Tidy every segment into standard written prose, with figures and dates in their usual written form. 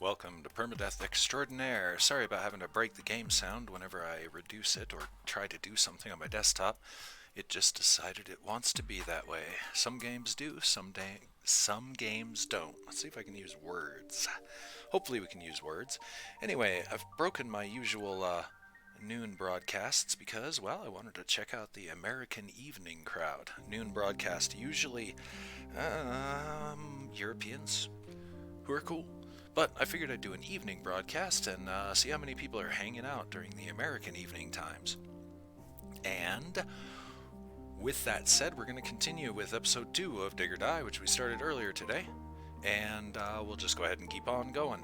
welcome to Permadeath Extraordinaire. Sorry about having to break the game sound whenever I reduce it or try to do something on my desktop. It just decided it wants to be that way. Some games do, some games don't. Let's see if I can use words. Hopefully we can use words. Anyway, I've broken my usual noon broadcasts because, well, I wanted to check out the American evening crowd. Noon broadcast usually Europeans who are cool. But I figured I'd do an evening broadcast and see how many people are hanging out during the American evening times. And with that said, we're going to continue with episode 2 of Dig or Die, which we started earlier today. And we'll just go ahead and keep on going.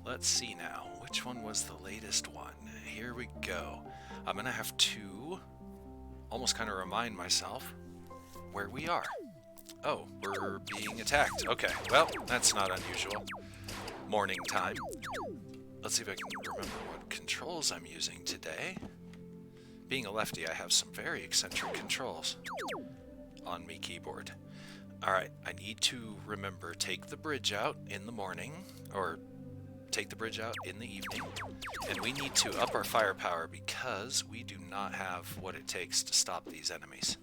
Let's see now. Which one was the latest one? Here we go. I'm going to have to almost kind of remind myself where we are. Oh, we're being attacked. Okay, well, that's not unusual. Morning time. Let's see if I can remember what controls I'm using today. Being a lefty, I have some very eccentric controls on me keyboard. Alright, I need to remember, take the bridge out in the morning, or take the bridge out in the evening, and we need to up our firepower because we do not have what it takes to stop these enemies.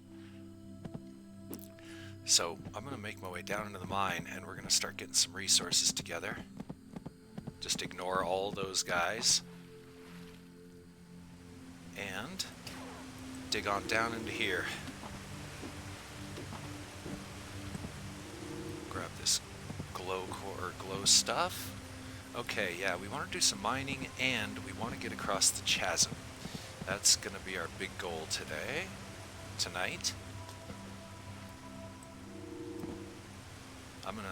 So I'm going to make my way down into the mine and we're going to start getting some resources together. Just ignore all those guys. And dig on down into here. Grab this glow core, glow stuff. Okay, yeah, we want to do some mining and we want to get across the chasm. That's going to be our big goal tonight. I'm gonna,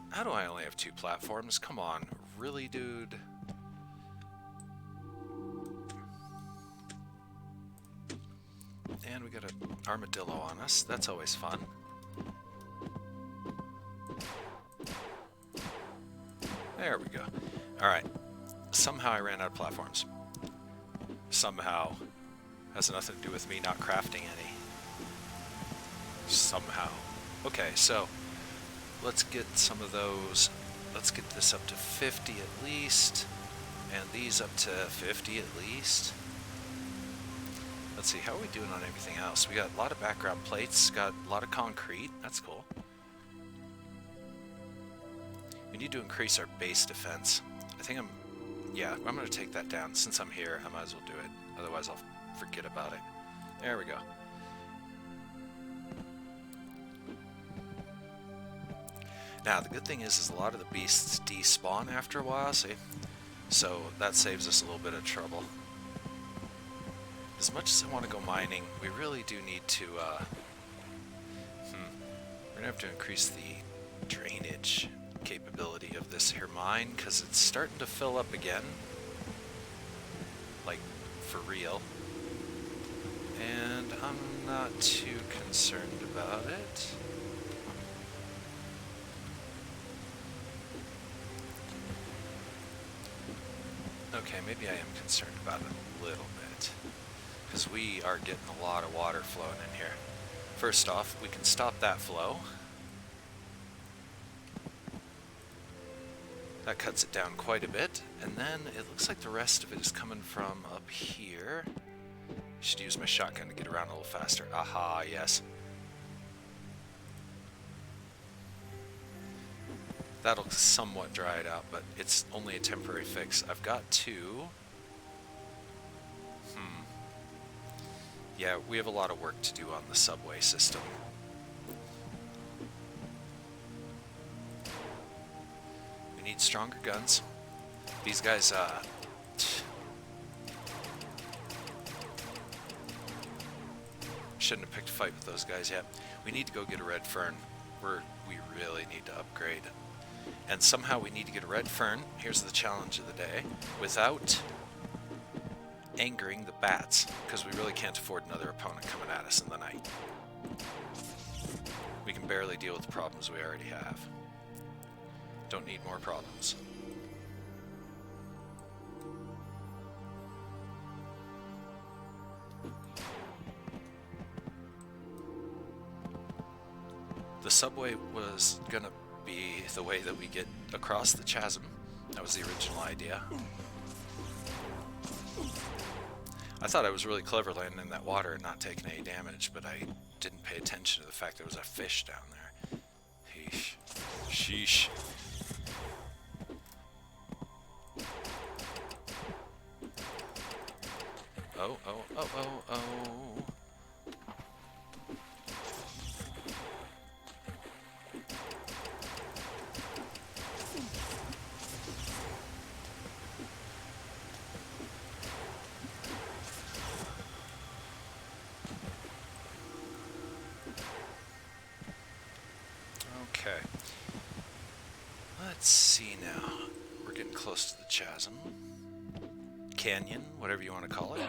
How do I only have 2 platforms? Come on, really, dude? And we got an armadillo on us. That's always fun. There we go. Alright. Somehow I ran out of platforms. Somehow. Has nothing to do with me not crafting any. Somehow. Okay, so let's get some of those. Let's get this up to 50 at least, and these up to 50 at least. Let's see, how are we doing on everything else? We got a lot of background plates, got a lot of concrete. That's cool. We need to increase our base defense. I'm going to take that down. Since I'm here, I might as well do it. Otherwise I'll forget about it. There we go. Now, the good thing is a lot of the beasts despawn after a while, see? So that saves us a little bit of trouble. As much as I want to go mining, we really do need to, we're going to have to increase the drainage capability of this here mine, because it's starting to fill up again. Like, for real. And I'm not too concerned about it. Okay, maybe I am concerned about it a little bit, because we are getting a lot of water flowing in here. First off, we can stop that flow. That cuts it down quite a bit, and then it looks like the rest of it is coming from up here. I should use my shotgun to get around a little faster. Aha, yes. That'll somewhat dry it out, but it's only a temporary fix. I've got 2. Yeah, we have a lot of work to do on the subway system. We need stronger guns. These guys, shouldn't have picked a fight with those guys yet. We need to go get a red fern. We really need to upgrade. And somehow we need to get a red fern, here's the challenge of the day, without angering the bats, because we really can't afford another opponent coming at us in the night. We can barely deal with the problems we already have. Don't need more problems. The subway was gonna be the way that we get across the chasm. That was the original idea. I thought I was really clever landing in that water and not taking any damage, but I didn't pay attention to the fact there was a fish down there. Sheesh. Sheesh. Oh, oh, oh, oh, oh. Okay. Let's see now. We're getting close to the chasm. Canyon, whatever you want to call it.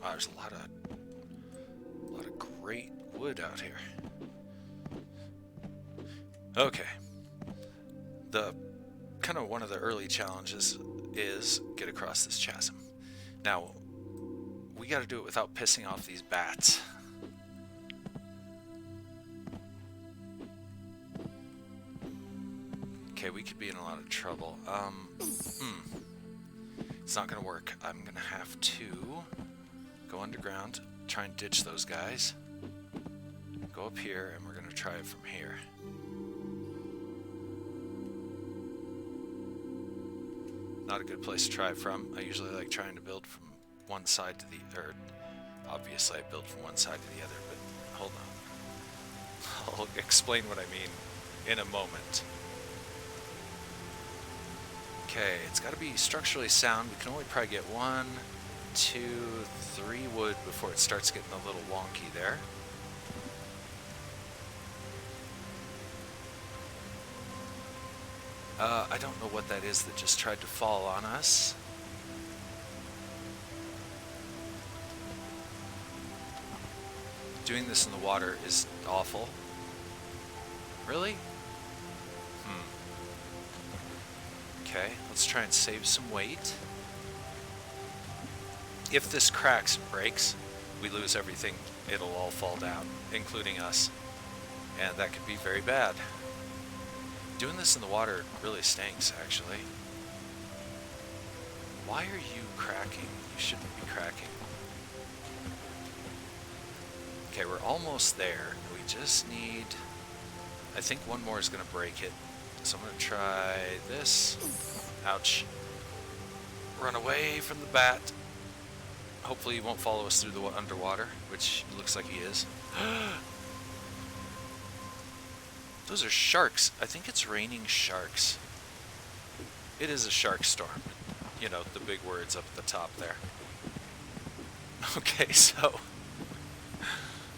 Wow, there's a lot of great wood out here. Okay. The kind of one of the early challenges is get across this chasm. Now, we got to do it without pissing off these bats. Okay, we could be in a lot of trouble. It's not gonna work. I'm gonna have to go underground, try and ditch those guys. Go up here, and we're gonna try it from here. Not a good place to try from. I usually like trying to build from one side to the, or obviously I build from one side to the other, but hold on. I'll explain what I mean in a moment. Okay, it's got to be structurally sound. We can only probably get 1, 2, 3 wood before it starts getting a little wonky there. I don't know what that is that just tried to fall on us. Doing this in the water is awful. Really? Okay, let's try and save some weight. If this cracks and breaks, we lose everything. It'll all fall down, including us. And that could be very bad. Doing this in the water really stinks, actually. Why are you cracking? You shouldn't be cracking. Okay, we're almost there. We just need... I think one more is going to break it. So I'm going to try this. Ouch. Run away from the bat. Hopefully he won't follow us through the underwater, which looks like he is. Those are sharks. I think it's raining sharks. It is a shark storm. You know, the big words up at the top there. Okay, so...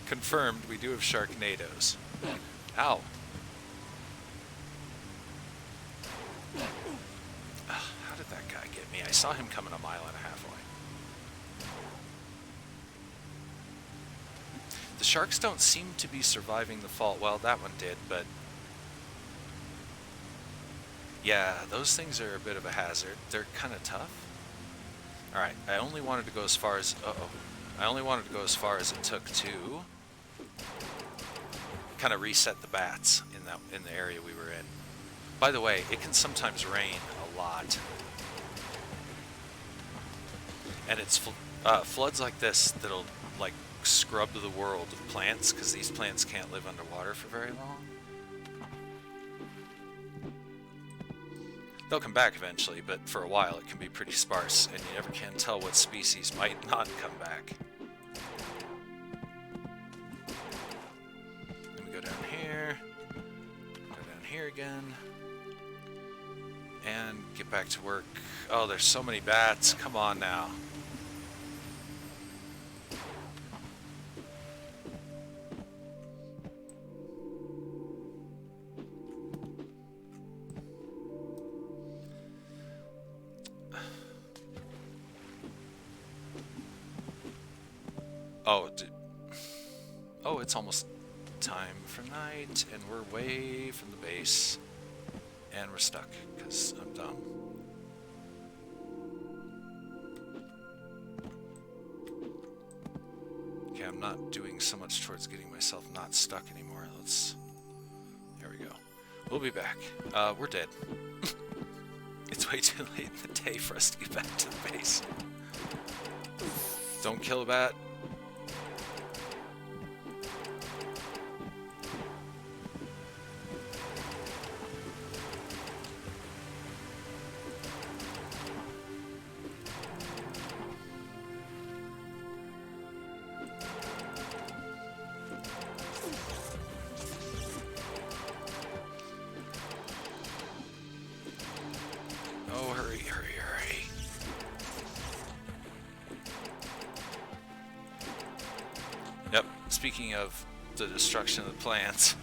confirmed, we do have sharknadoes. Ow. How did that guy get me? I saw him coming 1.5 miles away. The sharks don't seem to be surviving the fall. Well, that one did, but... yeah, those things are a bit of a hazard. They're kind of tough. Alright, I only wanted to go as far as... uh-oh. I only wanted to go as far as it took to... kind of reset the bats in the area we were in. By the way, it can sometimes rain a lot. And it's floods like this that'll like scrub the world of plants, because these plants can't live underwater for very long. They'll come back eventually, but for a while it can be pretty sparse, and you never can tell what species might not come back. Let me go down here, go down here again, and get back to work. Oh, there's so many bats. Come on now. Oh, it's almost time for night, and we're way from the base, and we're stuck, because I'm dumb. not doing so much towards getting myself not stuck anymore. There we go. We'll be back. We're dead. It's way too late in the day for us to get back to the base. Don't kill a bat. Oh, hurry, hurry, hurry. Yep, speaking of the destruction of the plants.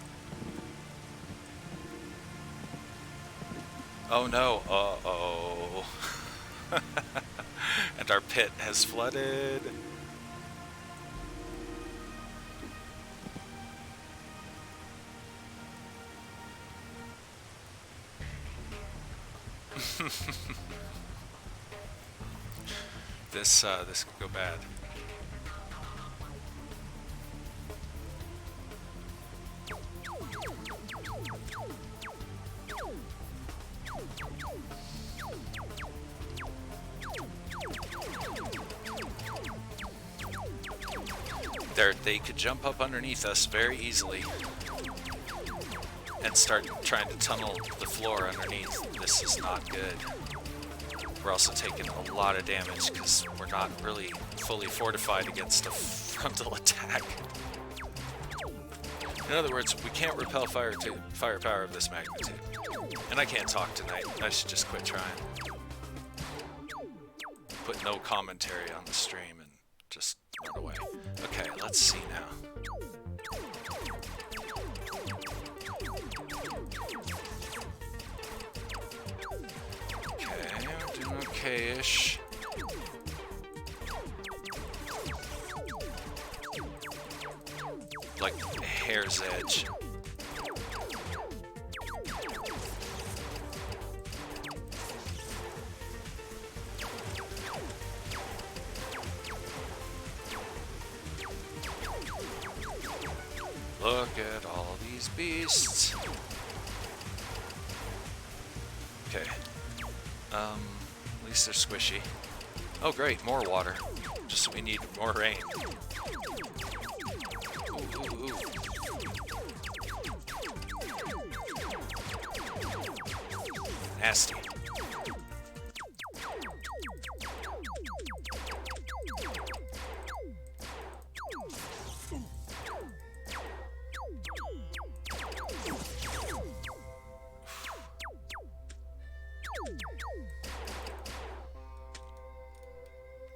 Oh no, uh-oh. And our pit has flooded. This could go bad. They could jump up underneath us very easily and start trying to tunnel the floor underneath. This is not good. We're also taking a lot of damage because we're not really fully fortified against a frontal attack. In other words, we can't repel firepower of this magnitude. And I can't talk tonight. I should just quit trying. Put no commentary on the stream and just run away. Okay, let's see now. Okay, we're doing okay-ish. Like a hair's edge. Look at all these beasts. Okay. At least they're squishy. Oh great, more water. Just so we need more rain. Ooh, ooh, ooh. Nasty.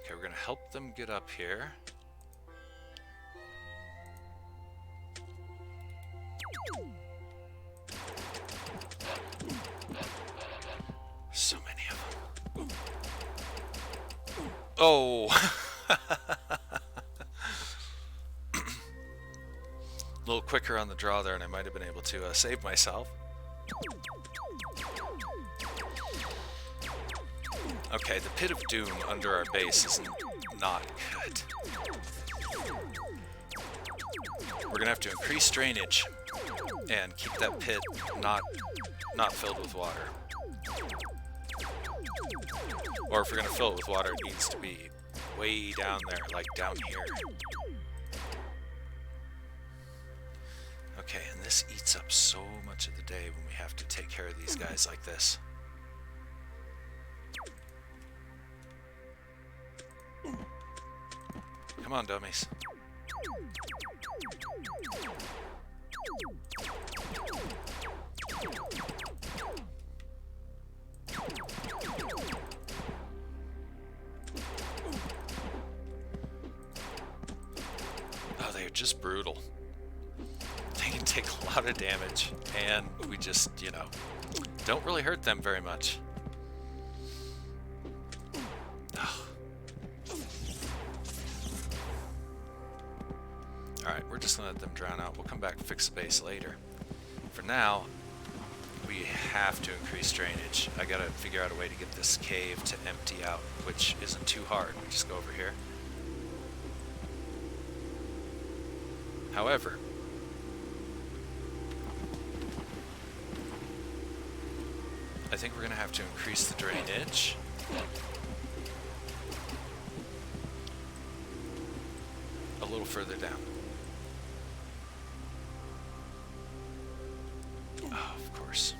Okay, we're gonna help them get up here. So many of them. Oh! A little quicker on the draw there, and I might have been able to save myself. Okay, the Pit of Doom under our base is not good. We're gonna have to increase drainage and keep that pit not filled with water. Or if we're gonna fill it with water, it needs to be way down there, like down here. Okay, and this eats up so much of the day when we have to take care of these guys like this. Come on, dummies. Oh, they're just brutal. They can take a lot of damage, and we just, you know, don't really hurt them very much. Alright, we're just gonna let them drown out. We'll come back and fix the base later. For now, we have to increase drainage. I gotta figure out a way to get this cave to empty out, which isn't too hard. We just go over here. However, I think we're going to have to increase the drainage. A little further down. Oh, of course.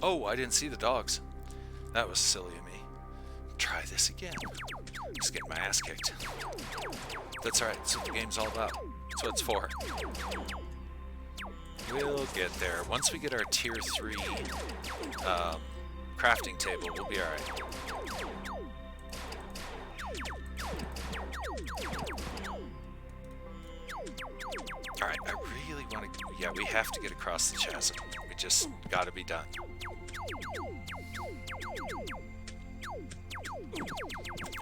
Oh, I didn't see the dogs. That was silly of me. Try this again. Just getting my ass kicked. That's alright, that's what the game's all about. That's what it's for. We'll get there. Once we get our tier 3 crafting table, we'll be alright. Alright, I really want to... Yeah, we have to get across the chasm. We just gotta be done.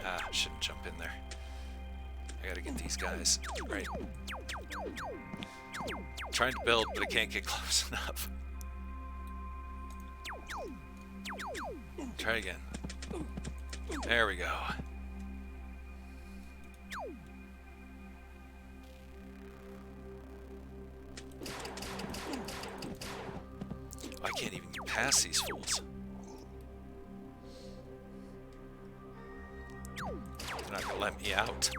Ah, shouldn't jump in there. I gotta get these guys. Right. Trying to build, but I can't get close enough. Try again. There we go. I can't even get past these fools. They're not gonna let me out.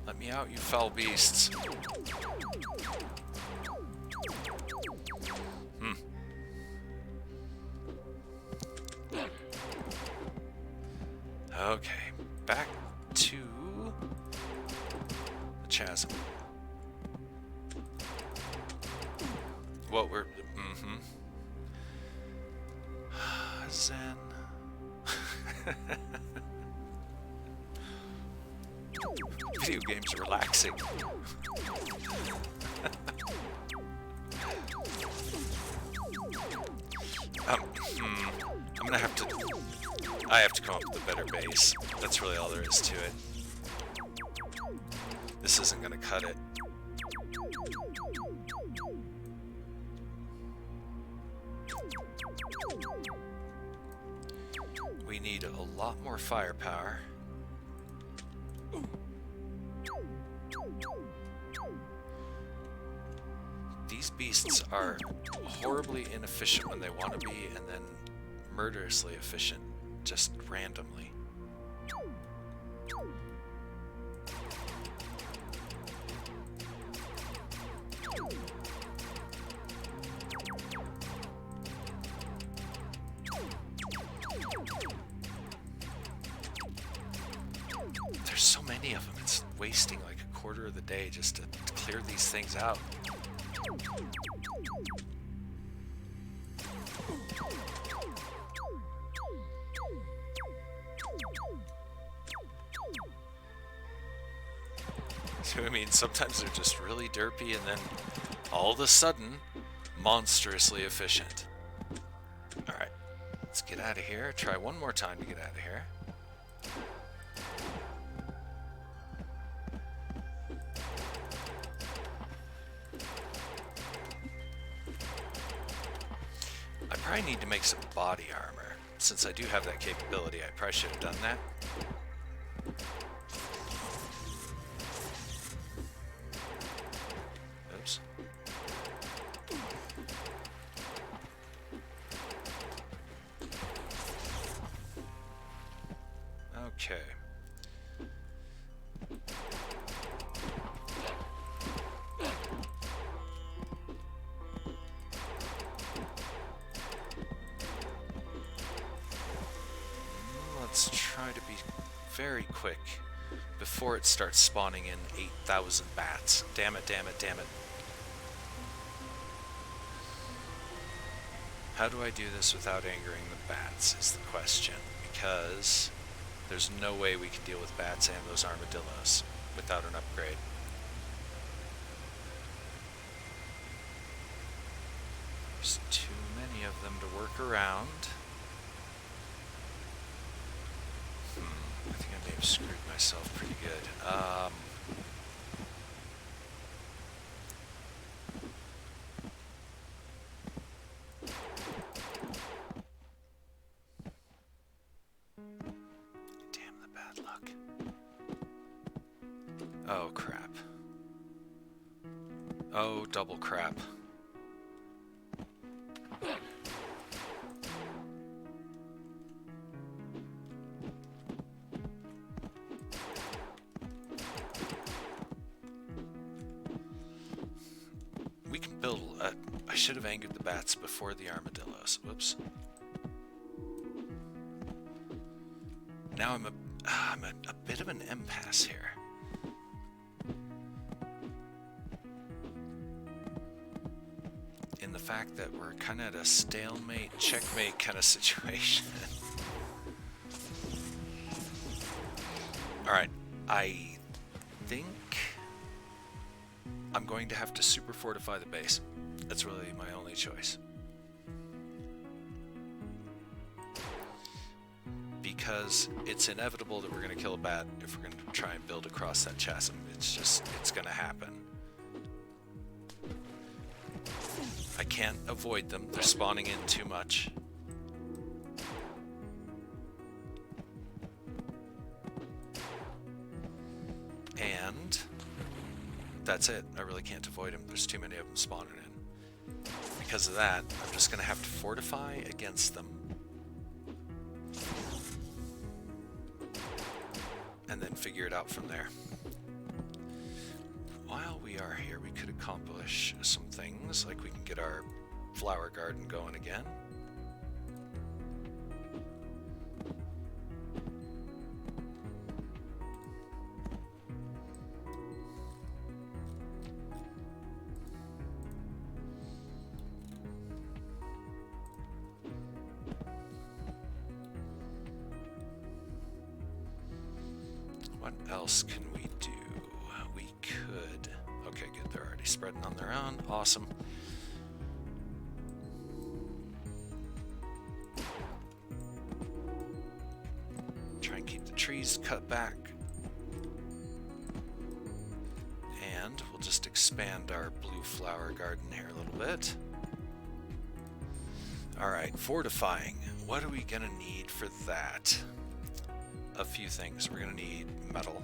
Let me out, you foul beasts. Okay, back to the chasm. What we're... Zen. Video games are relaxing. I'm gonna have to... I have to come up with a better base. That's really all there is to it. This isn't gonna cut it. We need a lot more firepower. These beasts are horribly inefficient when they want to be, and then murderously efficient just randomly. There's so many of them, it's wasting like a quarter of the day just to clear these things out. I mean, sometimes they're just really derpy and then all of a sudden, monstrously efficient. Alright, let's get out of here. Try one more time to get out of here. I probably need to make some body armor. Since I do have that capability, I probably should have done that. Oops. Okay. Let's try to be very quick before it starts spawning in 8,000 bats. Damn it, damn it, damn it. How do I do this without angering the bats is the question, because there's no way we can deal with bats and those armadillos without an upgrade. There's too many of them to work around. I think I may have screwed myself pretty good. Oh, crap. Oh, double crap. We can build a... I should have angered the bats before the armadillos. Whoops. Now I'm a bit of an impasse here. In the fact that we're kind of at a stalemate, checkmate kind of situation. Alright, I think I'm going to have to super fortify the base. That's really my only choice. Because it's inevitable that we're going to kill a bat if we're going to try and build across that chasm. It's going to happen. I can't avoid them. They're spawning in too much. And that's it. I really can't avoid them. There's too many of them spawning in. Because of that, I'm just going to have to fortify against them. And then figure it out from there. While we are here, we could accomplish some things, like we can get our flower garden going again. What else can we do? We could... Okay, good. They're already spreading on their own. Awesome. Try and keep the trees cut back. And we'll just expand our blue flower garden here a little bit. Alright, fortifying. What are we going to need for that? A few things. We're going to need metal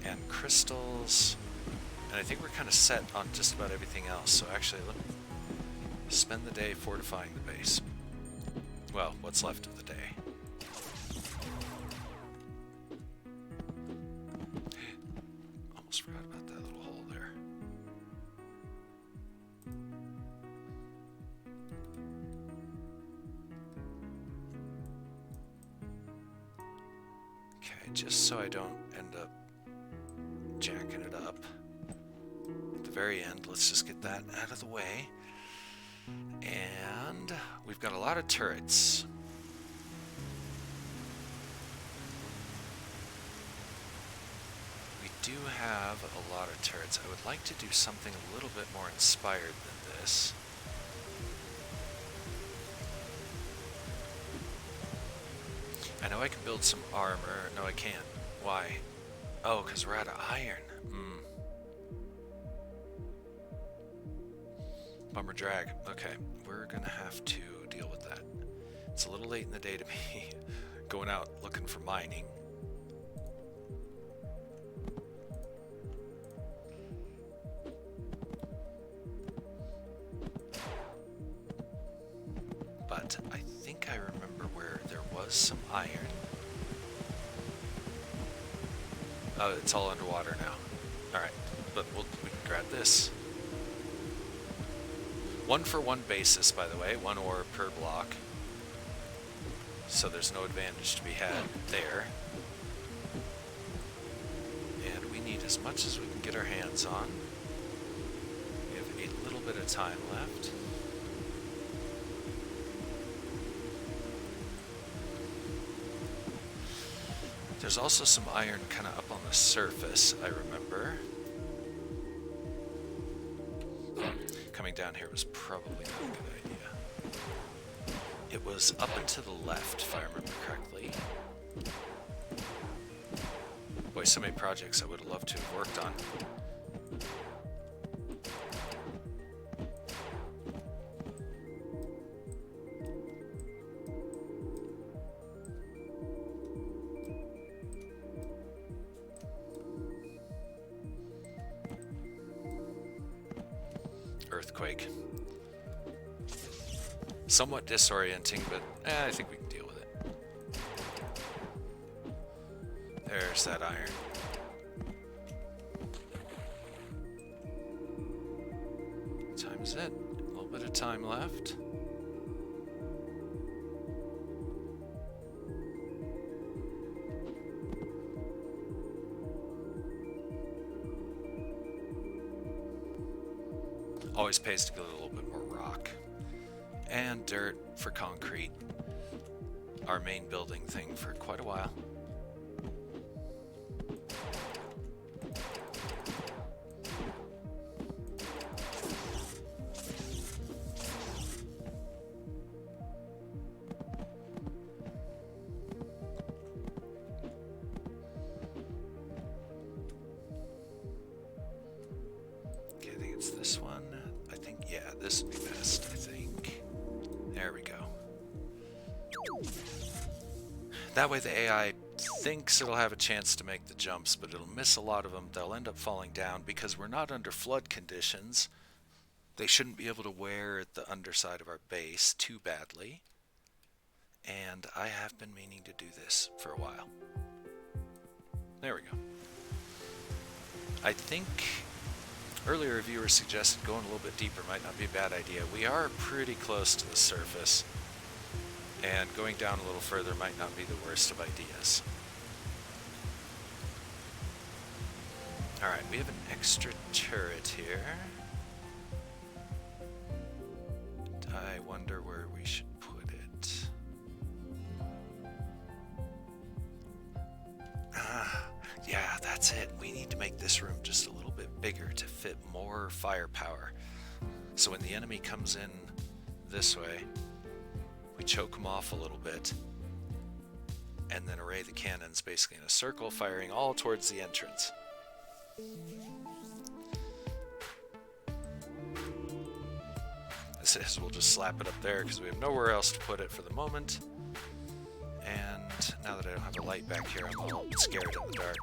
and crystals, and I think we're kind of set on just about everything else. So actually, let me spend the day fortifying the base. Well, what's left of the day. Almost forgot about that little hole there. Okay, just so I don't end up jacking it up. At the very end, let's just get that out of the way. And we've got a lot of turrets. We do have a lot of turrets. I would like to do something a little bit more inspired than this. I know I can build some armor. No, I can't. Why? Oh, because we're out of iron. Bummer drag. Okay, we're gonna have to deal with that. It's a little late in the day to be going out looking for mining. But I think I remember where there was some iron. Oh, it's all underwater now. Alright, but we can grab this. 1-for-1 basis, by the way, 1 ore per block. So there's no advantage to be had there. And we need as much as we can get our hands on. We have a little bit of time left. There's also some iron kind of up on the surface, I remember. Coming down here was probably not a good idea. It was up and to the left, if I remember correctly. Boy, so many projects I would have loved to have worked on. earthquake. Somewhat disorienting, but I think we can deal with it. There's that iron. What time is it? A little bit of time left. Always pays to get a little bit more rock. And dirt for concrete. Our main building thing for quite a while. Okay, I think it's this one. I think, yeah, this would be best, I think. There we go. That way the AI thinks it'll have a chance to make the jumps, but it'll miss a lot of them. They'll end up falling down because we're not under flood conditions. They shouldn't be able to wear the underside of our base too badly. And I have been meaning to do this for a while. There we go. I think earlier a viewer suggested going a little bit deeper might not be a bad idea. We are pretty close to the surface, and going down a little further might not be the worst of ideas. Alright, we have an extra turret here. I wonder where we should put it. Yeah, that's it. We need to make this room just a little bit bigger to fit more firepower. So when the enemy comes in this way, we choke them off a little bit, and then array the cannons basically in a circle, firing all towards the entrance. This is, we'll just slap it up there because we have nowhere else to put it for the moment. And now that I don't have a light back here, I'm all scared in the dark.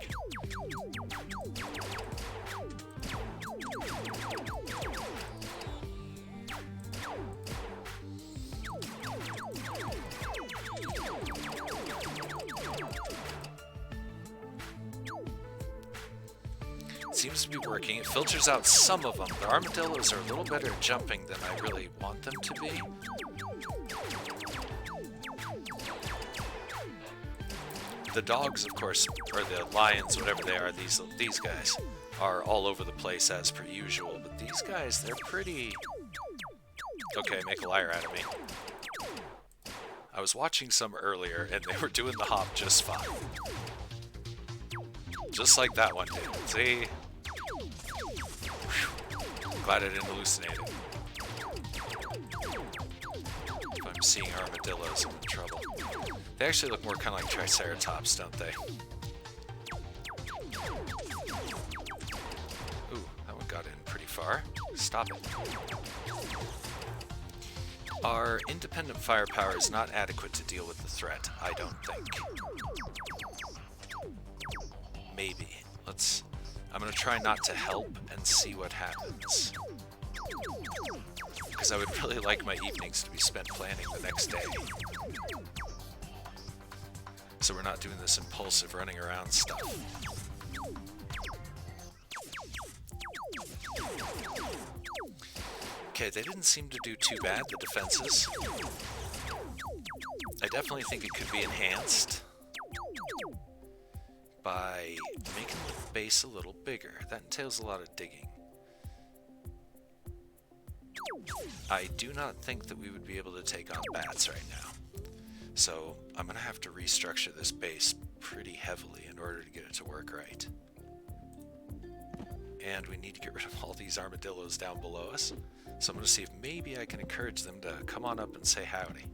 Seems to be working. It filters out some of them. The armadillos are a little better at jumping than I really want them to be. The dogs, of course, or the lions, whatever they are, these guys, are all over the place as per usual. But these guys, they're pretty... Okay, make a liar out of me. I was watching some earlier, and they were doing the hop just fine. Just like that one did. See? Glad I didn't hallucinate it. If I'm seeing armadillos, I'm in trouble. They actually look more kind of like Triceratops, don't they? Ooh, that one got in pretty far. Stop it. Our independent firepower is not adequate to deal with the threat, I don't think. Maybe. I'm gonna try not to help and see what happens. Because I would really like my evenings to be spent planning the next day. So we're not doing this impulsive running around stuff. Okay, they didn't seem to do too bad, the defenses. I definitely think it could be enhanced by making the base a little bigger. That entails a lot of digging. I do not think that we would be able to take on bats right now. So I'm going to have to restructure this base pretty heavily in order to get it to work right. And we need to get rid of all these armadillos down below us. So I'm going to see if maybe I can encourage them to come on up and say howdy.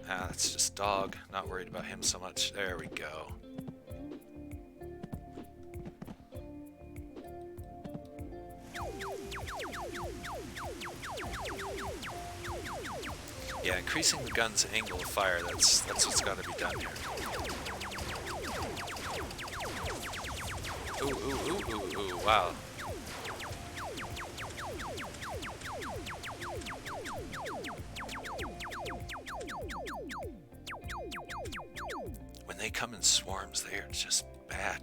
Ah, that's just dog. Not worried about him so much. There we go. Yeah, increasing the gun's angle of fire, that's what's got to be done here. Ooh, ooh, ooh, ooh, ooh. wow. When they come in swarms, they are just bad.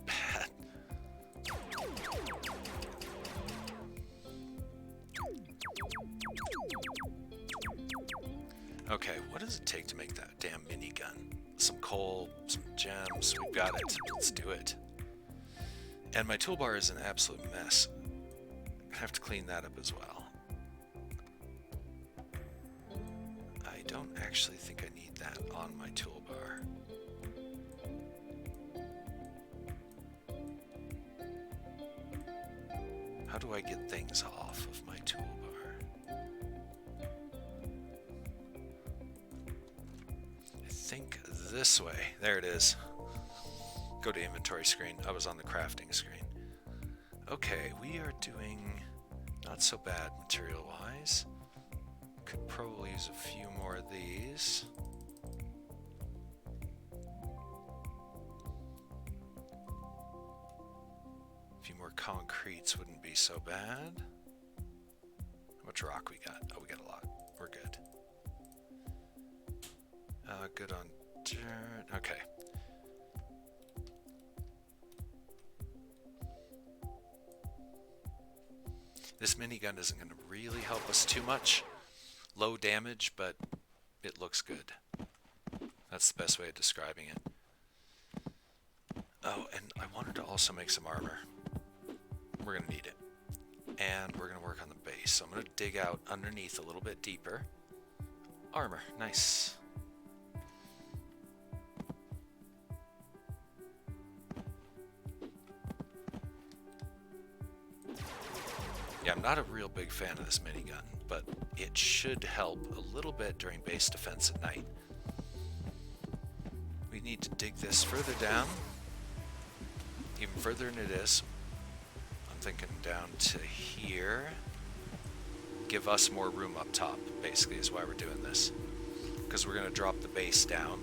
Okay, what does it take to make that damn minigun? Some coal, some gems, we've got it. Let's do it. And my toolbar is an absolute mess. I have to clean that up as well. I don't actually think I need that on my toolbar. How do I get things off of my toolbar? I think this way. There it is. Go to inventory screen. I was on the crafting screen. Okay, we are doing not so bad material-wise. Could probably use a few more of these. A few more concretes wouldn't be so bad. How much rock we got? Oh, we got a lot. We're good. Good on dirt. Okay. This minigun isn't going to really help us too much. Low damage, but it looks good. That's the best way of describing it. Oh, and I wanted to also make some armor. We're going to need it. And we're going to work on the base. So I'm going to dig out underneath a little bit deeper. Armor, nice. Yeah, I'm not a real big fan of this minigun, but it should help a little bit during base defense at night. We need to dig this further down, even further than it is. I'm thinking down to here. Give us more room up top, basically, is why we're doing this. Because we're going to drop the base down.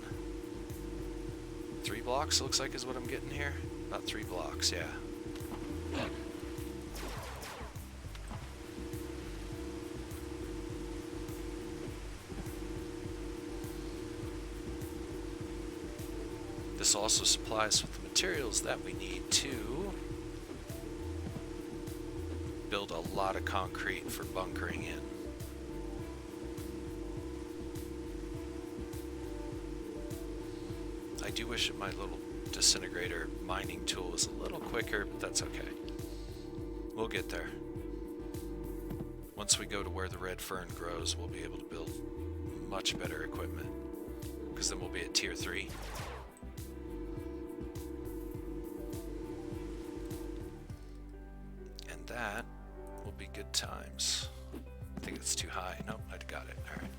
3 blocks, looks like, is what I'm getting here. About 3 blocks, yeah. This also supplies with the materials that we need to build a lot of concrete for bunkering in. I do wish that my little disintegrator mining tool was a little quicker, but that's okay. We'll get there. Once we go to where the red fern grows, we'll be able to build much better equipment, because then we'll be at tier 3. That will be good times. I think it's too high. Nope, I got it. Alright.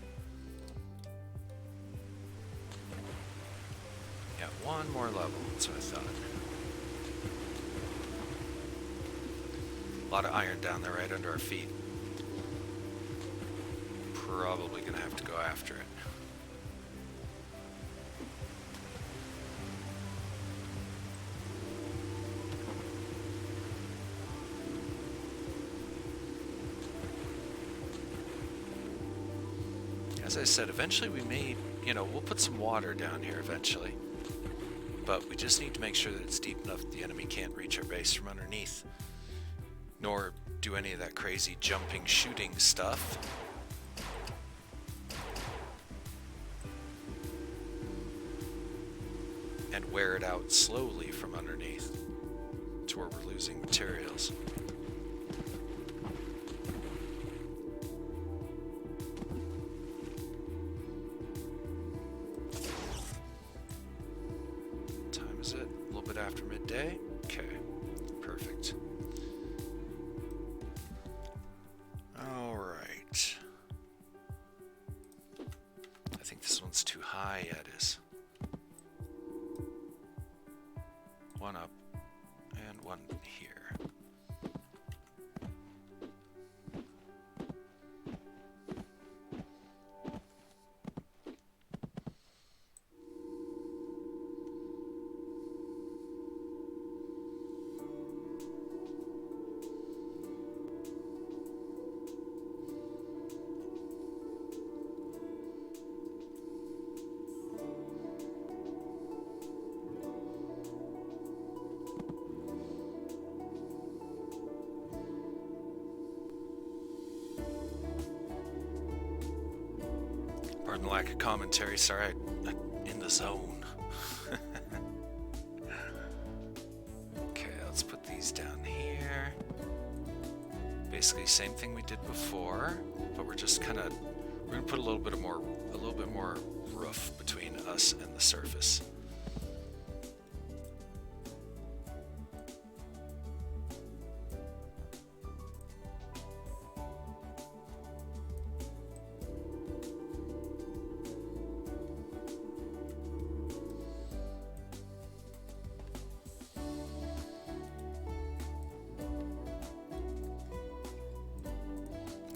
Yeah, one more level. That's what I thought. A lot of iron down there right under our feet. Probably gonna have to go after it. As I said, eventually we may, we'll put some water down here eventually. But we just need to make sure that it's deep enough that the enemy can't reach our base from underneath. Nor do any of that crazy jumping, shooting stuff. And wear it out slowly from underneath to where we're losing materials. After midday? Okay, perfect. Alright. I think this one's too high. Yeah, it is. One up and one here. Pardon the lack of commentary. Sorry, I'm in the zone. Okay, let's put these down here. Basically, same thing we did before, but we're just kind of gonna put a little bit more roof between us and the surface.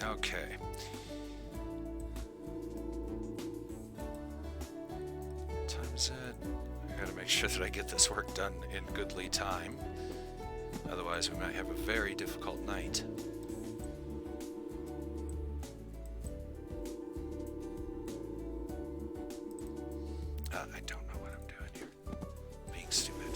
Okay. Time is it? I gotta make sure that I get this work done in goodly time. Otherwise, we might have a very difficult night. I don't know what I'm doing here. Being stupid.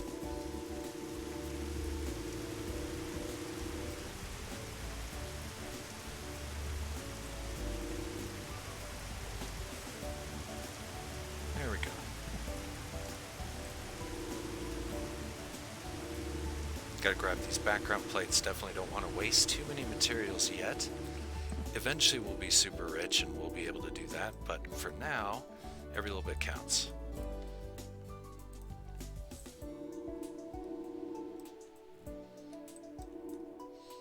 There we go. Gotta grab these background plates. Definitely don't want to waste too many materials yet. Eventually we'll be super rich and we'll be able to do that, but for now, every little bit counts.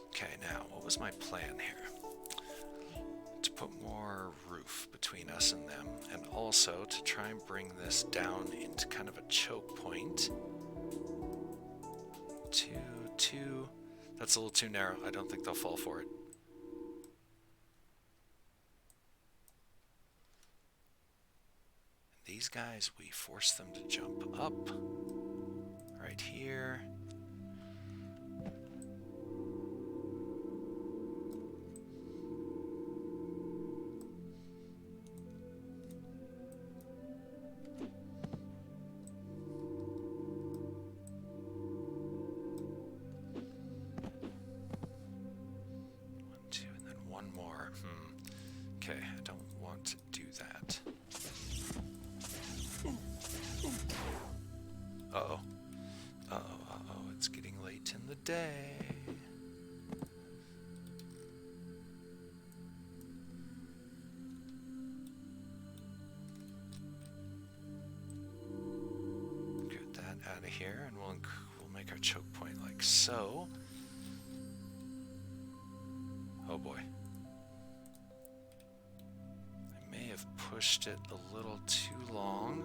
Okay, now, what was my plan here? To put more roof between us and them, and also to try and bring this down into kind of a choke point. Two. That's a little too narrow. I don't think they'll fall for it. These guys, we force them to jump up right here. Okay, I don't want to do that. Uh-oh. Uh-oh, it's getting late in the day. Get that out of here, and we'll make our choke point like so. Oh boy. Pushed it a little too long.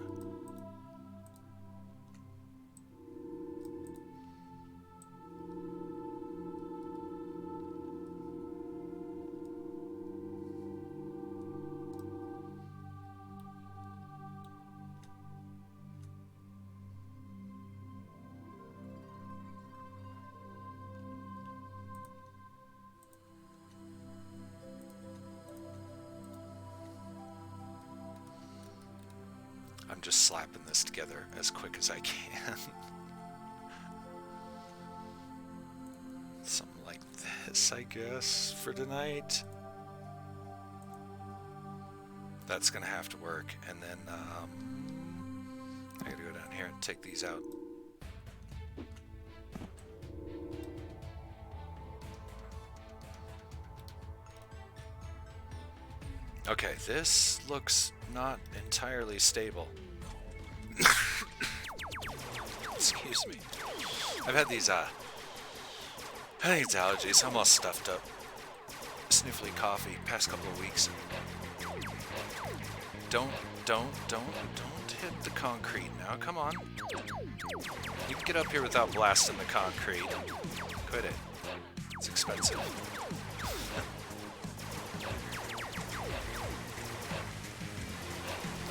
I'm just slapping this together as quick as I can. Something like this, I guess, for tonight. That's gonna have to work, and then I gotta go down here and take these out. Okay, this looks not entirely stable. Excuse me. I've had these allergies. I'm all stuffed up. Sniffly coffee past couple of weeks. Don't hit the concrete now. Come on. You can get up here without blasting the concrete. Quit it. It's expensive.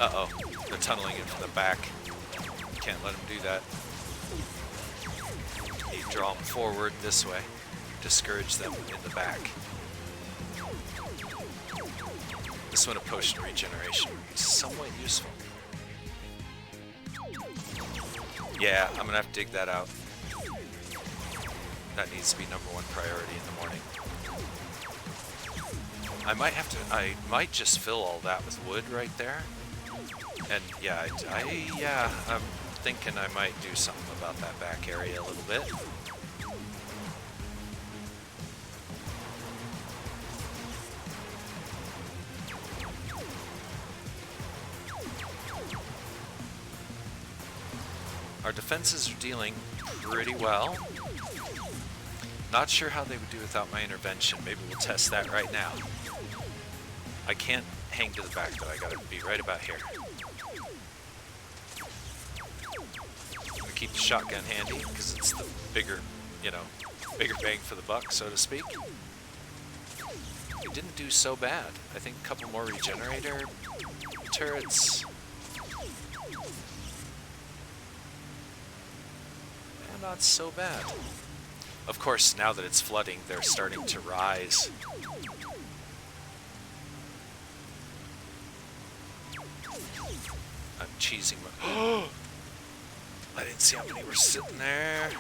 Uh-oh. They're tunneling in from the back. Can't let them do that. Need to draw them forward this way. Discourage them in the back. This one, a potion regeneration, is somewhat useful. Yeah, I'm gonna have to dig that out. That needs to be #1 priority in the morning. I might just fill all that with wood right there And yeah, I'm thinking I might do something about that back area a little bit. Our defenses are dealing pretty well. Not sure how they would do without my intervention. Maybe we'll test that right now. I can't hang to the back though, I gotta be right about here. I'm gonna keep the shotgun handy, because it's the bigger, you know, bigger bang for the buck, so to speak. We didn't do so bad. I think a couple more regenerator turrets. And not so bad. Of course, now that it's flooding, they're starting to rise. I'm cheesing my... I didn't see how many were sitting there.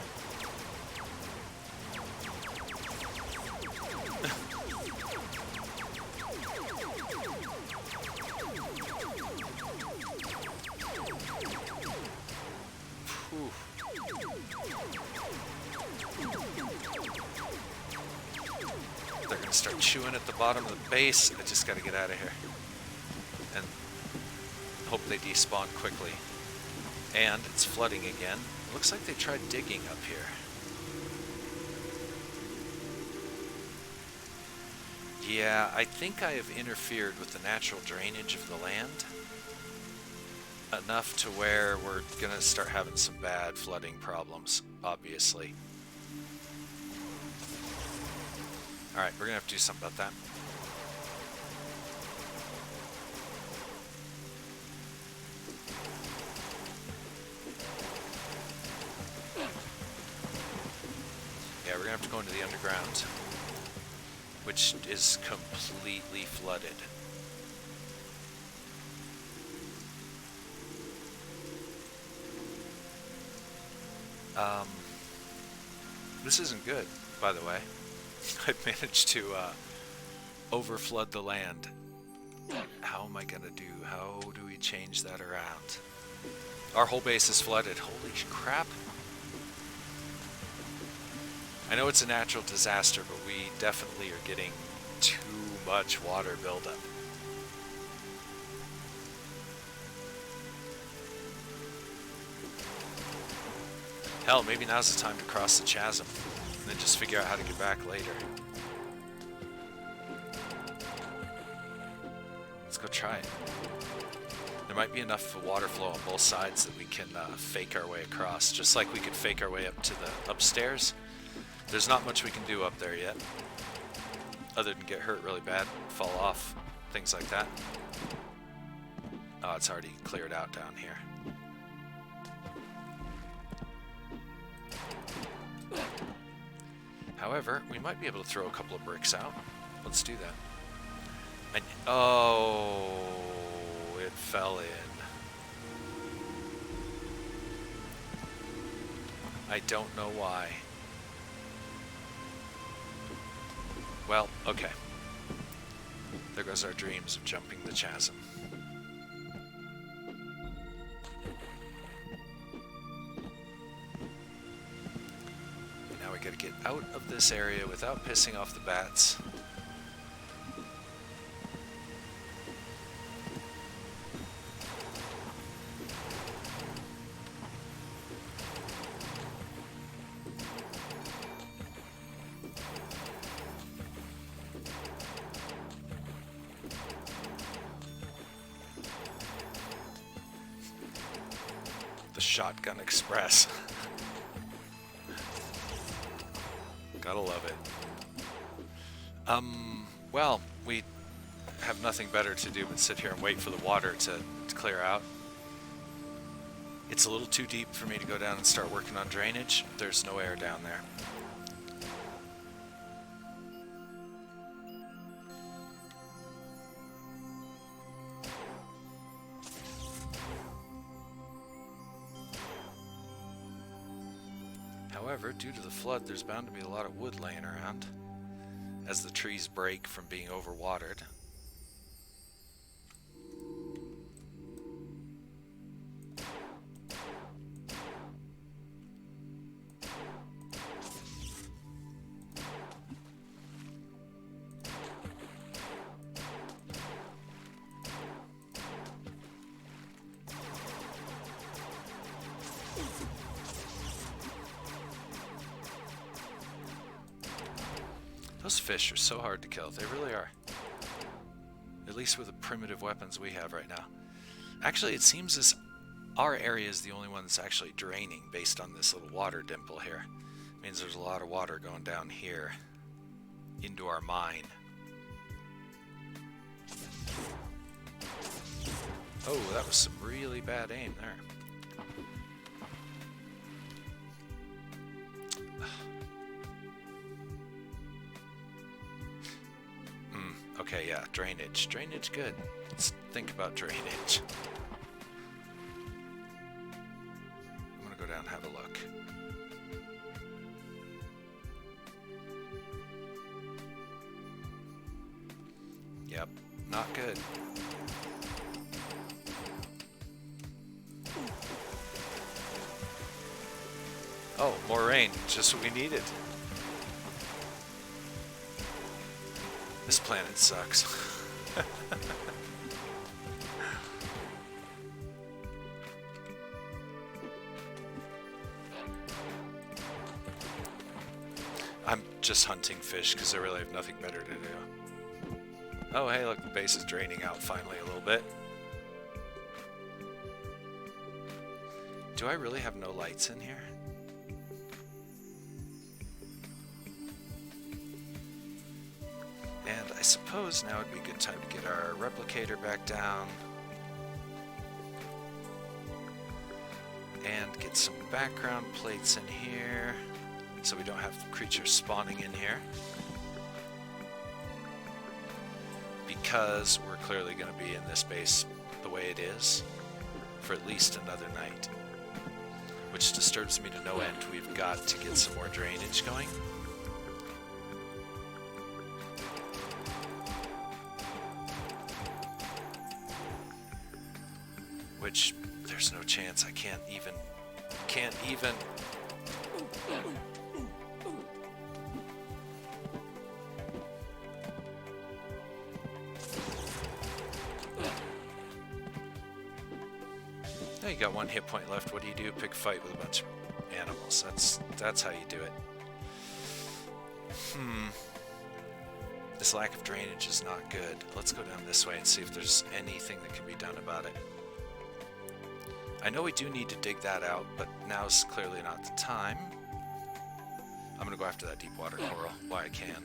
They're gonna start chewing at the bottom of the base. I just gotta get out of here. And hope they despawn quickly. And it's flooding again. Looks like they tried digging up here. Yeah, I think I have interfered with the natural drainage of the land enough to where we're gonna start having some bad flooding problems, obviously. Alright, we're gonna have to do something about that. Yeah, we're gonna have to go into the underground, which is completely flooded. This isn't good, by the way. I've managed to overflood the land. How am I gonna do? How do we change that around? Our whole base is flooded. Holy crap. I know it's a natural disaster, but we definitely are getting too much water buildup. Hell, maybe now's the time to cross the chasm, and then just figure out how to get back later. Let's go try it. There might be enough water flow on both sides that we can fake our way across, just like we could fake our way up to the upstairs. There's not much we can do up there yet, other than get hurt really bad, fall off, things like that. Oh, it's already cleared out down here. However, we might be able to throw a couple of bricks out. Let's do that. And, oh, it fell in. I don't know why. Well, okay. There goes our dreams of jumping the chasm. Now we gotta get out of this area without pissing off the bats. The Shotgun Express. Gotta love it. Well, we have nothing better to do but sit here and wait for the water to clear out. It's a little too deep for me to go down and start working on drainage. There's no air down there. However, due to the flood, there's bound to be a lot of wood laying around as the trees break from being overwatered. Those fish are so hard to kill. They really are. At least with the primitive weapons we have right now. Actually, it seems as our area is the only one that's actually draining based on this little water dimple here. It means there's a lot of water going down here into our mine. Oh, that was some really bad aim there. Okay, yeah, drainage. Drainage, good. Let's think about drainage. I'm gonna go down and have a look. Yep, not good. Oh, more rain. Just what we needed. This planet sucks. I'm just hunting fish because I really have nothing better to do. Oh, hey, look, the base is draining out finally a little bit. Do I really have no lights in here? And I suppose now would be a good time to get our replicator back down. And get some background plates in here, so we don't have creatures spawning in here. Because we're clearly going to be in this base the way it is for at least another night. Which disturbs me to no end. We've got to get some more drainage going. Which, there's no chance I can't even... Now you got one hit point left. What do? Pick a fight with a bunch of animals. That's how you do it. This lack of drainage is not good. Let's go down this way and see if there's anything that can be done about it. I know we do need to dig that out, but now's clearly not the time. I'm gonna go after that deep water coral while I can.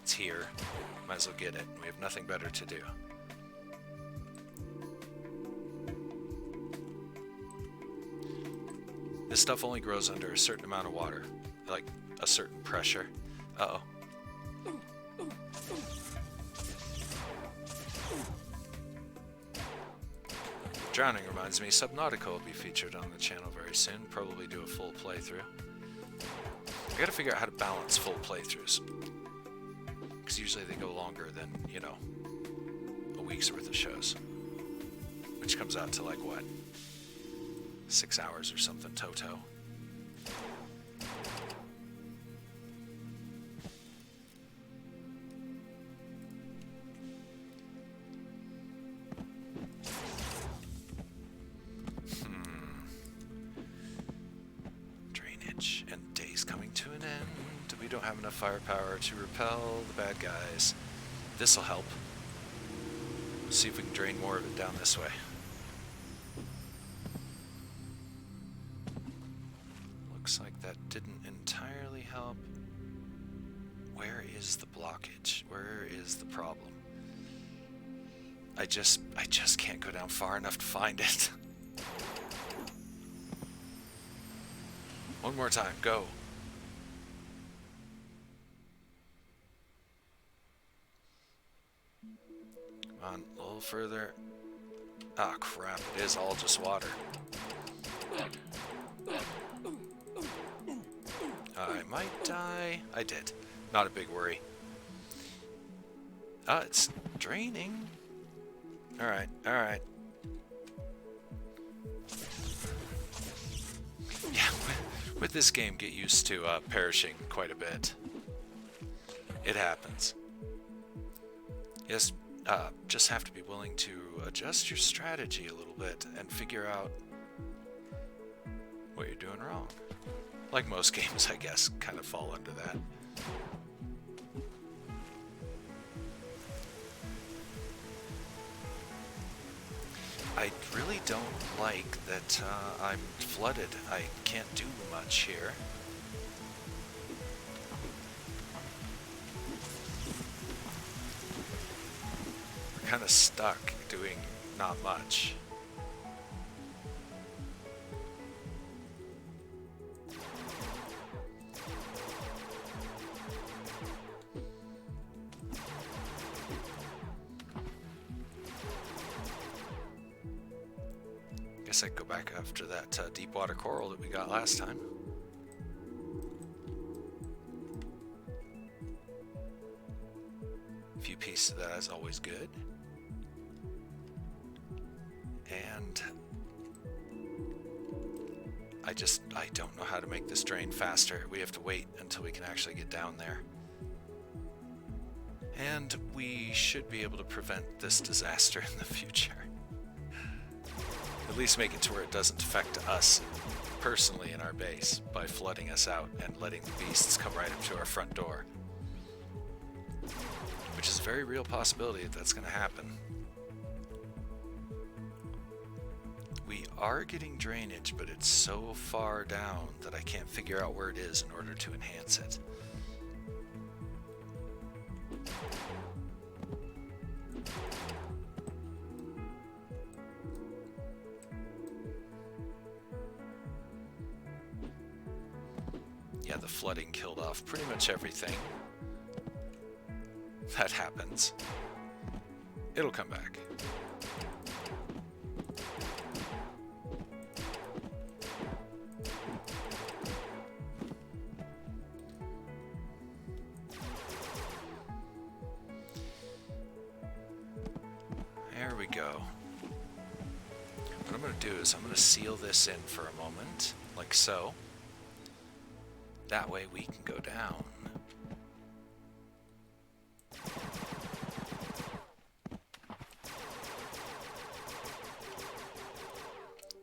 It's here. Might as well get it. We have nothing better to do. This stuff only grows under a certain amount of water, like a certain pressure. Uh-oh. Drowning reminds me, Subnautica will be featured on the channel very soon. Probably do a full playthrough. I gotta figure out how to balance full playthroughs. Because usually they go longer than, you know, a week's worth of shows. Which comes out to like, what? 6 hours or something, Toto. Drainage. And day's coming to an end. We don't have enough firepower to repel the bad guys. This'll help. See if we can drain more of it down this way. Looks like that didn't entirely help. Where is the blockage? Where is the problem? I just can't go down far enough to find it. One more time, go. Come on, a little further. Ah, crap, it is all just water. I might die. I did. Not a big worry. It's draining. Alright, alright. Yeah, with this game, get used to perishing quite a bit. It happens. Yes, just have to be willing to adjust your strategy a little bit and figure out what you're doing wrong. Like most games, I guess, kind of fall under that. I really don't like that I'm flooded. I can't do much here. We're kind of stuck doing not much. Guess I'd go back after that deep water coral that we got last time. A few pieces of that is always good. And I don't know how to make this drain faster. We have to wait until we can actually get down there. And we should be able to prevent this disaster in the future. At least make it to where it doesn't affect us personally in our base by flooding us out and letting the beasts come right up to our front door. Which is a very real possibility that that's going to happen. We are getting drainage, but it's so far down that I can't figure out where it is in order to enhance it. Yeah, the flooding killed off pretty much everything. That happens. It'll come back. There we go. What I'm going to do is I'm going to seal this in for a moment, like so. That way we can go down.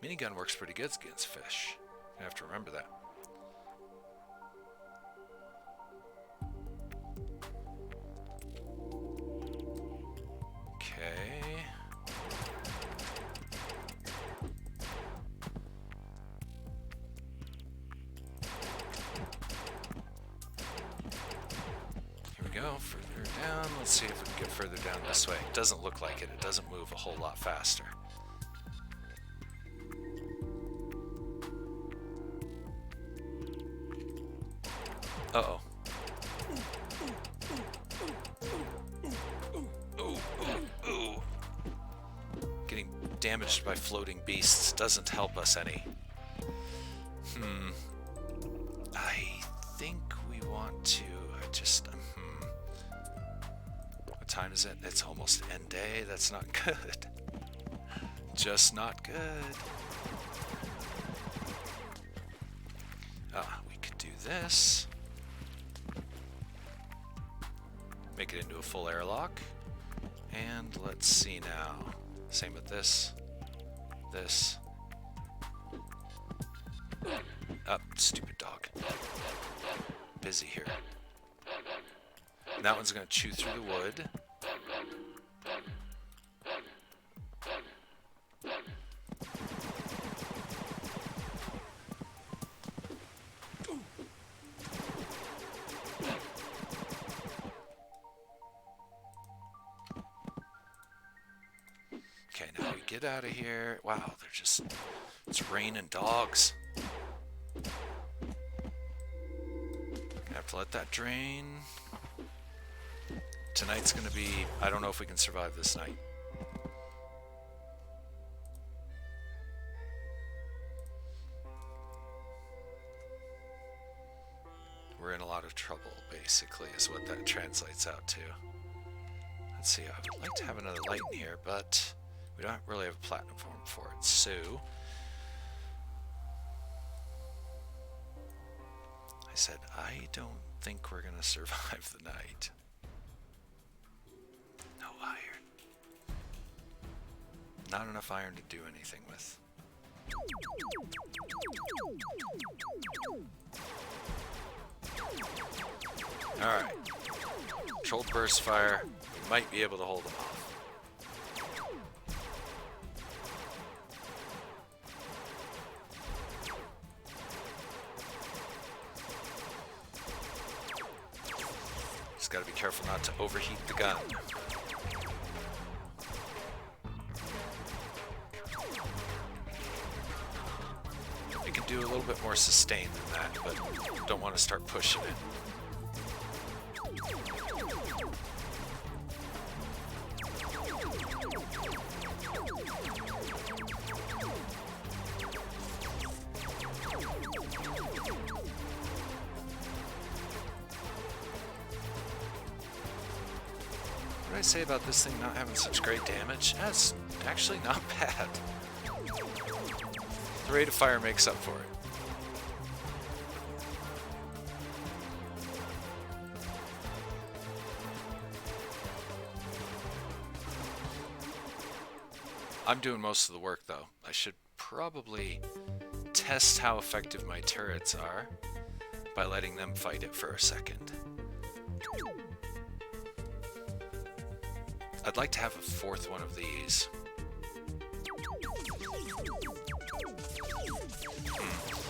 Minigun works pretty good against fish. You have to remember that. Okay. Go further down. Let's see if we can get further down this way. It doesn't look like it. It doesn't move a whole lot faster. Uh-oh. Ooh, ooh, ooh. Getting damaged by floating beasts doesn't help us any. I think we want to just... What time is it? It's almost end day. That's not good. Just not good. We could do this. Make it into a full airlock. And let's see now. Same with this. This. Up, stupid dog. Busy here. And that one's going to chew through the wood. Okay, now we get out of here. Wow, they're just... It's raining dogs. Gonna have to let that drain. Tonight's gonna be... I don't know if we can survive this night. We're in a lot of trouble, basically, is what that translates out to. Let's see, I would like to have another light in here, but we don't really have a platinum form for it, so... I said, I don't think we're gonna survive the night. No iron. Not enough iron to do anything with. Alright. Controlled burst fire. We might be able to hold them off. gotta be careful not to overheat the gun. We can do a little bit more sustain than that, but don't want to start pushing it. What did I say about this thing not having such great damage? That's actually not bad. The rate of fire makes up for it. I'm doing most of the work though. I should probably test how effective my turrets are by letting them fight it for a second. I'd like to have a fourth one of these.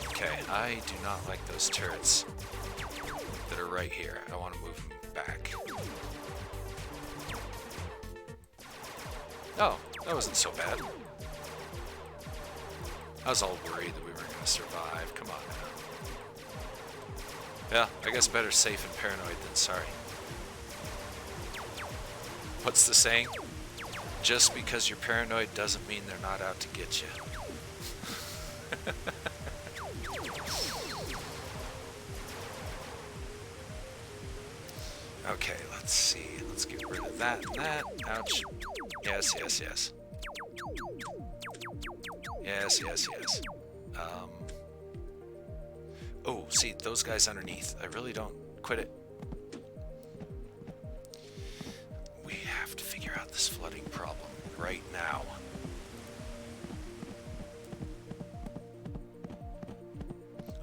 Okay, I do not like those turrets that are right here. I want to move them back. Oh, that wasn't so bad. I was all worried that we weren't going to survive. Come on now. Yeah, I guess better safe and paranoid than sorry. What's the saying? Just because you're paranoid doesn't mean they're not out to get you. Okay, let's see. Let's get rid of that and that. Ouch. Yes, yes, yes. Yes, yes, yes. Oh, see, those guys underneath. I really don't... Quit it. We have to figure out this flooding problem right now.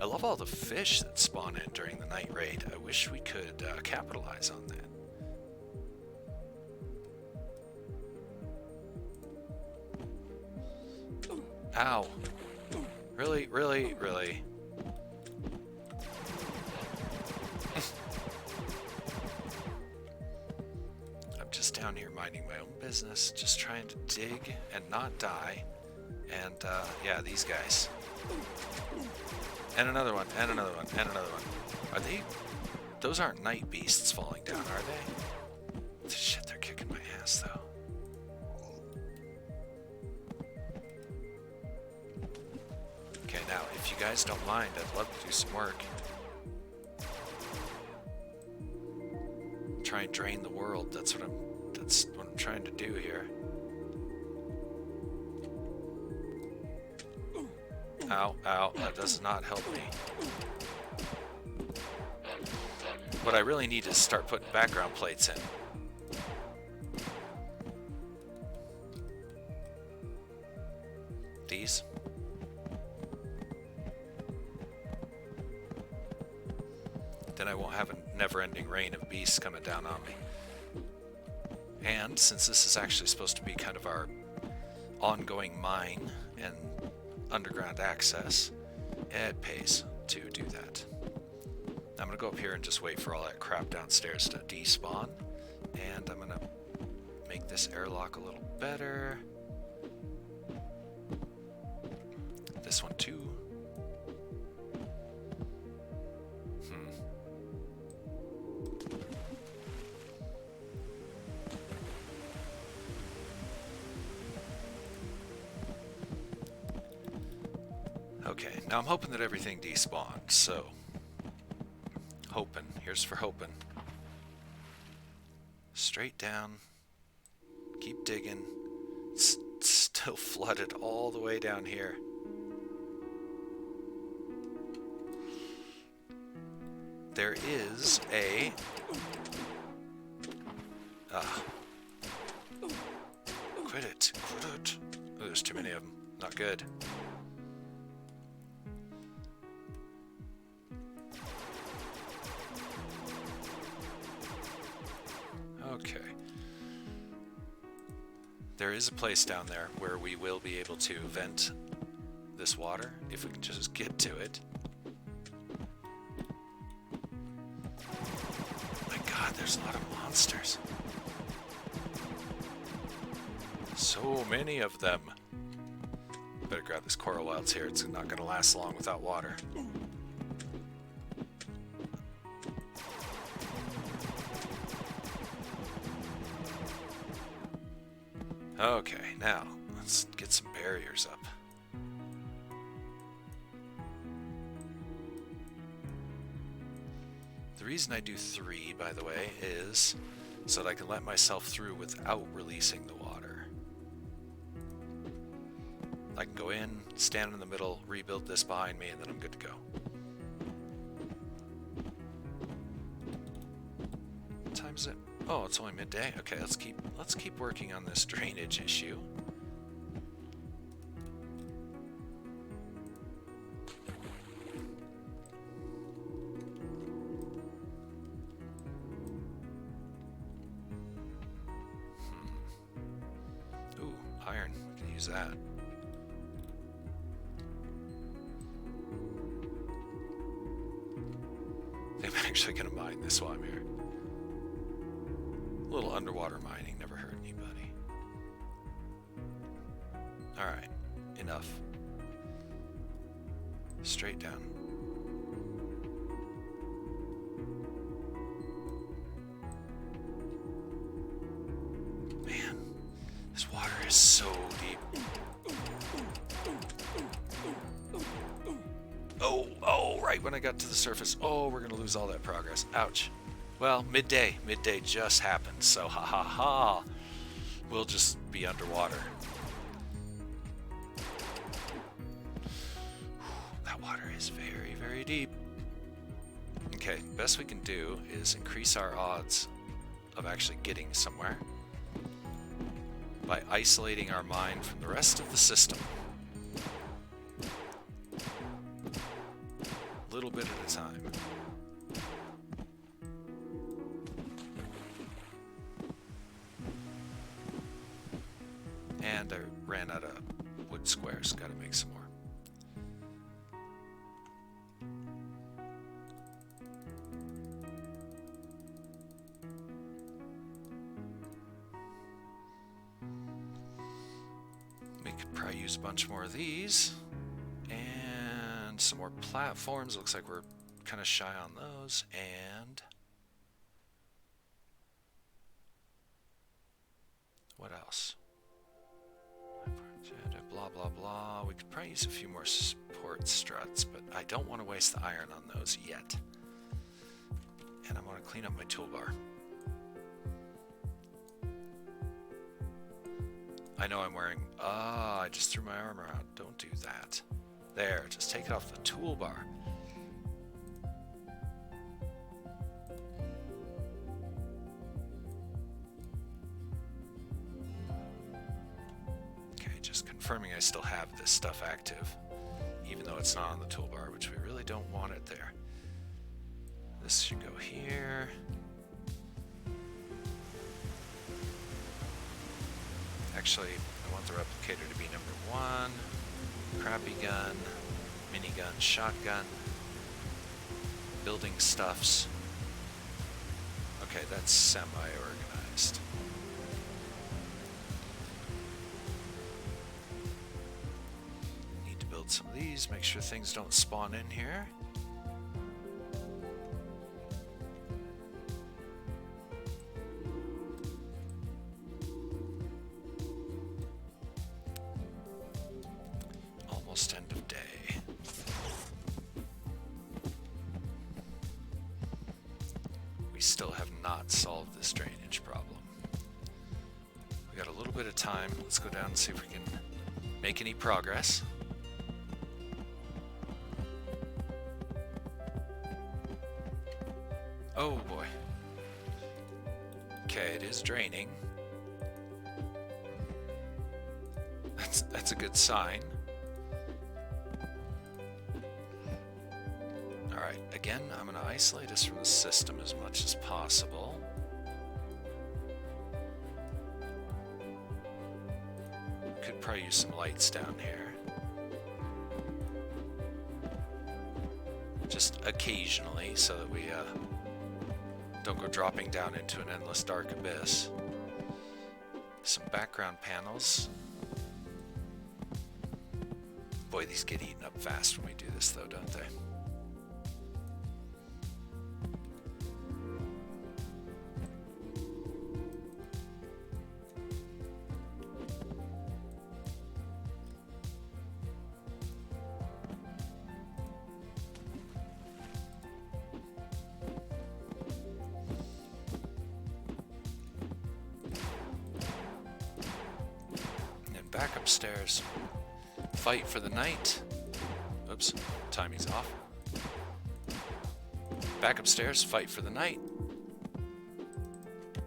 I love all the fish that spawn in during the night raid. I wish we could capitalize on that. Ow. Really, really, really. I'm just down here minding my own business, just trying to dig and not die. And, yeah, these guys. And another one, and another one, and another one. Are they... Those aren't night beasts falling down, are they? Shit, they're kicking my ass, though. Okay, now, if you guys don't mind, I'd love to do some work. Try and drain the world. That's what I'm trying to do here. Ow, ow, that does not help me. What I really need is start putting background plates in. These. Then I won't have a never-ending rain of beasts coming down on me. And since this is actually supposed to be kind of our ongoing mine and underground access, it pays to do that. I'm gonna go up here and just wait for all that crap downstairs to despawn, and I'm gonna make this airlock a little better. This one too. Okay, now I'm hoping that everything despawned, so... Hoping. Here's for hoping. Straight down. Keep digging. It's still flooded all the way down here. There is a... Quit it. Quit it. Oh, there's too many of them. Not good. Okay. There is a place down there where we will be able to vent this water, if we can just get to it. My God, there's there's a lot of monsters. So many of them. Better grab this Coral Wilds here. It's not going to last long without water. Okay, now let's get some barriers up. The reason I do 3, by the way, is so that I can let myself through without releasing the water. I can go in, stand in the middle, rebuild this behind me, and then I'm good to go. What time is it? Oh, it's only midday. Okay, let's keep working on this drainage issue. Ooh, iron. We can use that. I'm actually going to mine this while I'm here. A little underwater mining never hurt anybody. Alright, enough. Straight down. Man, this water is so deep. Oh, right when I got to the surface. Oh, we're going to lose all that progress. Ouch. Well, midday. Midday just happened, so ha ha ha. We'll just be underwater. That water is very, very deep. Okay, best we can do is increase our odds of actually getting somewhere by isolating our mine from the rest of the system. A little bit at a time. And I ran out of wood squares. Gotta make some more. We could probably use a bunch more of these. And some more platforms. Looks like we're kind of shy on those. And what else? Blah, blah, blah. We could probably use a few more support struts, but I don't want to waste the iron on those yet. And I want to clean up my toolbar. I know I'm wearing... I just threw my armor out. Don't do that. There, just take it off the toolbar. Confirming I still have this stuff active, even though it's not on the toolbar, which we really don't want it there. This should go here. Actually, I want the replicator to be number 1. Crappy gun, minigun, shotgun, building stuffs. Okay, that's semi-organized. Some of these, make sure things don't spawn in here. Almost end of day. We still have not solved this drainage problem. We got a little bit of time. Let's go down and see if we can make any progress. Oh boy. Okay, it is draining. That's a good sign. Alright, again, I'm going to isolate us from the system as much as possible. Could probably use some lights down here. Just occasionally, so that we Don't go dropping down into an endless dark abyss. Some background panels. Boy, these get eaten up fast when we do this though, don't they? Back upstairs. Fight for the night. Oops, timing's off. Back upstairs, fight for the night.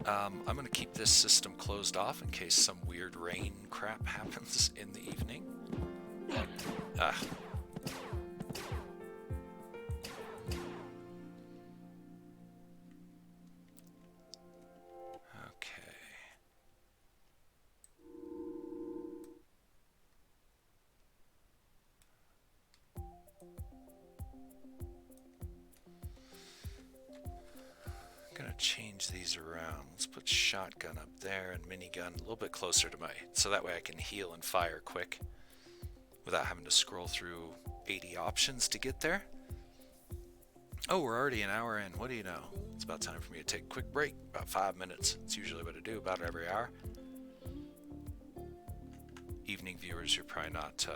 I'm going to keep this system closed off in case some weird rain crap happens in the evening. Change these around. Let's put shotgun up there and minigun a little bit closer to so that way I can heal and fire quick without having to scroll through 80 options to get there. Oh, we're already an hour in. What do you know? It's about time for me to take a quick break. About 5 minutes. It's usually what I do about every hour. Evening viewers, you're probably not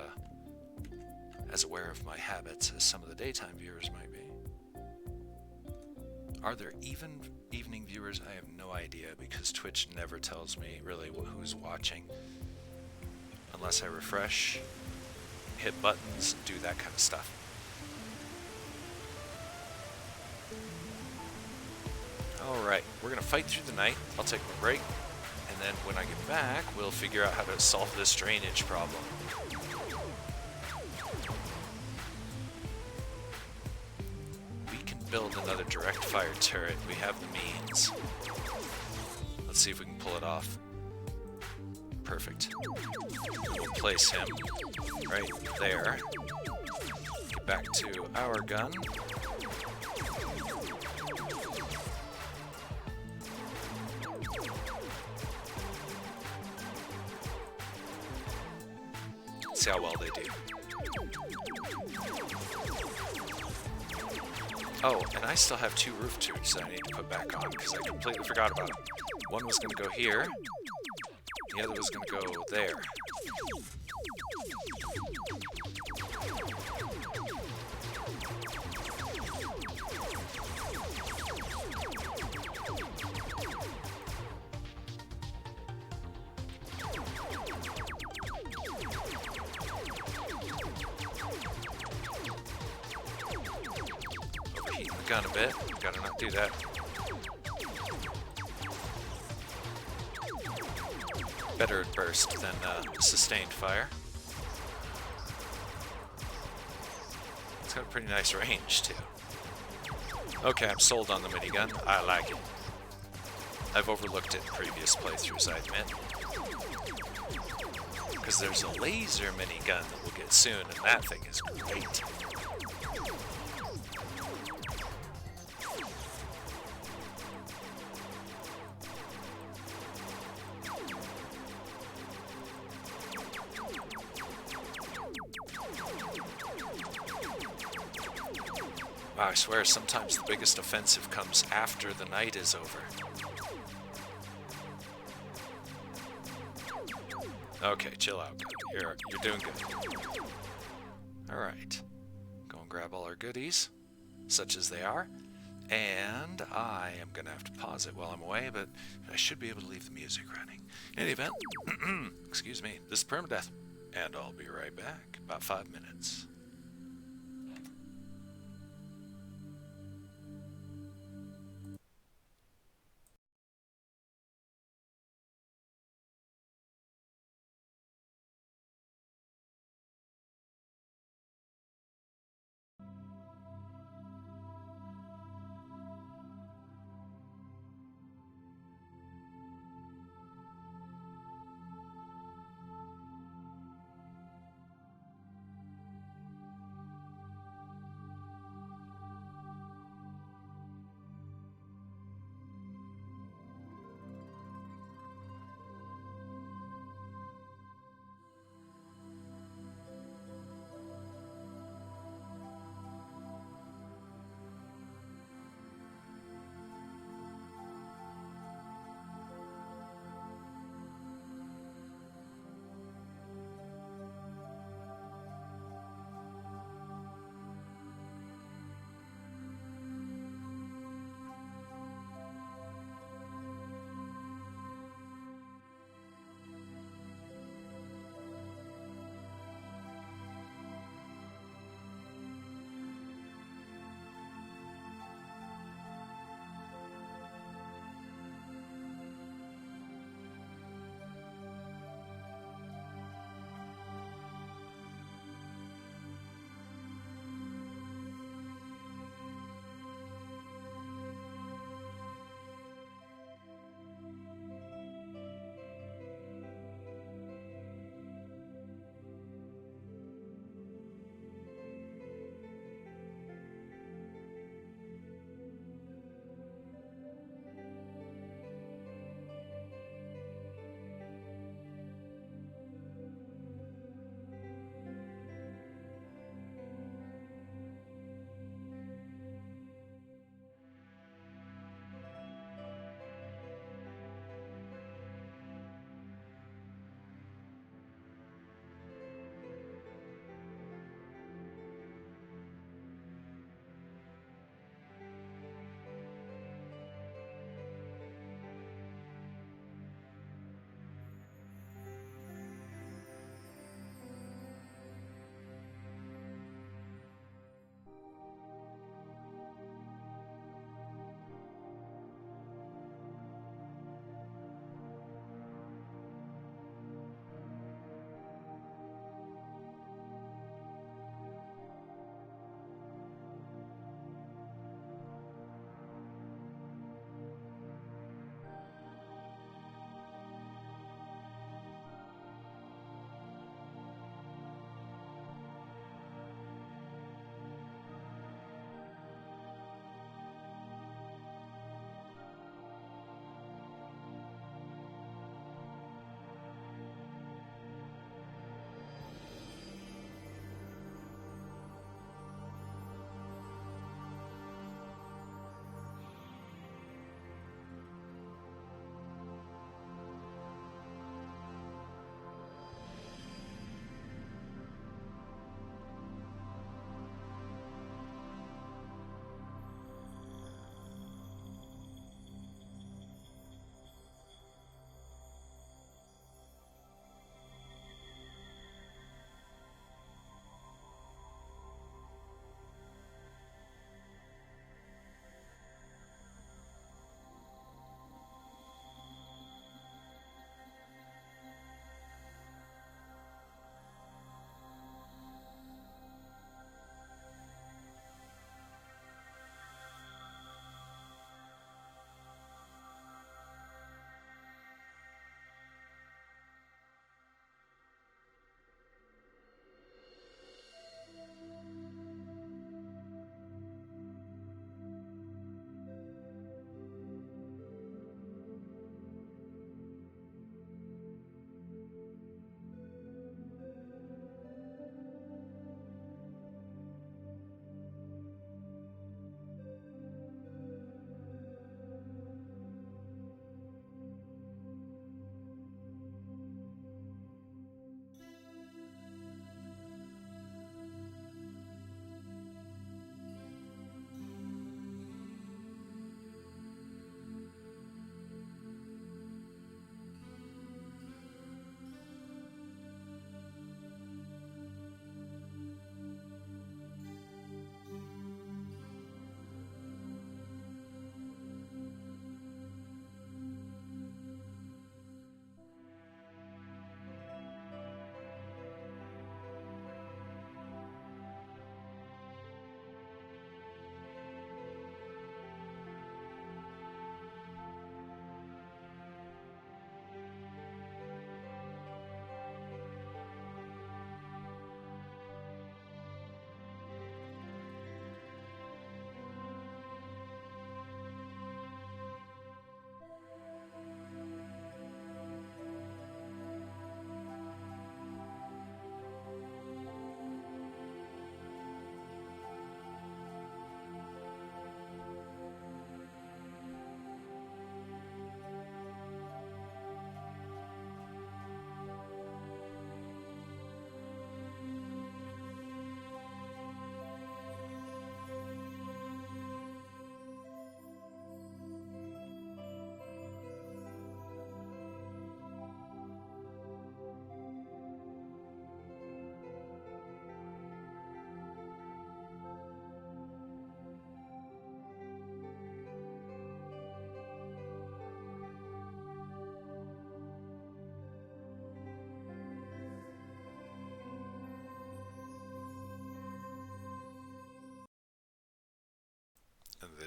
as aware of my habits as some of the daytime viewers might be. Are there even evening viewers? I have no idea because Twitch never tells me really who's watching unless I refresh, hit buttons, do that kind of stuff. Alright, we're going to fight through the night. I'll take a break, and then when I get back, we'll figure out how to solve this drainage problem. Build another direct fire turret. We have the means. Let's see if we can pull it off. Perfect. We'll place him right there. Get back to our gun. See how well they do. Oh, and I still have 2 roof tubes that I need to put back on because I completely forgot about them. One was going to go here, the other was going to go there. Gun a bit. Gotta not do that. Better at burst than sustained fire. It's got a pretty nice range too. Okay, I'm sold on the minigun. I like it. I've overlooked it in previous playthroughs, I admit. Because there's a laser minigun that we'll get soon, and that thing is great. Wow, I swear sometimes the biggest offensive comes after the night is over. Okay, chill out. You're doing good. Alright. Go and grab all our goodies, such as they are. And I am going to have to pause it while I'm away, but I should be able to leave the music running. In any event, excuse me, this is Permadeath, and I'll be right back. About 5 minutes.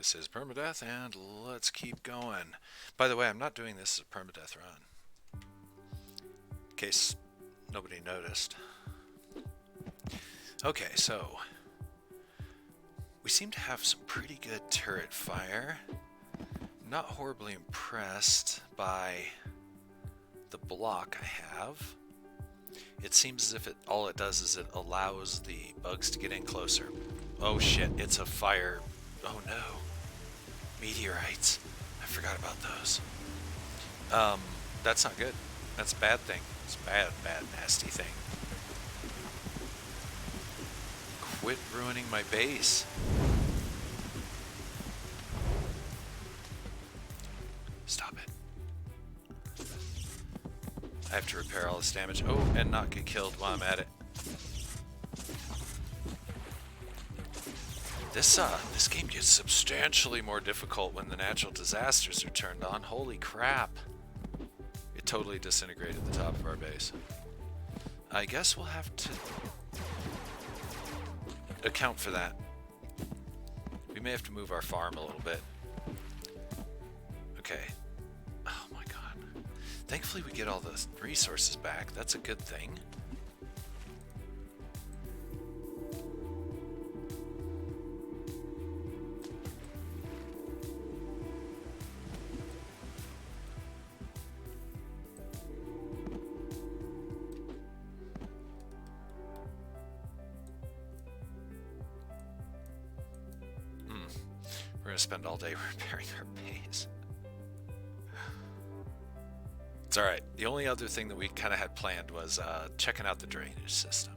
this is permadeath, and let's keep going. By the way, I'm not doing this as a permadeath run, in case nobody noticed. Okay, so we seem to have some pretty good turret fire. Not horribly impressed by the block I have. It seems as if all it does is it allows the bugs to get in closer. Oh shit, it's a fire. Oh no. Meteorites. I forgot about those. That's not good. That's a bad thing. It's a bad, nasty thing. Quit ruining my base. Stop it. I have to repair all this damage. Oh, and not get killed while I'm at it. This game gets substantially more difficult when the natural disasters are turned on. Holy crap. It totally disintegrated the top of our base. I guess we'll have to account for that. We may have to move our farm a little bit. Okay. Oh my god. Thankfully we get all the resources back. That's a good thing. We're gonna spend all day repairing our base. It's alright. The only other thing that we kind of had planned was checking out the drainage system.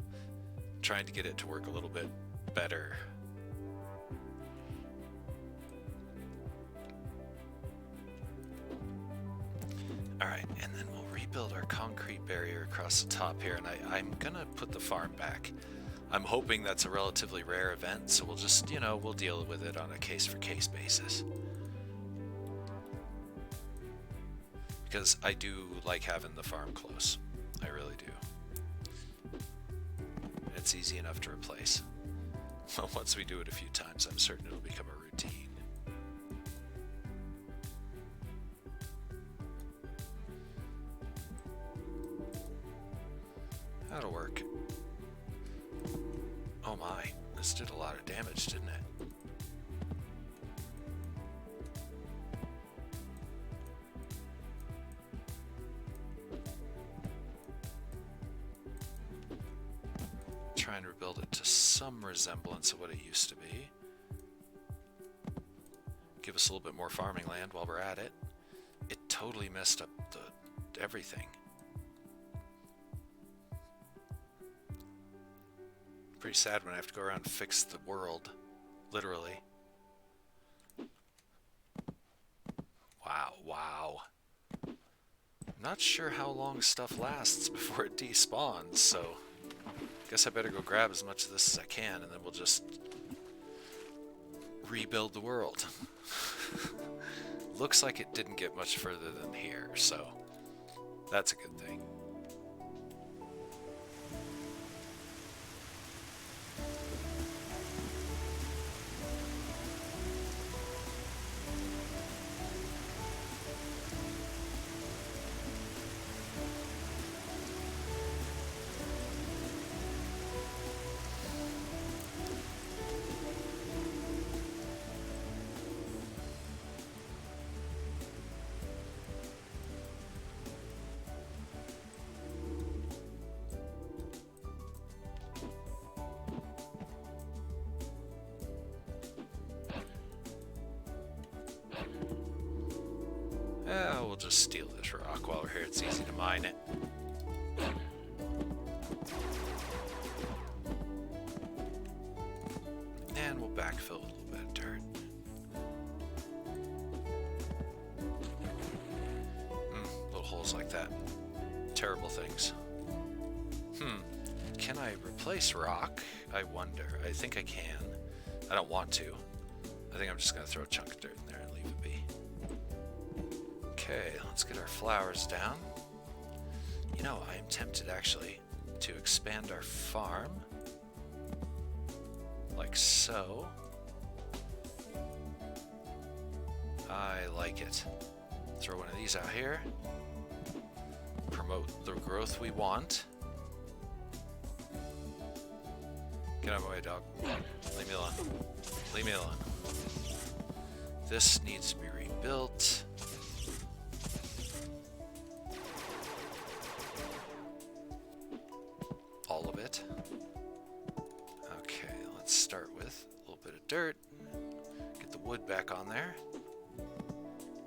Trying to get it to work a little bit better. Alright, and then we'll rebuild our concrete barrier across the top here, and I'm gonna put the farm back. I'm hoping that's a relatively rare event, so we'll just, we'll deal with it on a case-for-case basis. Because I do like having the farm close. I really do. It's easy enough to replace. Well, once we do it a few times, I'm certain it'll become a routine. That'll work. Oh my, this did a lot of damage, didn't it? Try and rebuild it to some resemblance of what it used to be. Give us a little bit more farming land while we're at it. It totally messed up everything. Pretty sad when I have to go around and fix the world, literally. Wow. I'm not sure how long stuff lasts before it despawns, so I guess I better go grab as much of this as I can, and then we'll just rebuild the world. Looks like it didn't get much further than here, so that's a good thing. We'll just steal this rock while we're here. It's easy to mine it. And we'll backfill with a little bit of dirt. Little holes like that. Terrible things. Can I replace rock? I wonder. I think I can. I don't want to. I think I'm just going to throw a chunk of dirt in there and leave it be. Okay, let's get our flowers down. I am tempted actually to expand our farm. Like so. like it. Throw one of these out here. Promote the growth we want. Get out of my way, dog. Leave me alone. Leave me alone. This needs to be rebuilt. All of it. Okay, let's start with a little bit of dirt. Get the wood back on there.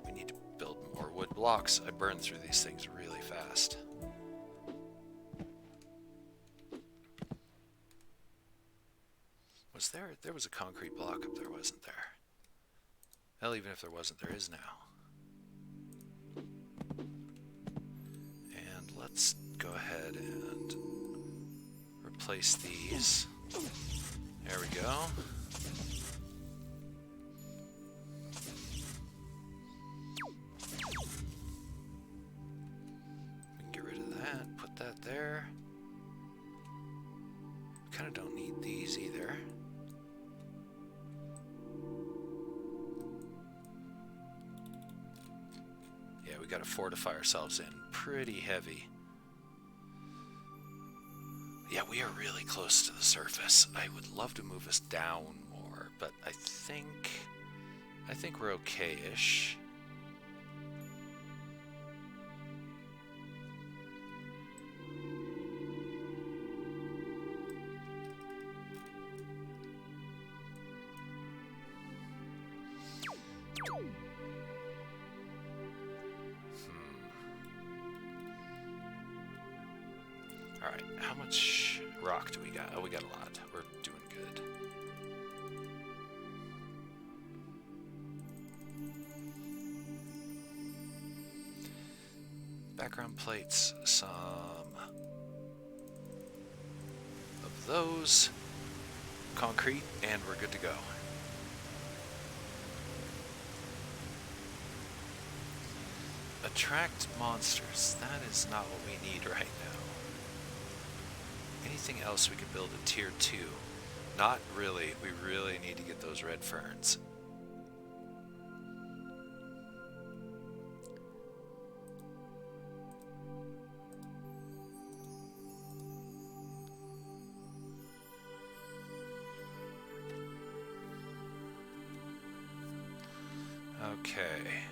We need to build more wood blocks. I burn through these things really fast. Was there was a concrete block up there, wasn't there? Hell, even if there wasn't, there is now. And let's go ahead and replace these. There we go. We can get rid of that, put that there. We kind of don't need these either. Yeah, we got to fortify ourselves in pretty heavy. Yeah, we are really close to the surface. I would love to move us down more, but I think we're okay-ish. Alright, how much rock do we got? Oh, we got a lot. We're doing good. Background plates, some of those. Concrete, and we're good to go. Attract monsters. That is not what we need right now. Anything else we could build a tier 2? Not really. We really need to get those red ferns. Okay.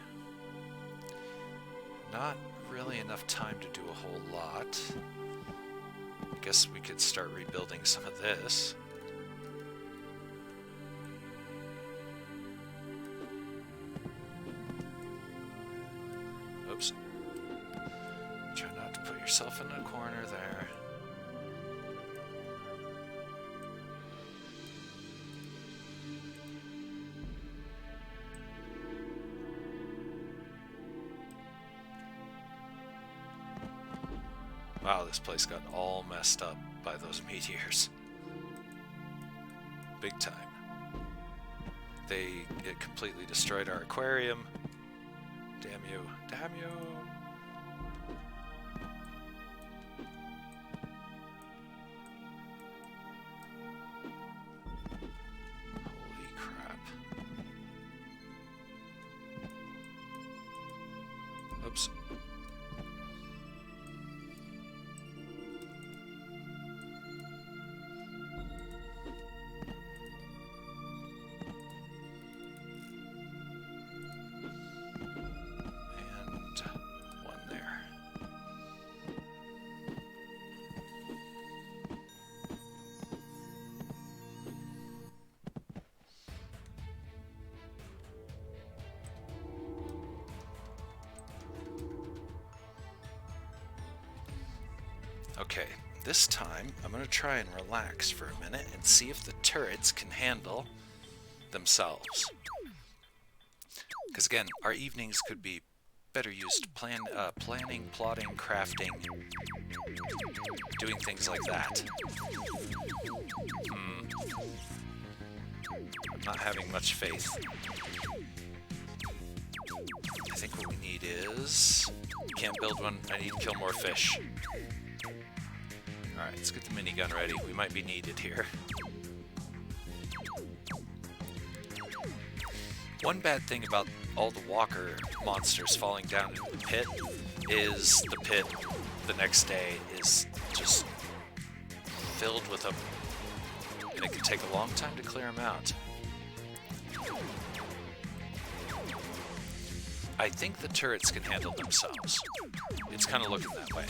Not really enough time to do a whole lot. I guess we could start rebuilding some of this. Oops. Try not to put yourself in a corner there. Wow, this place got all messed up by those meteors. Big time. It completely destroyed our aquarium. Damn you. Damn you. Holy crap. Oops. Okay, this time I'm going to try and relax for a minute and see if the turrets can handle themselves. Because again, our evenings could be better used planning, plotting, crafting, doing things like that. I'm not having much faith. I think what we need is... Can't build one, I need to kill more fish. Alright, let's get the minigun ready. We might be needed here. One bad thing about all the walker monsters falling down into the pit is the pit the next day is just filled with them, and it can take a long time to clear them out. I think the turrets can handle themselves. It's kind of looking that way.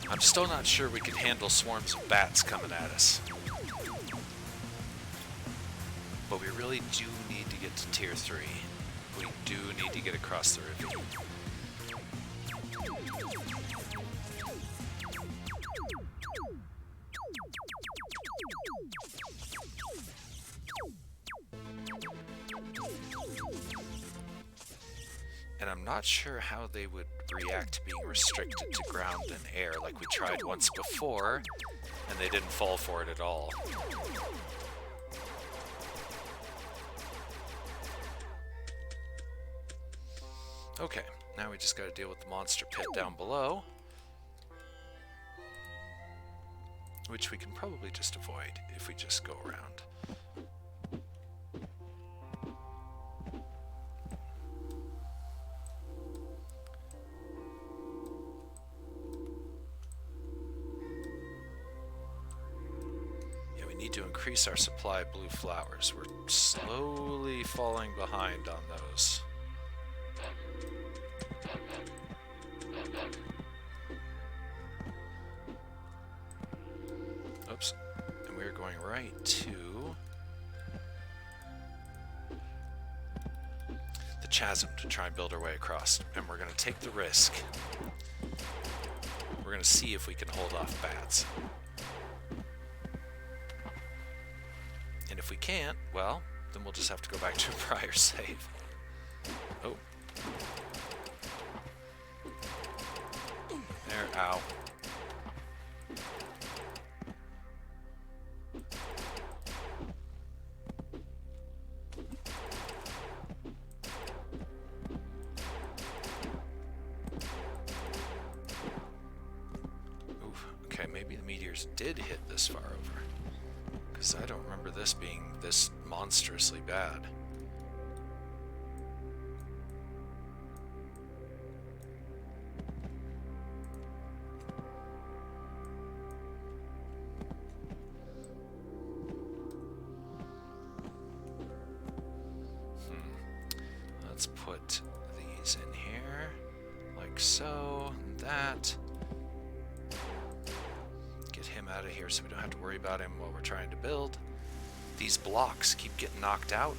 I'm still not sure we can handle swarms of bats coming at us. But we really do need to get to tier 3. We do need to get across the ravine. And I'm not sure how they would react to being restricted to ground and air like we tried once before, and they didn't fall for it at all. Okay, now we just gotta deal with the monster pit down below, which we can probably just avoid if we just go around. Yeah, we need to increase our supply of blue flowers. We're slowly falling behind on those. Oops. And we're going right to the chasm to try and build our way across. And we're going to take the risk. We're going to see if we can hold off bats. And if we can't, well, then we'll just have to go back to a prior save. Oh. There, ow. Oof, okay, maybe the meteors did hit this far over. Because I don't remember this being this monstrously bad. Let's put these in here, like so, and that. Get him out of here so we don't have to worry about him while we're trying to build. These blocks keep getting knocked out.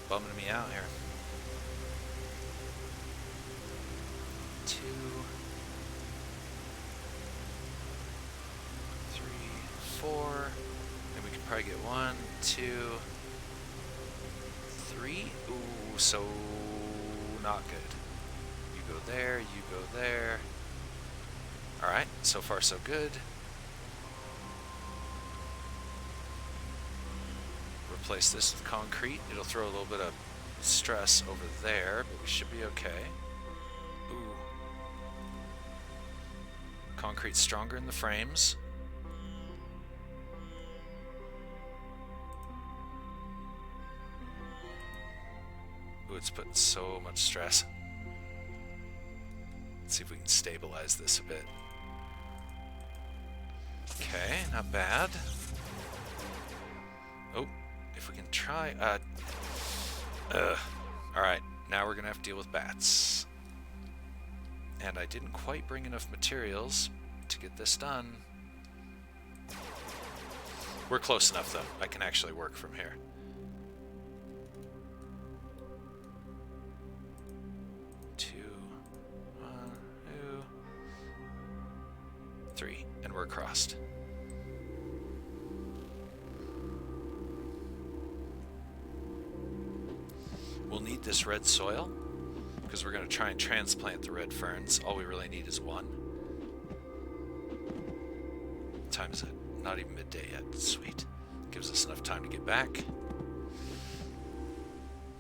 Bumming me out here. 2, 3, 4. Then we can probably get 1, 2, 3. Ooh, so not good. You go there, you go there. Alright, so far so good. Replace this with concrete. It'll throw a little bit of stress over there, but we should be okay. Ooh. Concrete's stronger in the frames. Ooh, it's putting so much stress. Let's see if we can stabilize this a bit. Okay, not bad. Oh, if we can try... Alright, now we're gonna have to deal with bats. And I didn't quite bring enough materials to get this done. We're close enough, though. I can actually work from here. And we're crossed. We'll need this red soil because we're going to try and transplant the red ferns. All we really need is 1. What time is it? Not even midday yet. Sweet. Gives us enough time to get back.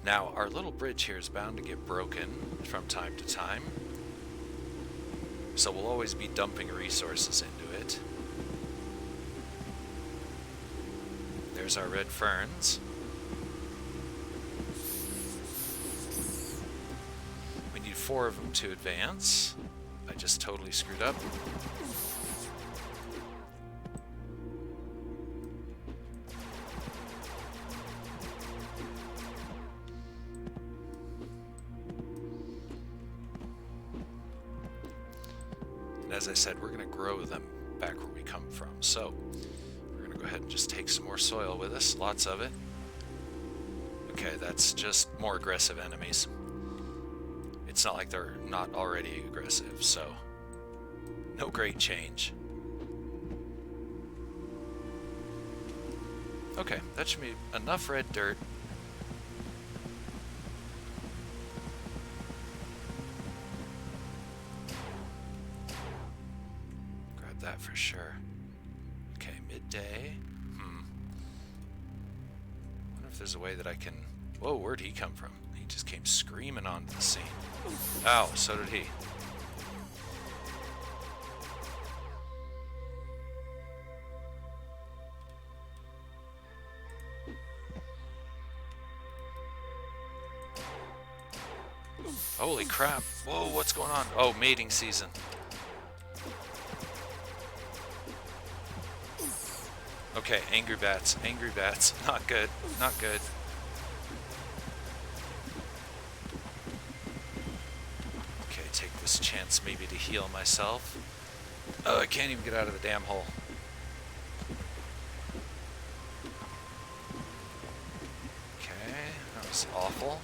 Now, our little bridge here is bound to get broken from time to time, so we'll always be dumping resources into it. There's our red ferns. We need 4 of them to advance. I just totally screwed up. And as I said, we're going to grow them back where we come from. So we're going to go ahead and just take some more soil with us, lots of it. Okay, that's just more aggressive enemies. It's not like they're not already aggressive, so no great change. Okay, that should be enough red dirt. Grab that for sure. Okay, midday. Wonder if there's a way that I can... Whoa, where'd he come from? He just came screaming onto the scene. Ow, so did he. Holy crap. Whoa, what's going on? Oh, mating season. Okay, angry bats. Angry bats. Not good. Not good. Okay, take this chance maybe to heal myself. Oh, I can't even get out of the damn hole. Okay, that was awful.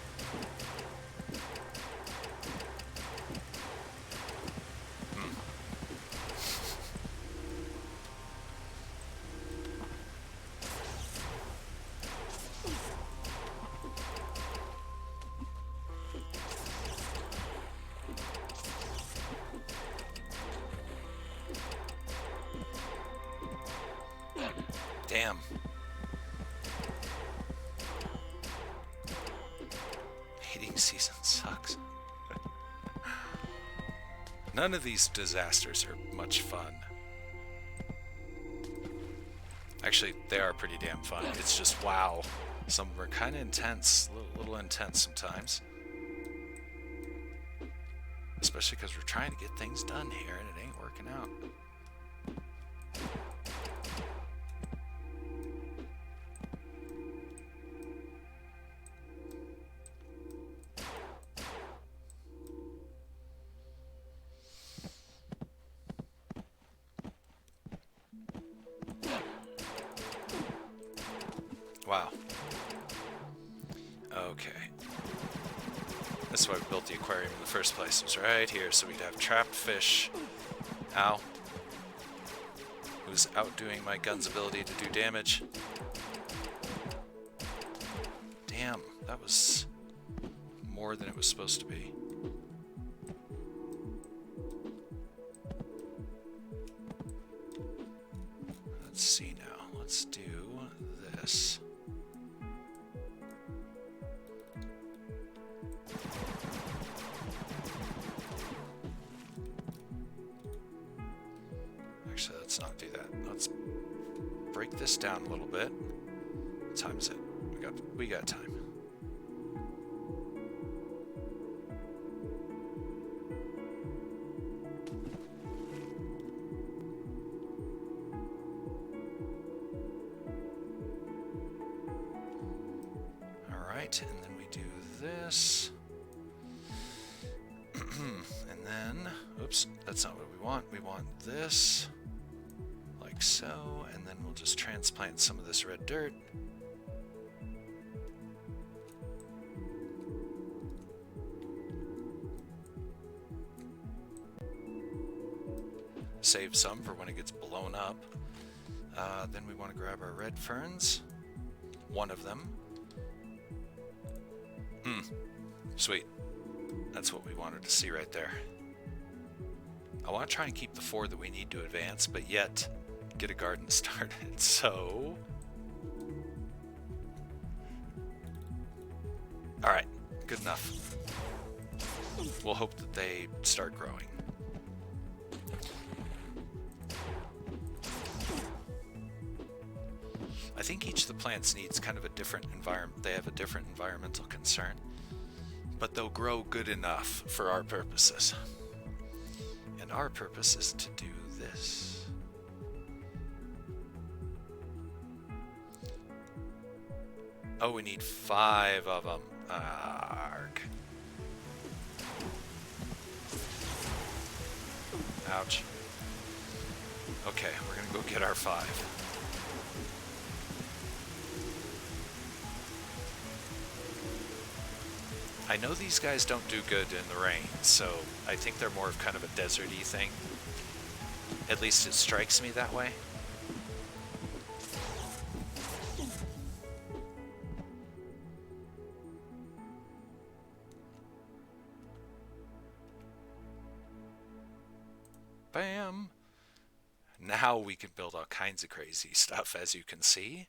Damn. Mating season sucks. None of these disasters are much fun. Actually, they are pretty damn fun. It's just, wow. Some of them are kind of intense. A little intense sometimes. Especially because we're trying to get things done here and it ain't working out. Wow. Okay. That's why we built the aquarium in the first place. It was right here, so we'd have trapped fish. Ow. Who's outdoing my gun's ability to do damage. Damn, that was more than it was supposed to be. Let's see now. Let's do this. Actually, let's not do that. Let's break this down a little bit. What time is it? We got time. Alright, and then we do this. And then, oops, that's not what we want. We want this, like so, and then we'll just transplant some of this red dirt. Save some for when it gets blown up. Then we want to grab our red ferns. One of them. Sweet. That's what we wanted to see right there. I want to try and keep the 4 that we need to advance, but yet get a garden started. So... Alright. Good enough. We'll hope that they start growing. I think each of the plants needs kind of a different environment. They have a different environmental concern, but they'll grow good enough for our purposes. And our purpose is to do this. Oh, we need 5 of them. Arg. Ouch. Okay, we're gonna go get our 5. I know these guys don't do good in the rain, so I think they're more of kind of a deserty thing. At least it strikes me that way. Bam! Now we can build all kinds of crazy stuff, as you can see.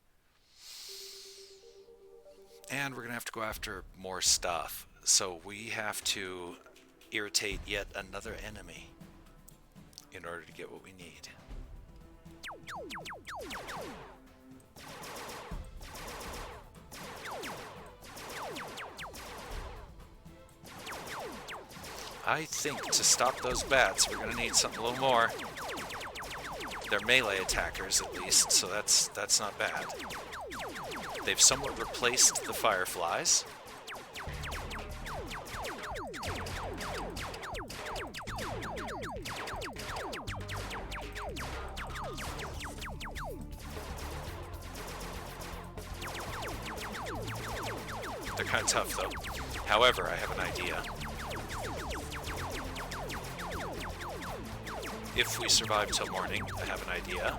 And we're going to have to go after more stuff. So we have to irritate yet another enemy in order to get what we need. I think to stop those bats, we're going to need something a little more. They're melee attackers at least, so that's not bad. They've somewhat replaced the fireflies. They're kind of tough though. However, I have an idea. If we survive till morning, I have an idea.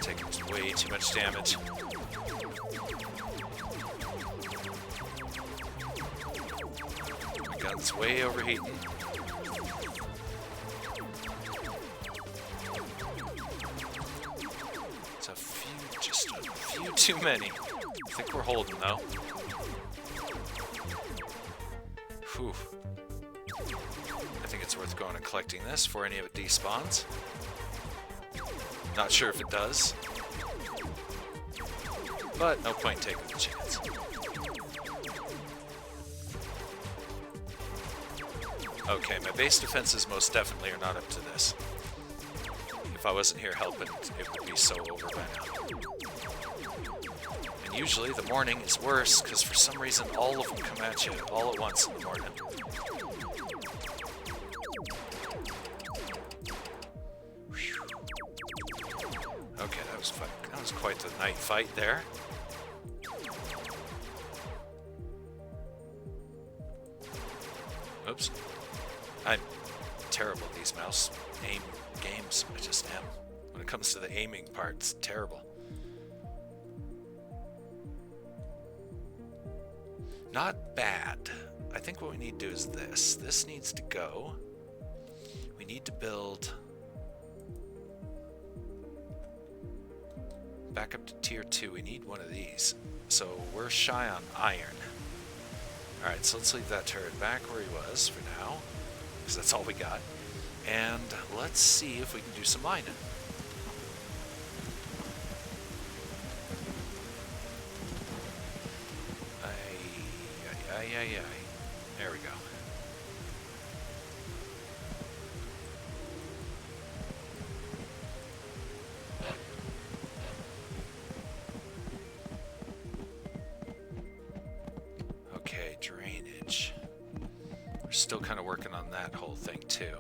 Taking way too much damage. My gun's way overheating. Too many. I think we're holding though. Whew. I think it's worth going and collecting this before any of it despawns. Not sure if it does. But no point taking the chance. Okay, my base defenses most definitely are not up to this. If I wasn't here helping, it would be so over by now. Usually the morning is worse because for some reason all of them come at you all at once in the morning. Whew. Okay, that was quite the night fight there. Oops. I'm terrible at these mouse aim games. I just am. When it comes to the aiming part, it's terrible. Not bad. I think what we need to do is this. This needs to go. We need to build back up to tier 2. We need one of these. So we're shy on iron. Alright, so let's leave that turret back where he was for now, because that's all we got. And let's see if we can do some mining. There we go. Okay, drainage. We're still kind of working on that whole thing too.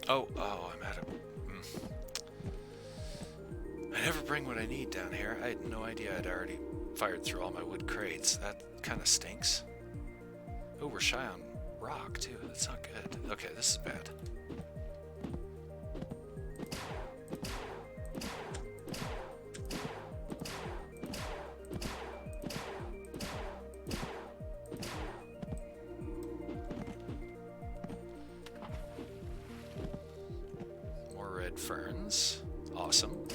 Oh, I'm out of... I never bring what I need down here. I had no idea I'd already Fired through all my wood crates. That kind of stinks. Oh, we're shy on rock, too. That's not good. Okay, this is bad. More red ferns. Awesome.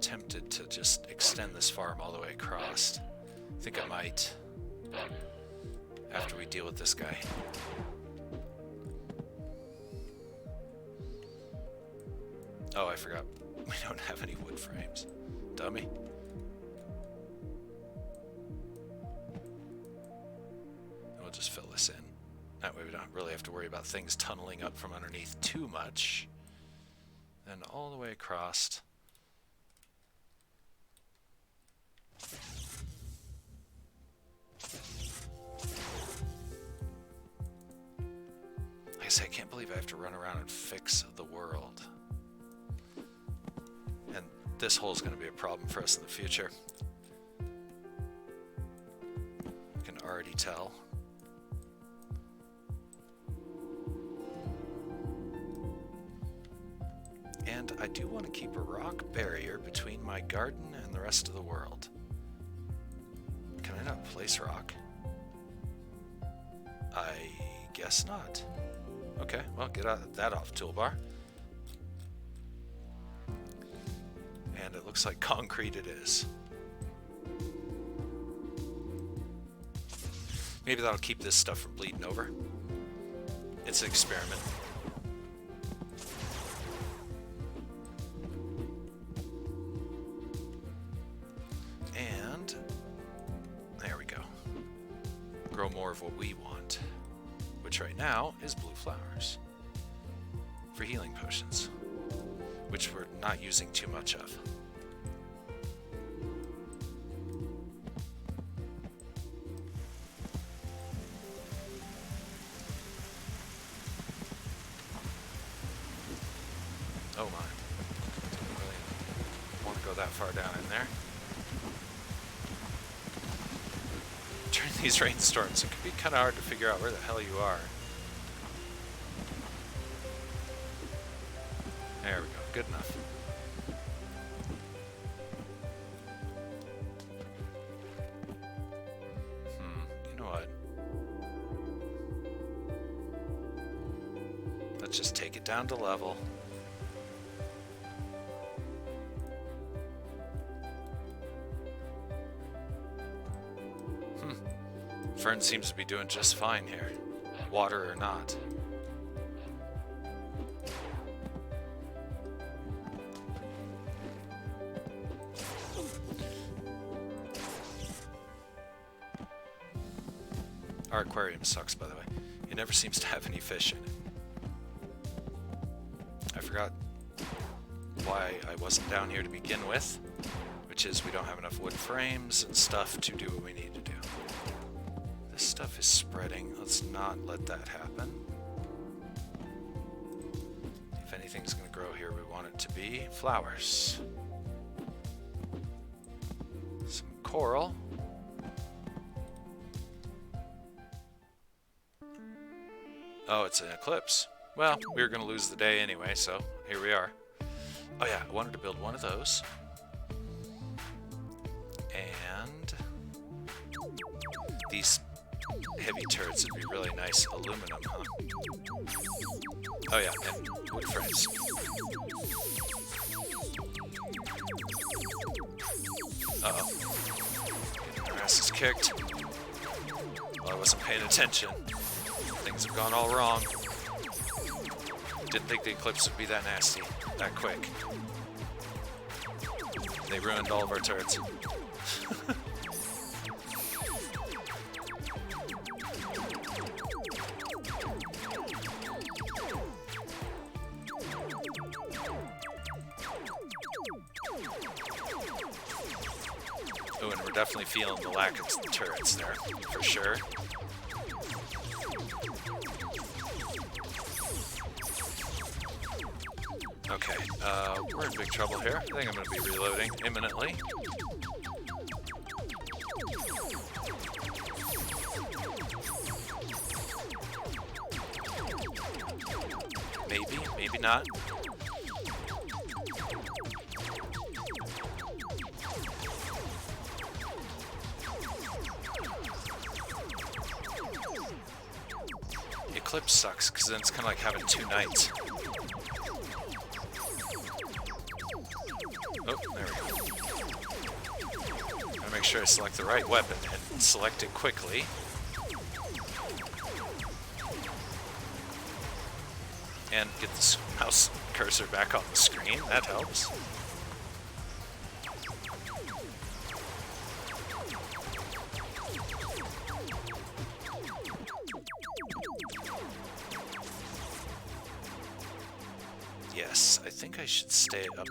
Tempted to just extend this farm all the way across. I think I might after we deal with this guy. Oh, I forgot. We don't have any wood frames. Dummy. And we'll just fill this in. That way we don't really have to worry about things tunneling up from underneath too much. Then all the way across. I can't believe I have to run around and fix the world. And this hole is going to be a problem for us in the future. I can already tell. And I do want to keep a rock barrier between my garden and the rest of the world. Can I not place rock? I guess not. Okay, well, get that off toolbar. And it looks like concrete it is. Maybe that'll keep this stuff from bleeding over. It's an experiment. And there we go. Grow more of what we want. Which right now is blue flowers for healing potions, which we're not using too much of. Oh my, didn't really want to go that far down in there. During these rainstorms, it can be kind of hard to figure out where the hell you are. There we go. Good enough. You know what? Let's just take it down to level. Fern seems to be doing just fine here, water or not. Our aquarium sucks, by the way. It never seems to have any fish in it. I forgot why I wasn't down here to begin with, which is we don't have enough wood frames and stuff to do what we need to do. This stuff is spreading. Let's not let that happen. If anything's going to grow here, we want it to be flowers. Some coral. Oh, it's an eclipse. Well, we were going to lose the day anyway, so here we are. Oh yeah, I wanted to build one of those. And these heavy turrets would be really nice aluminum, huh? Oh yeah, and wood frames. Uh-oh. Our ass is kicked. Well, I wasn't paying attention. Things have gone all wrong. Didn't think the eclipse would be that nasty, that quick. They ruined all of our turrets. Oh, and we're definitely feeling the lack of turrets there, for sure. Okay, we're in big trouble here. I think I'm going to be reloading imminently. Maybe, maybe not. Eclipse sucks, because then it's kind of like having two nights. Oh, there we go. Gotta make sure I select the right weapon and select it quickly. And get the mouse cursor back on the screen, that helps. Yes, I think I should stay up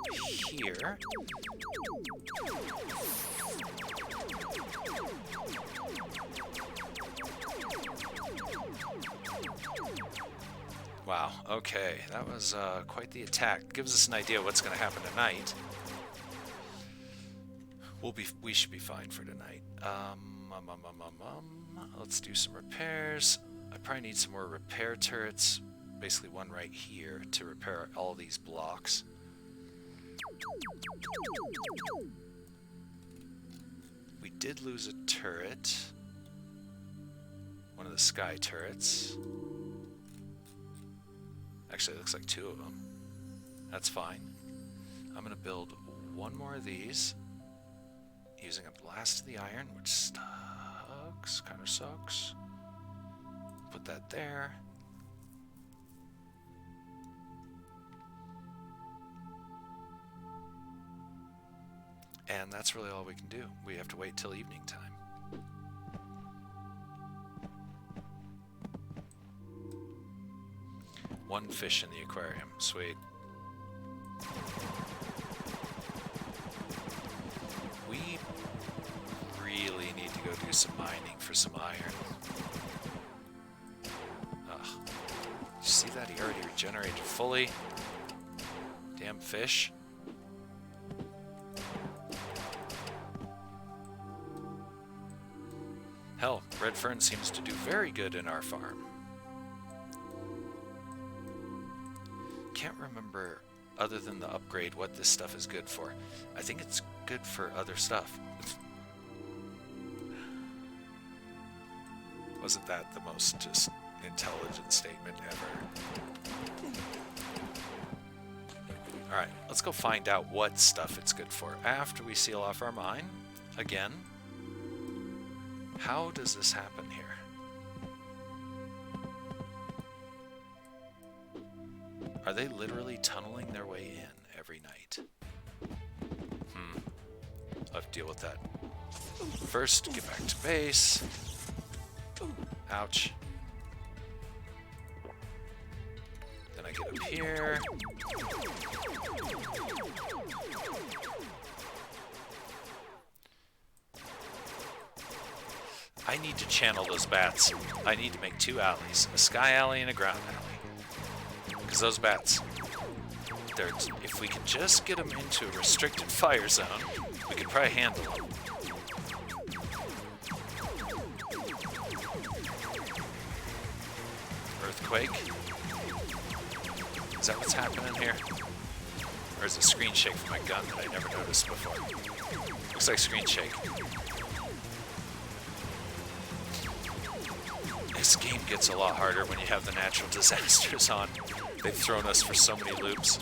here. Wow, okay, that was quite the attack. Gives us an idea of what's going to happen tonight. We should be fine for tonight. Let's do some repairs. I probably need some more repair turrets. Basically one right here to repair all these blocks. We did lose a turret. One of the sky turrets. Actually, it looks like two of them. That's fine. I'm going to build one more of these using a blast of the iron, which sucks. Kind of sucks. Put that there. And that's really all we can do. We have to wait till evening time. One fish in the aquarium. Sweet. We really need to go do some mining for some iron. Ugh. You see that? He already regenerated fully. Damn fish. Hell, red fern seems to do very good in our farm. Can't remember, other than the upgrade, what this stuff is good for. I think it's good for other stuff. Wasn't that the most just intelligent statement ever? Alright, let's go find out what stuff it's good for after we seal off our mine. Again. How does this happen here? Are they literally tunneling their way in every night? I'll have to deal with that. First, get back to base. Ouch. Then I get up here. I need to channel those bats. I need to make two alleys, a sky alley and a ground alley. Because those bats, if we can just get them into a restricted fire zone, we could probably handle them. Earthquake? Is that what's happening here? Or is it screen shake from my gun that I never noticed before? Looks like screen shake. This game gets a lot harder when you have the natural disasters on. They've thrown us for so many loops.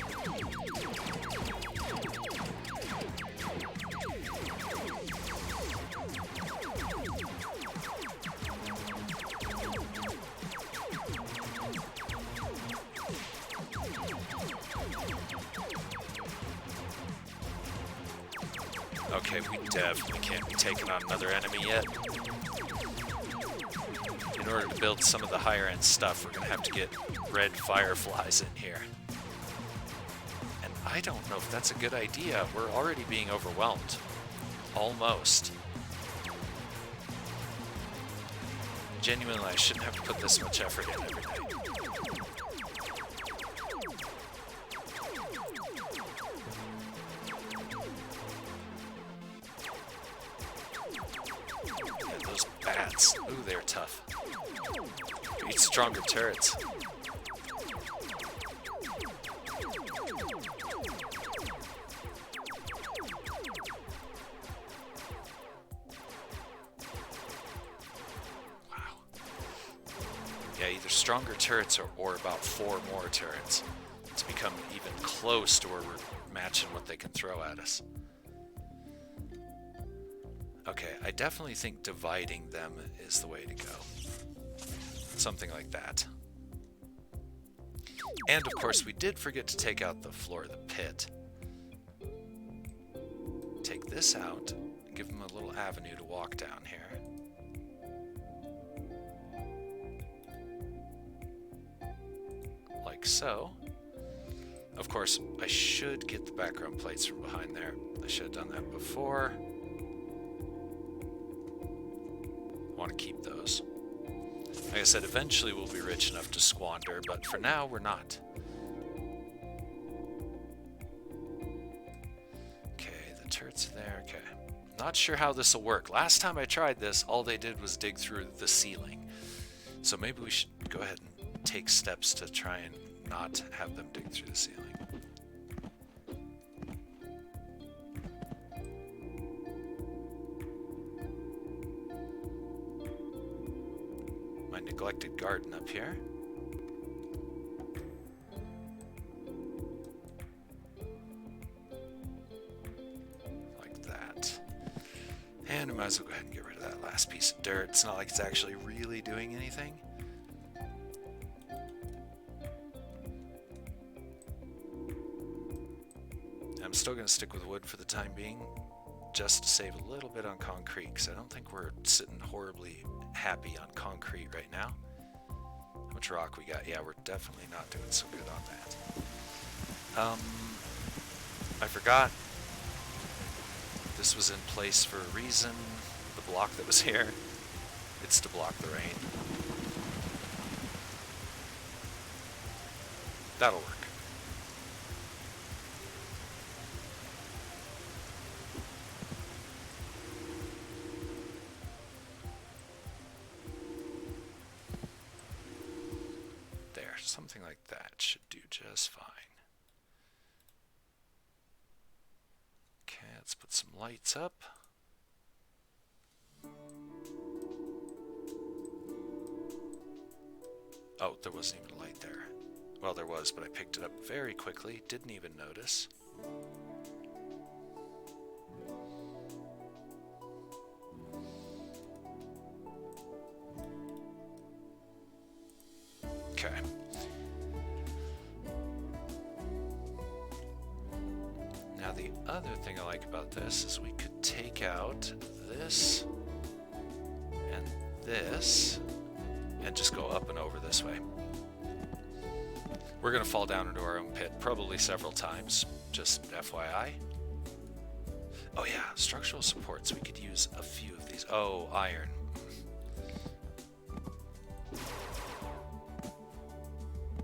Okay, we definitely can't be taking on another enemy yet. In order to build some of the higher end stuff, we're going to have to get red fireflies in here. And I don't know if that's a good idea. We're already being overwhelmed. Almost. Genuinely, I shouldn't have to put this much effort in every day. turrets. Ooh, they're tough. Beat stronger turrets. Wow. Yeah, either stronger turrets or about 4 more turrets to become even close to where we're matching what they can throw at us. Okay, I definitely think dividing them is the way to go. Something like that. And of course, we did forget to take out the floor of the pit. Take this out, give them a little avenue to walk down here. Like so. Of course, I should get the background plates from behind there. I should have done that before. I want to keep those. Like I said, eventually we'll be rich enough to squander, but for now we're not. Okay, the turrets are there. Okay. Not sure how this will work. Last time I tried this, all they did was dig through the ceiling. So maybe we should go ahead and take steps to try and not have them dig through the ceiling. My neglected garden up here. Like that. And I might as well go ahead and get rid of that last piece of dirt. It's not like it's actually really doing anything. I'm still going to stick with wood for the time being, just to save a little bit on concrete, because I don't think we're sitting horribly happy on concrete right now. How much rock we got? Yeah, we're definitely not doing so good on that. I forgot this was in place for a reason. The block that was here, it's to block the rain. That'll work. Something like that should do just fine. Okay, let's put some lights up. Oh, there wasn't even a light there. Well, there was, but I picked it up very quickly. Didn't even notice. Okay. Now the other thing I like about this is we could take out this and this and just go up and over this way. We're going to fall down into our own pit probably several times, just FYI. Oh yeah, structural supports. We could use a few of these. Oh, iron.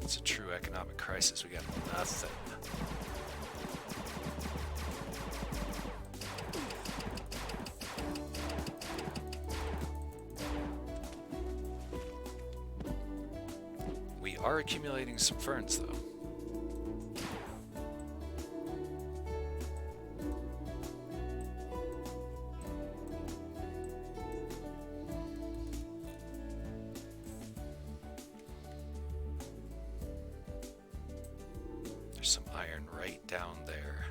It's a true economic crisis. We got nothing. We are accumulating some ferns, though. There's some iron right down there.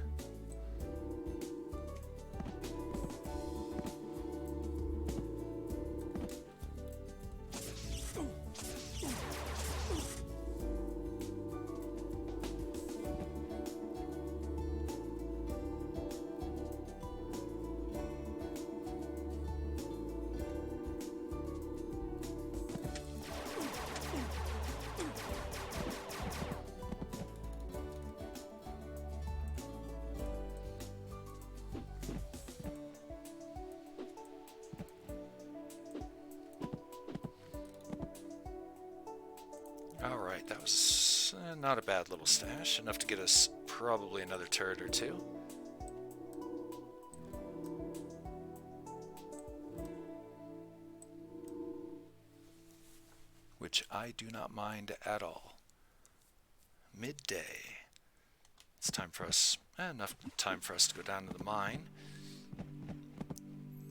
Alright, that was not a bad little stash. Enough to get us probably another turret or two. which I do not mind at all. Midday. It's time for us, enough time for us to go down to the mine.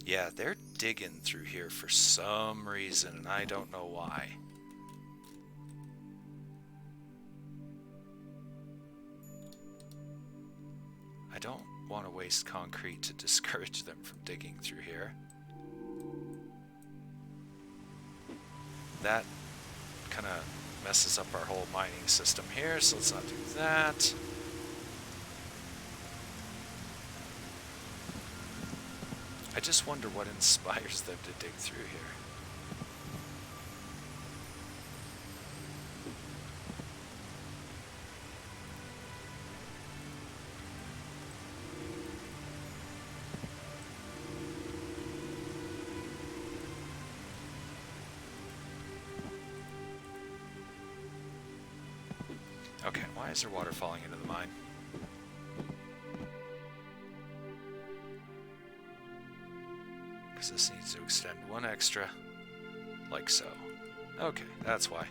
Yeah, they're digging through here for some reason, and I don't know why. I don't want to waste concrete to discourage them from digging through here. That kind of messes up our whole mining system here, so let's not do that. I just wonder what inspires them to dig through here. Okay, why is there water falling into the mine? Because this needs to extend one extra, like so. Okay, that's why.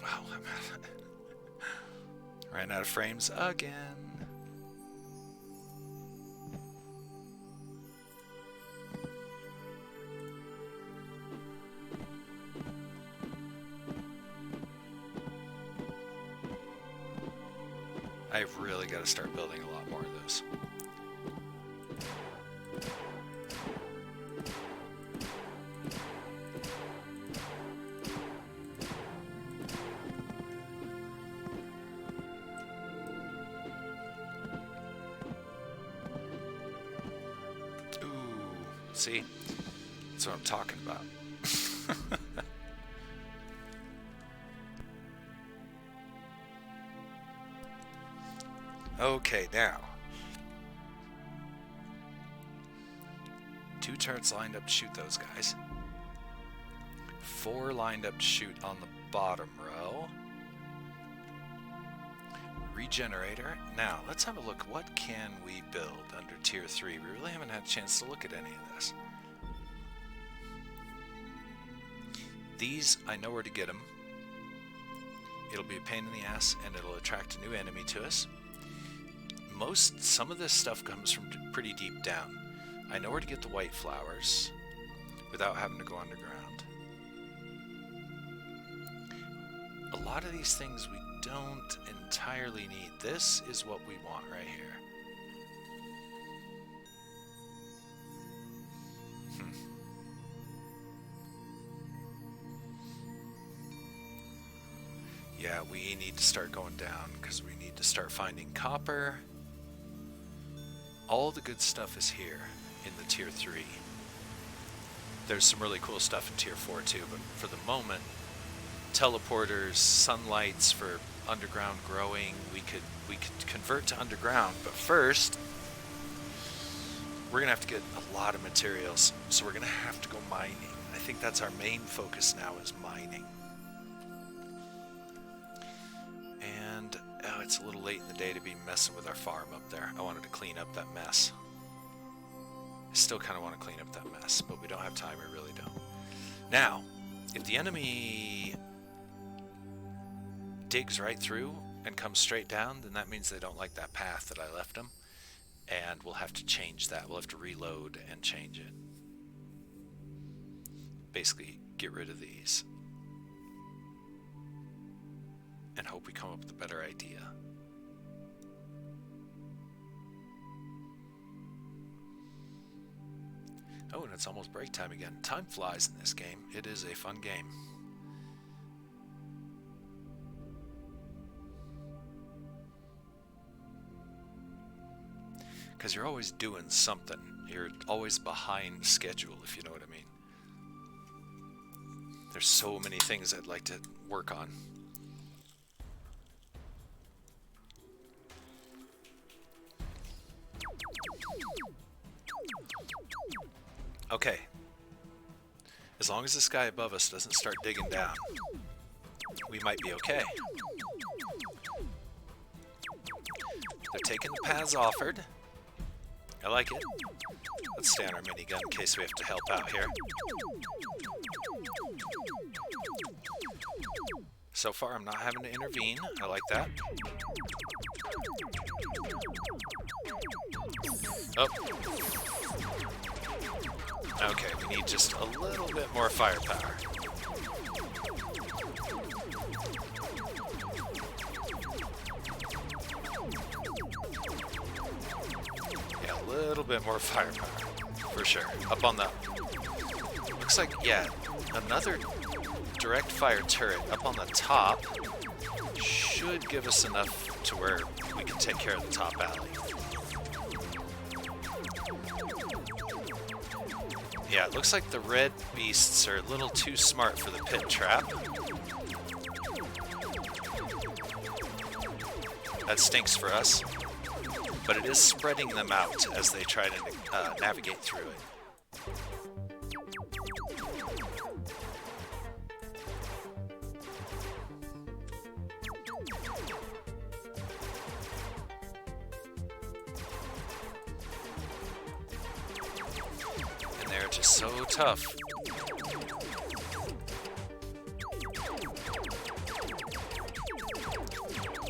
Wow, ran out of frames again. I've really got to start building a lot more of those. See? That's what I'm talking about. Okay, now. 2 turrets lined up to shoot those guys. 4 lined up to shoot on the bottom row. Regenerator. Now, let's have a look. What can we build under Tier 3? We really haven't had a chance to look at any of this. These, I know where to get them. It'll be a pain in the ass, and it'll attract a new enemy to us. Some of this stuff comes from pretty deep down. I know where to get the white flowers without having to go underground. A lot of these things we don't entirely need. This is what we want right here. Yeah, we need to start going down because we need to start finding copper. All the good stuff is here in the Tier 3. There's some really cool stuff in Tier 4 too, but for the moment, teleporters, sunlights for underground growing, we could convert to underground, but first we're gonna have to get a lot of materials, so we're gonna have to go mining. I think that's our main focus now, is mining. And it's a little late in the day to be messing with our farm up there. I wanted to clean up that mess. I still kind of want to clean up that mess, but we don't have time, we really don't. Now, if the enemy digs right through and comes straight down, then that means they don't like that path that I left them, and we'll have to change that. We'll have to reload and change it. Basically, get rid of these. And hope we come up with a better idea. Oh, and it's almost break time again. Time flies in this game. It is a fun game. Because you're always doing something. You're always behind schedule, if you know what I mean. There's so many things I'd like to work on. Okay. As long as this guy above us doesn't start digging down, we might be okay. They're taking the paths offered. I like it. Let's stay on our minigun in case we have to help out here. So far, I'm not having to intervene. I like that. Oh. Okay, we need just a little bit more firepower. Yeah, a little bit more firepower, for sure. Up on the... Looks like, yeah, another direct fire turret up on the top should give us enough to where we can take care of the top alley. Yeah, it looks like the red beasts are a little too smart for the pit trap. That stinks for us, but it is spreading them out as they try to navigate through it. Just so tough.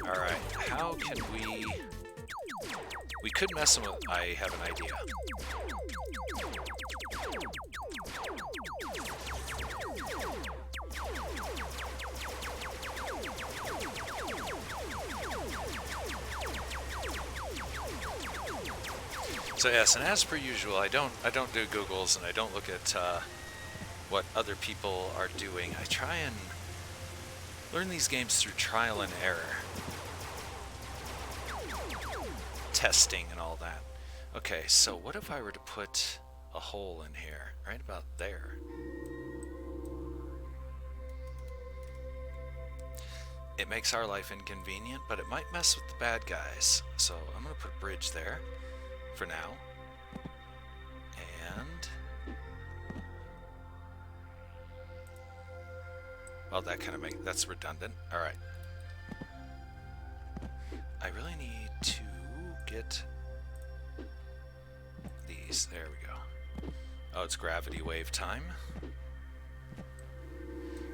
Alright, how can we... We could mess them with... I have an idea. So yes, and as per usual, I don't do Googles and I don't look at what other people are doing. I try and learn these games through trial and error, testing and all that. Okay, so what if I were to put a hole in here, right about there? It makes our life inconvenient, but it might mess with the bad guys. So I'm gonna put a bridge there for now. And well, that kind of that's redundant. All right. I really need to get these. There we go. Oh, it's gravity wave time.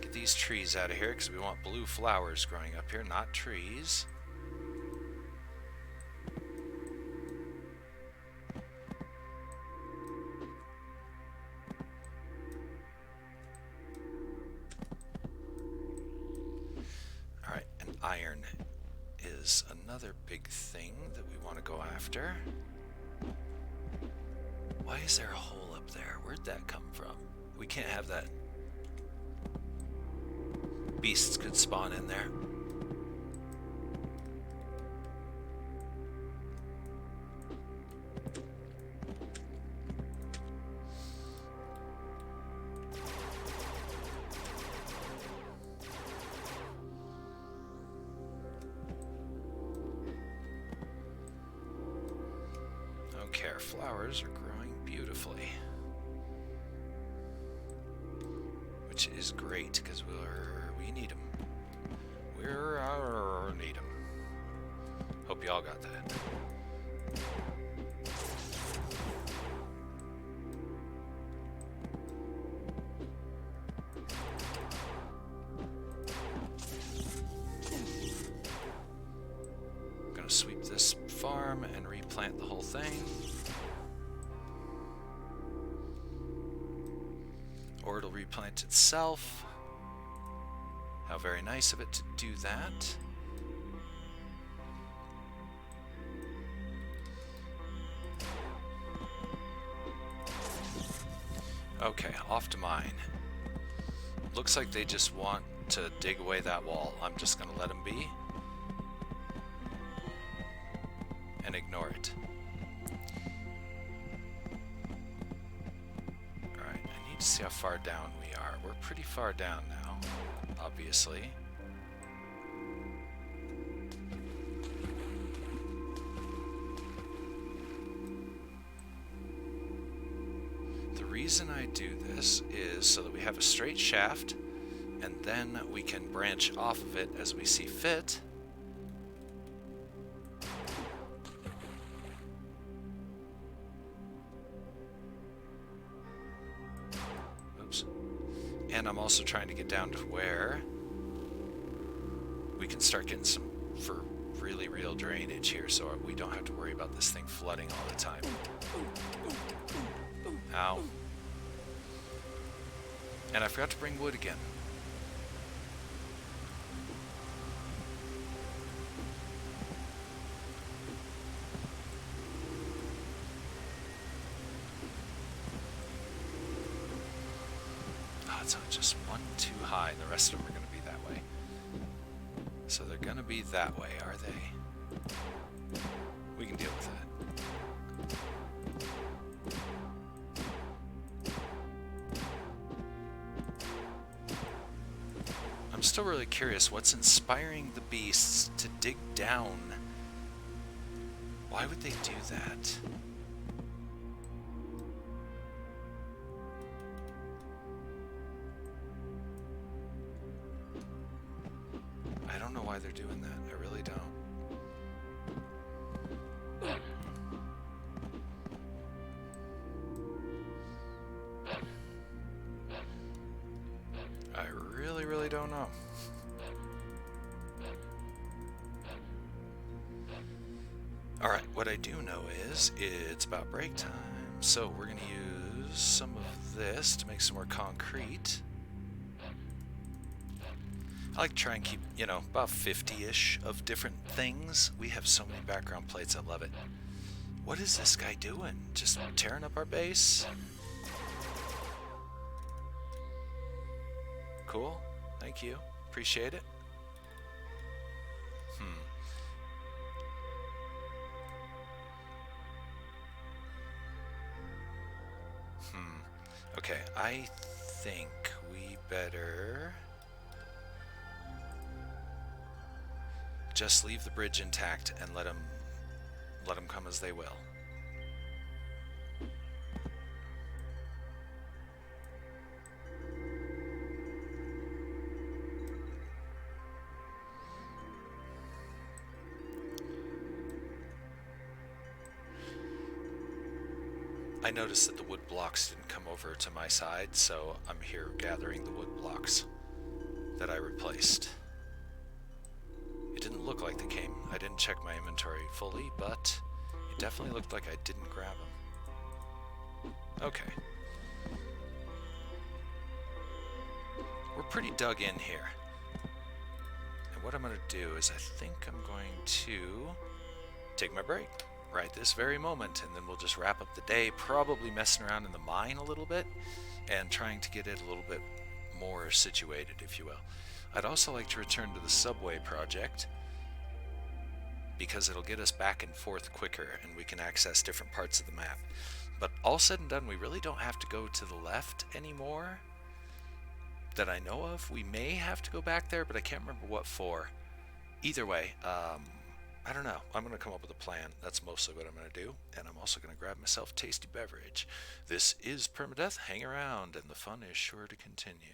Get these trees out of here because we want blue flowers growing up here, not trees. Iron is another big thing that we want to go after. Why is there a hole up there? Where'd that come from? We can't have that. Beasts could spawn in there. Okay, our flowers are growing beautifully, which is great because we need them. We need them. Hope y'all got that. I'm gonna sweep this farm and replant the whole thing. Or it'll replant itself. How very nice of it to do that. Okay, off to mine. Looks like they just want to dig away that wall. I'm just gonna let them be and ignore it. to see how far down we are. We're pretty far down now, obviously. The reason I do this is so that we have a straight shaft, and then we can branch off of it as we see fit. Oops. And I'm also trying to get down to where we can start getting some for really real drainage here, so we don't have to worry about this thing flooding all the time. Ow. And I forgot to bring wood again. Oh, it's just one too high, and the rest of them are going to be that way. So they're going to be that way, are they? We can deal with that. I'm still really curious what's inspiring the beasts to dig down. Why would they do that? I don't know why they're doing that. I really don't. I really don't know. Alright, what I do know is it's about break time. So we're going to use some of this to make some more concrete. I like to try and keep, you know, about 50-ish of different things. We have so many background plates, I love it. What is this guy doing? Just tearing up our base? Cool. Thank you. Appreciate it. Okay, I think we better just leave the bridge intact and let them come as they will. I noticed that the wood blocks didn't come over to my side, so I'm here gathering the wood blocks that I replaced. It didn't look like they came. I didn't check my inventory fully, but it definitely looked like I didn't grab them. Okay. We're pretty dug in here. And what I'm going to do is I think I'm going to take my break right this very moment, and then we'll just wrap up the day, probably messing around in the mine a little bit and trying to get it a little bit more situated, if you will. I'd also like to return to the subway project because it'll get us back and forth quicker and we can access different parts of the map. But all said and done, we really don't have to go to the left anymore that I know of. We may have to go back there, but I can't remember what for. Either way, I don't know. I'm going to come up with a plan. That's mostly what I'm going to do. And I'm also going to grab myself a tasty beverage. This is Permadeath. Hang around, and the fun is sure to continue.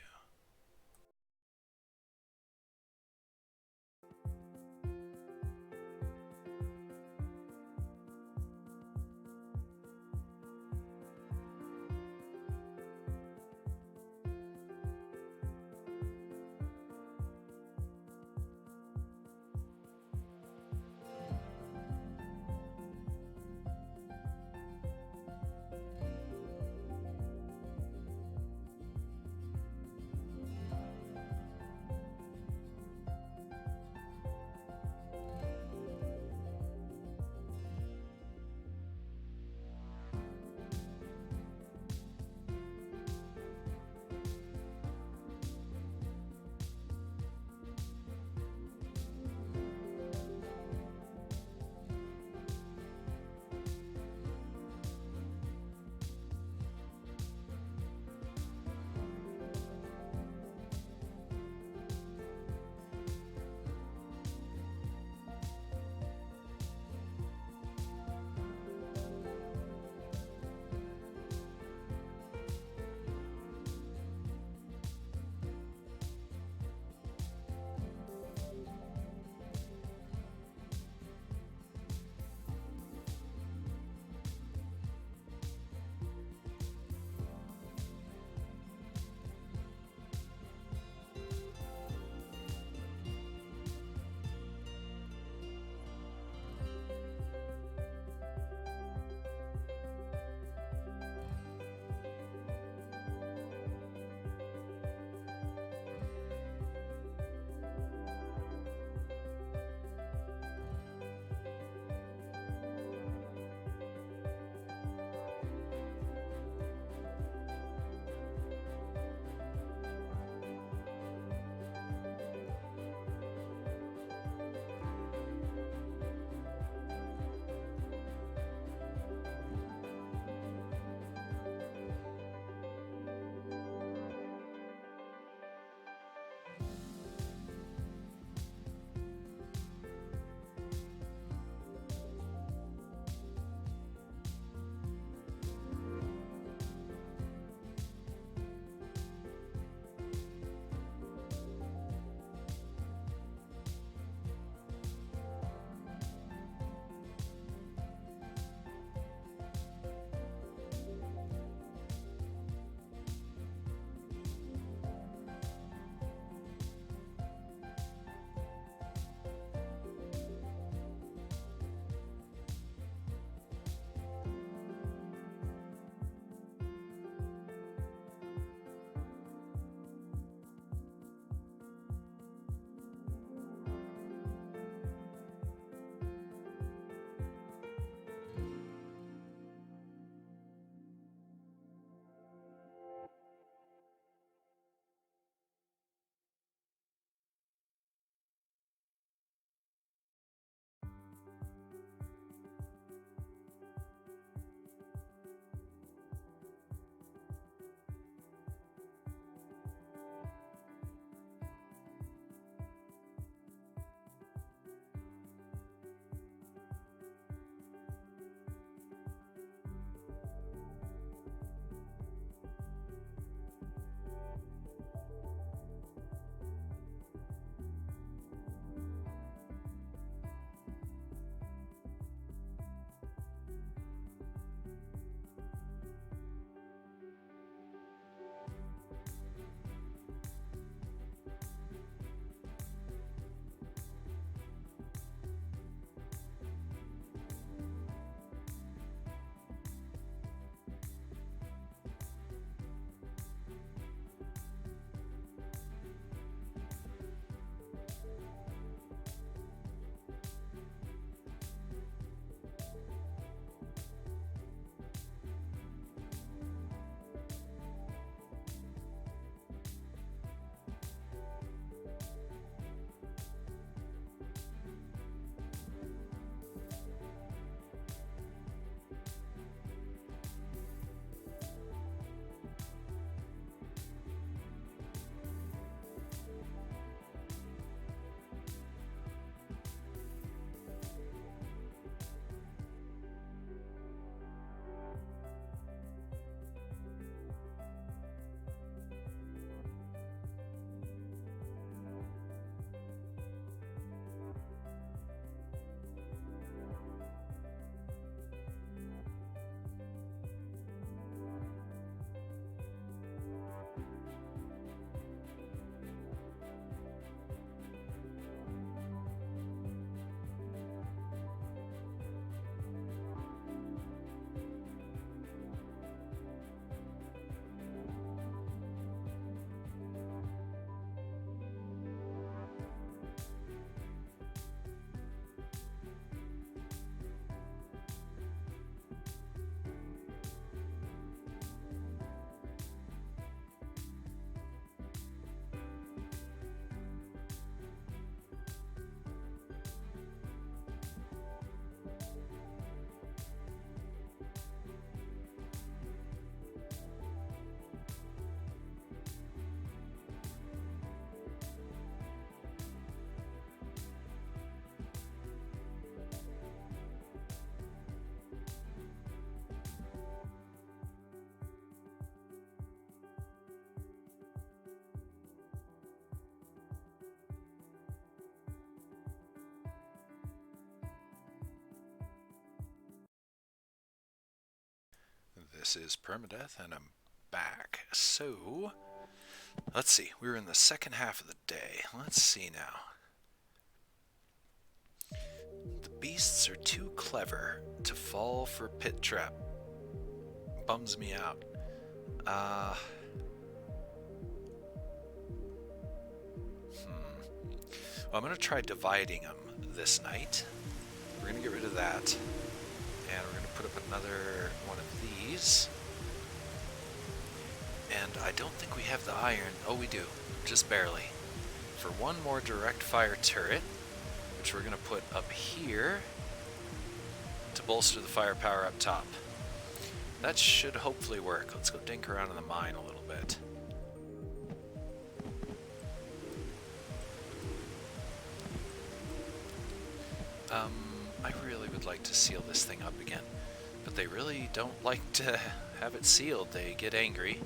This is Permadeath, and I'm back. So, let's see. We're in the second half of the day. Let's see now. The beasts are too clever to fall for a pit trap. Bums me out. Well, I'm going to try dividing them this night. We're going to get rid of that. And we're going to put up another one of these. And I don't think we have the iron. Oh, we do. Just barely. For one more direct fire turret, which we're going to put up here to bolster the firepower up top. That should hopefully work. Let's go dink around in the mine a little bit. I really would like to seal this thing up again, but they really don't like to have it sealed. They get angry.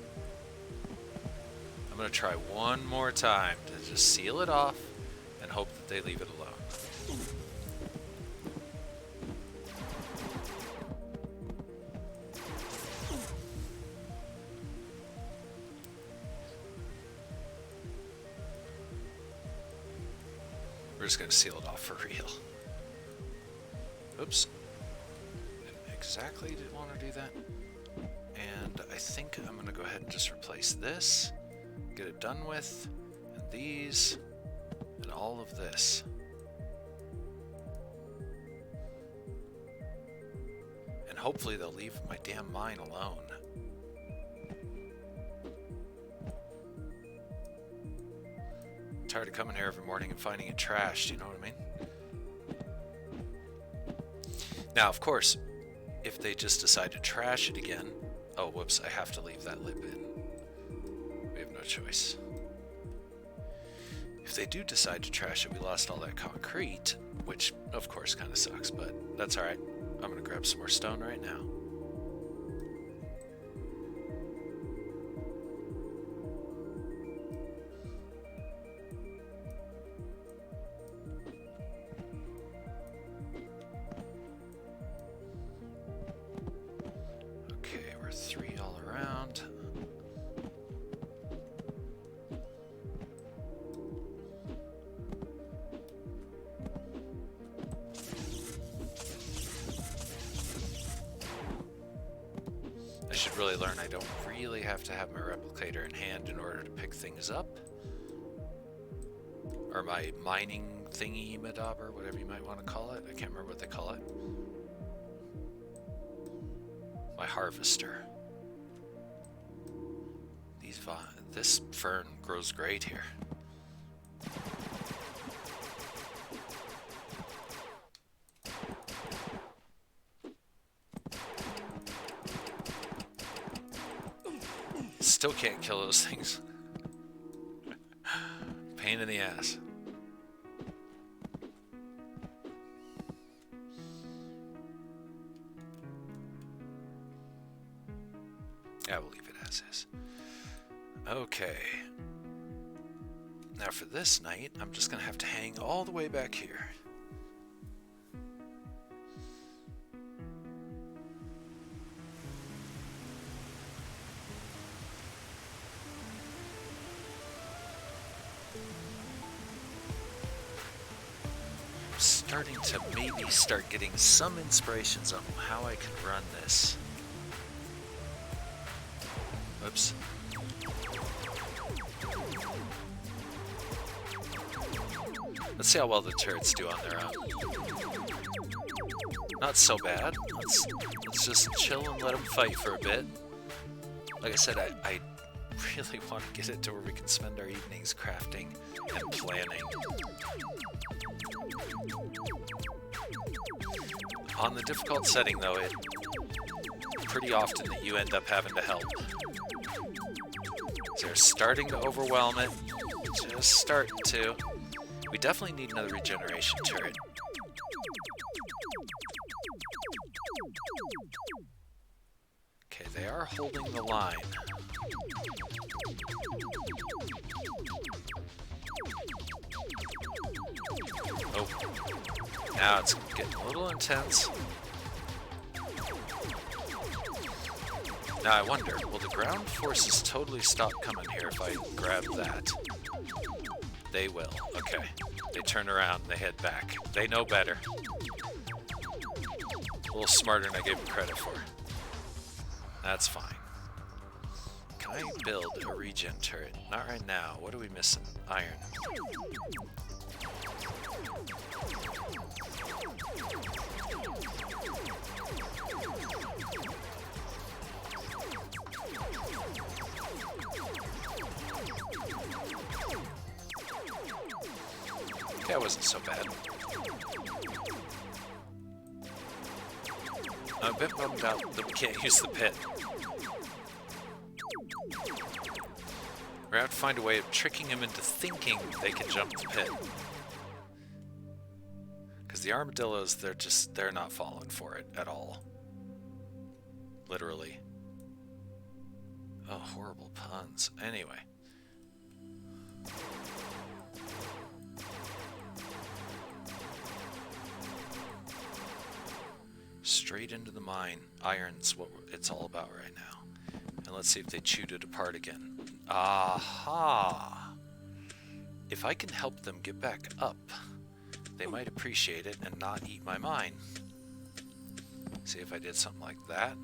I'm going to try one more time to just seal it off and hope that they leave it alone. We're just going to seal it off for real. Oops. Didn't exactly want to do that. And I think I'm going to go ahead and just replace this, get it done with, and these, and all of this. And hopefully they'll leave my damn mine alone. I'm tired of coming here every morning and finding it trashed, you know what I mean? Now, of course, if they just decide to trash it again... Oh, whoops, I have to leave that lip in. We have no choice. If they do decide to trash it, we lost all that concrete, which, of course, kind of sucks, but that's alright. I'm going to grab some more stone right now. Three all around. I should really learn I don't really have to have my replicator in hand in order to pick things up. Or my mining thingy madobber, whatever you might want to call it. I can't remember what they call it. My harvester. This fern grows great here. Still can't kill those things. Pain in the ass. Yeah, we'll leave it as is. Okay. Now for this night, I'm just going to have to hang all the way back here. I'm starting to maybe start getting some inspirations on how I can run this. Oops. Let's see how well the turrets do on their own. Not so bad. Let's just chill and let them fight for a bit. Like I said, I really want to get it to where we can spend our evenings crafting and planning. On the difficult setting, though, it pretty often that you end up having to help. They're starting to overwhelm it. Just starting to. We definitely need another regeneration turret. Okay, they are holding the line. Oh, now it's getting a little intense. Now I wonder, will the ground forces totally stop coming here if I grab that? They will. Okay. They turn around and they head back. They know better. A little smarter than I gave them credit for. That's fine. Can I build a regen turret? Not right now. What are we missing? Iron. That wasn't so bad. I'm a bit bummed out that we can't use the pit. We're gonna have to find a way of tricking him into thinking they can jump the pit. Because the armadillos, they're not falling for it at all. Literally. Oh, horrible puns. Anyway. Straight into the mine. Iron's what it's all about right now. And let's see if they chewed it apart again. Aha! If I can help them get back up, they might appreciate it and not eat my mine. See if I did something like that.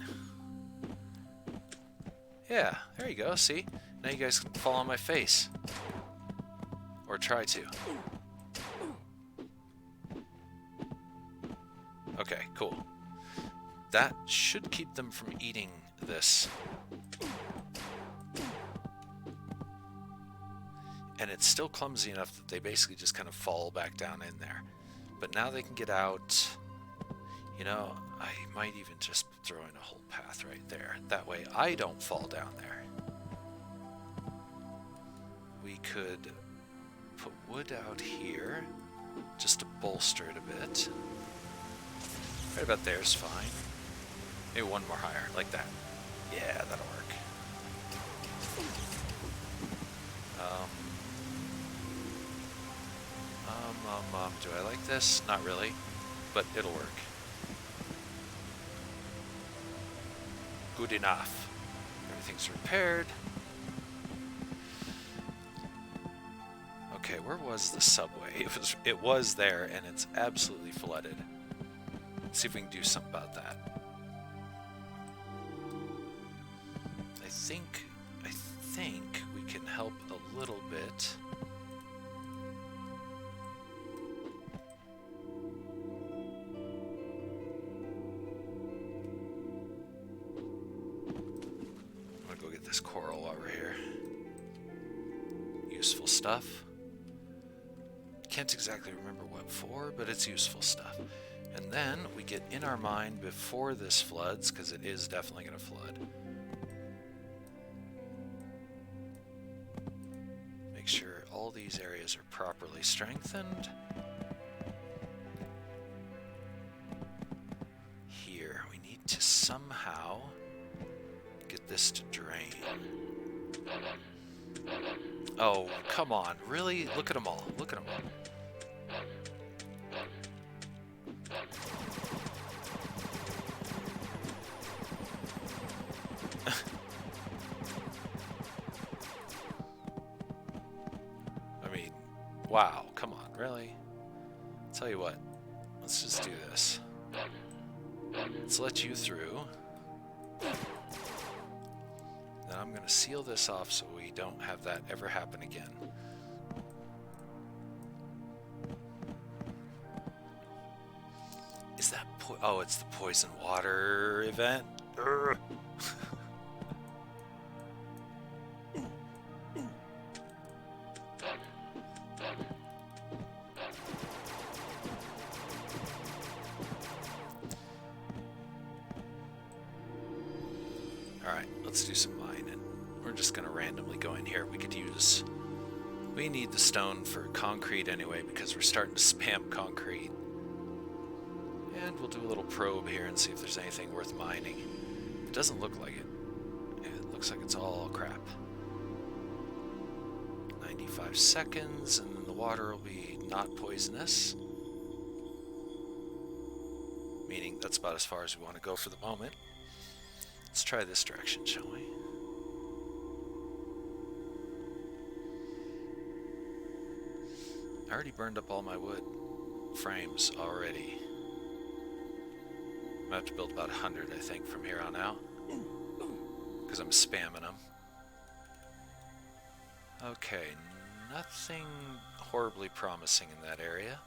Yeah, there you go, see? Now you guys can fall on my face. Or try to. Okay, cool. That should keep them from eating this. And it's still clumsy enough that they basically just kind of fall back down in there. But now they can get out. You know, I might even just throw in a whole path right there. That way I don't fall down there. We could put wood out here just to bolster it a bit. Right about there is fine. Maybe one more higher, like that. Yeah, that'll work. Do I like this? Not really, but it'll work. Good enough. Everything's repaired. Okay, where was the subway? It was there, and it's absolutely flooded. Let's see if we can do something about that. I think we can help a little bit. I'm gonna go get this coral while we're here. Useful stuff. Can't exactly remember what for, but it's useful stuff. And then we get in our mine before this floods, because it is definitely going to flood. Make sure all these areas are properly strengthened. Here, we need to somehow get this to drain. Oh, come on. Really? Look at them all. Look at them all. Wow, come on, really? Tell you what, let's just do this. Let's let you through. Then I'm going to seal this off so we don't have that ever happen again. Is that oh, it's the poison water event? Alright, let's do some mining. We're just going to randomly go in here. We need the stone for concrete anyway because we're starting to spam concrete. And we'll do a little probe here and see if there's anything worth mining. It doesn't look like it. It looks like it's all crap. 95 seconds and then the water will be not poisonous. Meaning that's about as far as we want to go for the moment. Let's try this direction, shall we? I already burned up all my wood frames already. I'm gonna have to build about 100, I think, from here on out. Because I'm spamming them. Okay, nothing horribly promising in that area.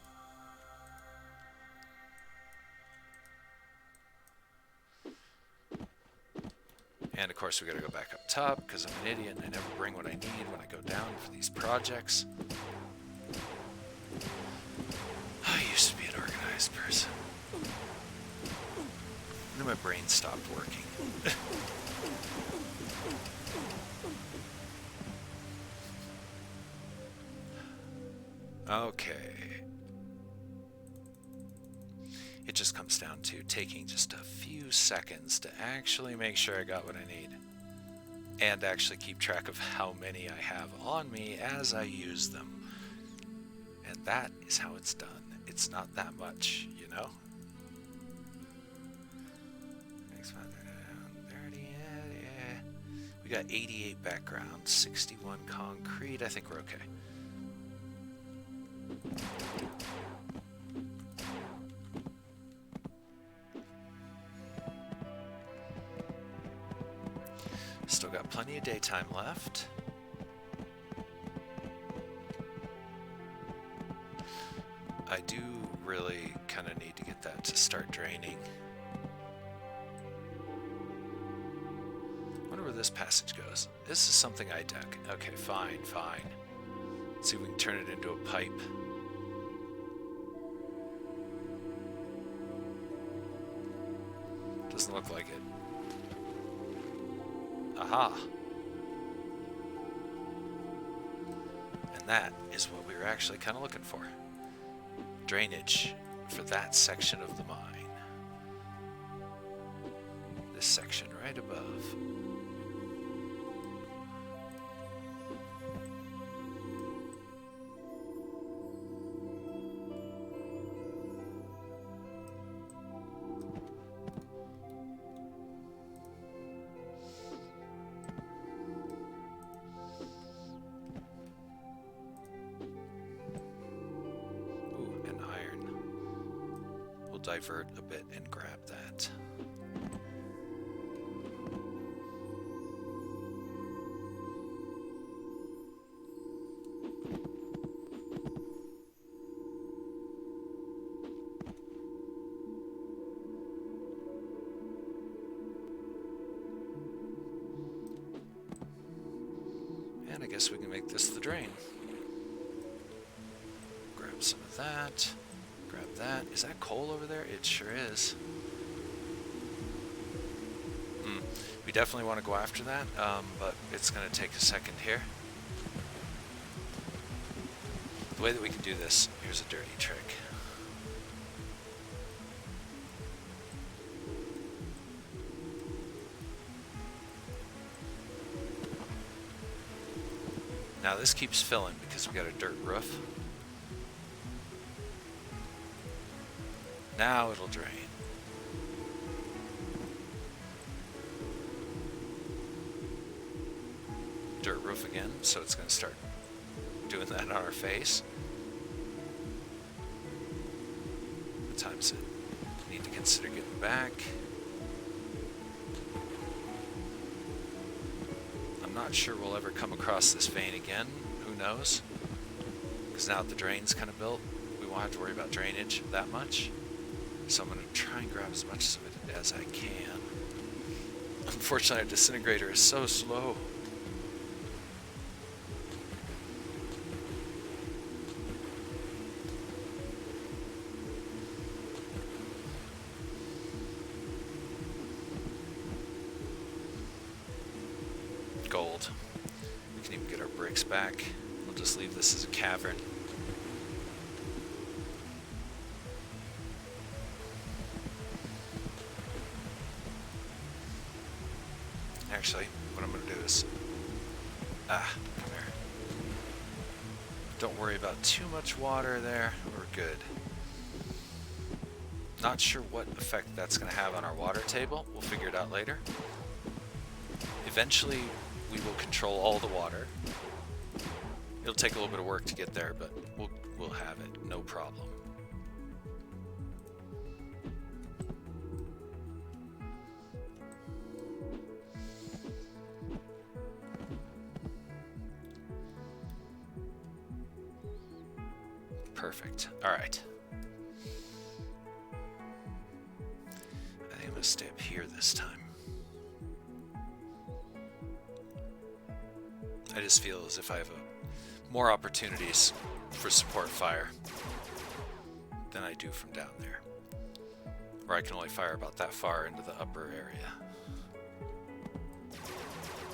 And of course we gotta go back up top because I'm an idiot and I never bring what I need when I go down for these projects. I used to be an organized person. And then my brain stopped working. Okay. It just comes down to taking just a few seconds to actually make sure I got what I need. And actually keep track of how many I have on me as I use them. And that is how it's done. It's not that much, you know? We got 88 background, 61 concrete. I think we're okay. Still got plenty of daytime left. I do really kind of need to get that to start draining. I wonder where this passage goes. This is something I dug. Okay, fine, fine. Let's see if we can turn it into a pipe. Doesn't look like it. Aha! And that is what we were actually kind of looking for. Drainage for that section of the mine. This section right above. Divert a bit and grab that. And I guess we can make this the drain. Grab some of that. Grab that. Is that coal over there? It sure is. We definitely want to go after that, but it's going to take a second here. The way that we can do this, here's a dirty trick. Now this keeps filling because we got a dirt roof. Now it'll drain. Dirt roof again, so it's going to start doing that on our face. What time is it? Need to consider getting back. I'm not sure we'll ever come across this vein again. Who knows? Because now that the drain's kind of built, we won't have to worry about drainage that much. So I'm going to try and grab as much of it as I can. Unfortunately, our disintegrator is so slow. Gold. We can even get our bricks back. We'll just leave this as a cavern. Actually, what I'm going to do is... come here. Don't worry about too much water there. We're good. Not sure what effect that's going to have on our water table. We'll figure it out later. Eventually, we will control all the water. It'll take a little bit of work to get there, but we'll have it, no problem. Perfect. All right. I think I'm gonna stay up here this time. I just feel as if I have more opportunities for support fire than I do from down there, where I can only fire about that far into the upper area.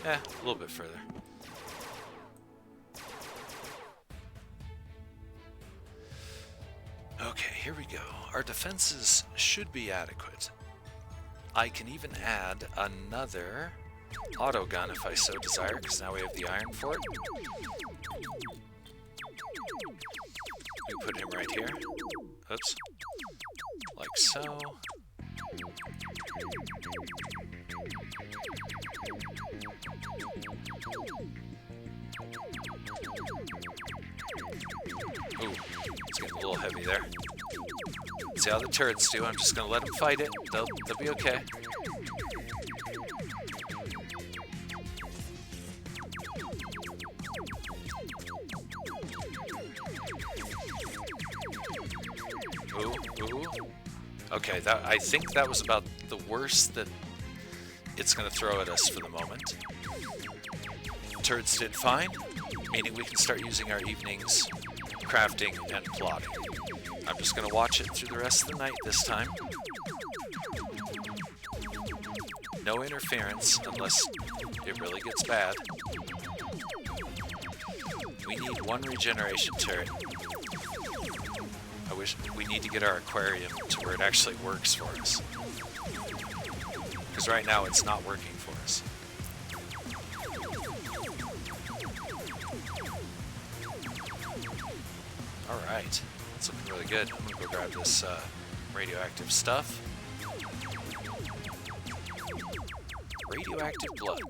A little bit further. Okay, here we go. Our defenses should be adequate. I can even add another auto gun if I so desire, because now we have the iron for it. We put him right here. Oops. Like so. Ooh, it's getting a little heavy there. See how the turrets do. I'm just gonna let them fight it. They'll be okay. Ooh. Okay, I think that was about the worst that it's going to throw at us for the moment. Turrets did fine, meaning we can start using our evenings crafting and plotting. I'm just going to watch it through the rest of the night this time. No interference unless it really gets bad. We need one regeneration turret. We need to get our aquarium to where it actually works for us. Because right now it's not working for us. Alright, that's looking really good. I'm gonna go grab this radioactive stuff. Radioactive blood.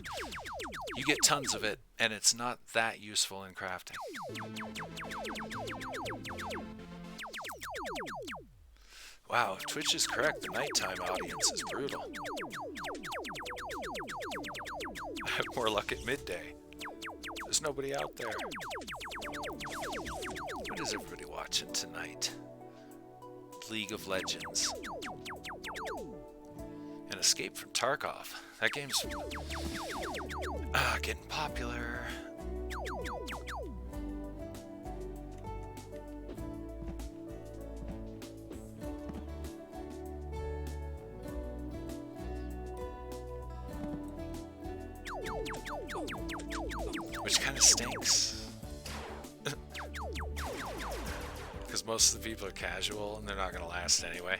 You get tons of it, and it's not that useful in crafting. Wow, if Twitch is correct, the nighttime audience is brutal. I have more luck at midday. There's nobody out there. What is everybody watching tonight? League of Legends. An Escape from Tarkov. That game's getting popular. Which kind of stinks. Because most of the people are casual and they're not going to last anyway.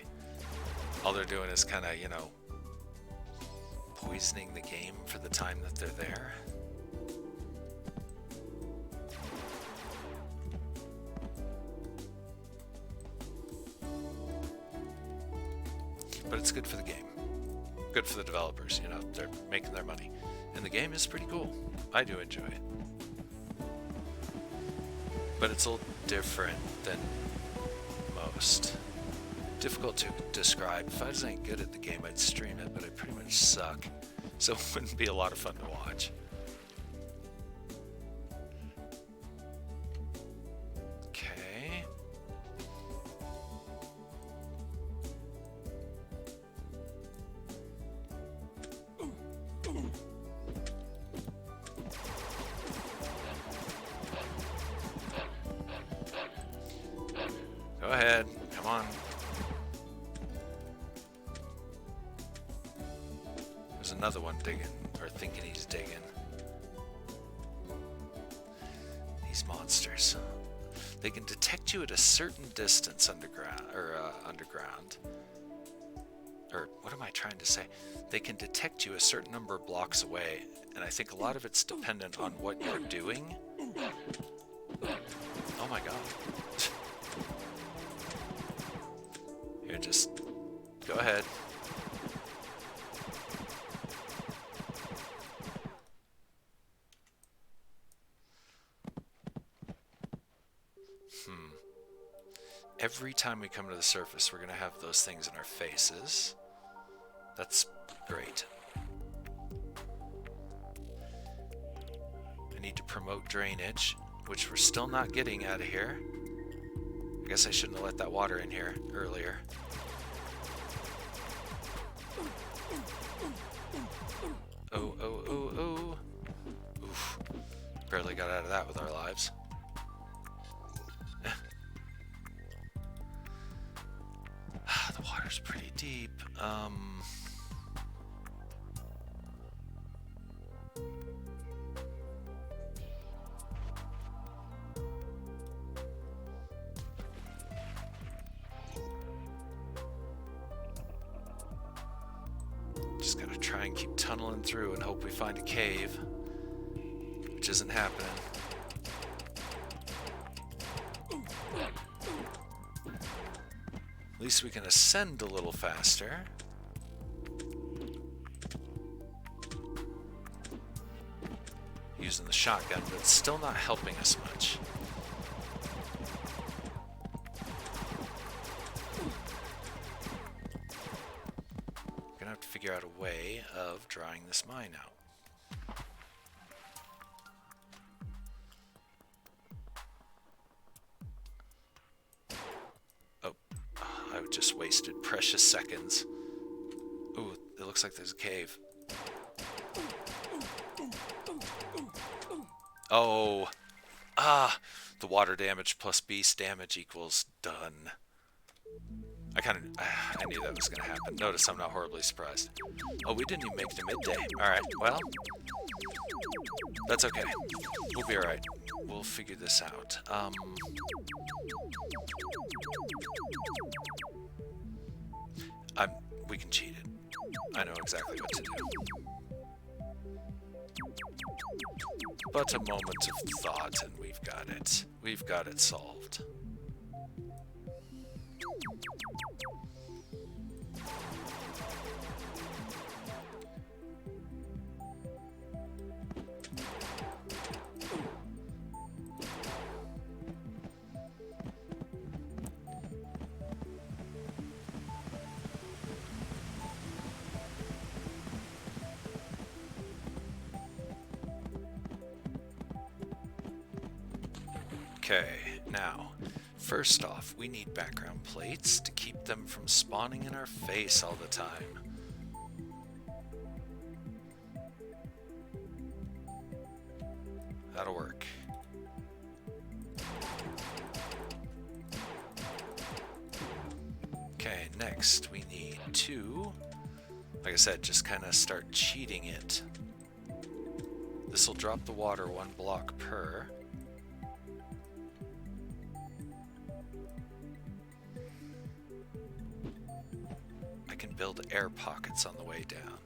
All they're doing is kind of, you know, poisoning the game for the time that they're there. But it's good for the game. Good for the developers, you know, they're making their money. And the game is pretty cool. I do enjoy it. But it's a little different than most. Difficult to describe. If I was any good at the game, I'd stream it, but I pretty much suck. So it wouldn't be a lot of fun to watch. Okay. Go ahead, come on. There's another one digging, or thinking he's digging. These monsters. They can detect you at a certain distance underground. Or what am I trying to say? They can detect you a certain number of blocks away, and I think a lot of it's dependent on what you're doing. Oh my god. Here, just go ahead. Every time we come to the surface, we're going to have those things in our faces. That's great. I need to promote drainage, which we're still not getting out of here. I guess I shouldn't have let that water in here earlier. Oh, oh, oh, oh. Oof. Barely got out of that with our lives. The water's pretty deep. Just gotta try and keep tunneling through and hope we find a cave, which isn't happening. At least we can ascend a little faster. Using the shotgun, but it's still not helping us much. Gonna have to figure out a way of drawing this mine out. I just wasted precious seconds. Ooh, it looks like there's a cave. Oh. The water damage plus beast damage equals done. I knew that was going to happen. Notice I'm not horribly surprised. Oh, we didn't even make it to midday. Alright, well. That's okay. We'll be alright. We'll figure this out. We can cheat it. I know exactly what to do. But a moment of thought and we've got it. We've got it solved. Okay, now, first off, we need background plates to keep them from spawning in our face all the time. That'll work. Okay, next we need to, like I said, just kind of start cheating it. This will drop the water 1 block per. Build air pockets on the way down.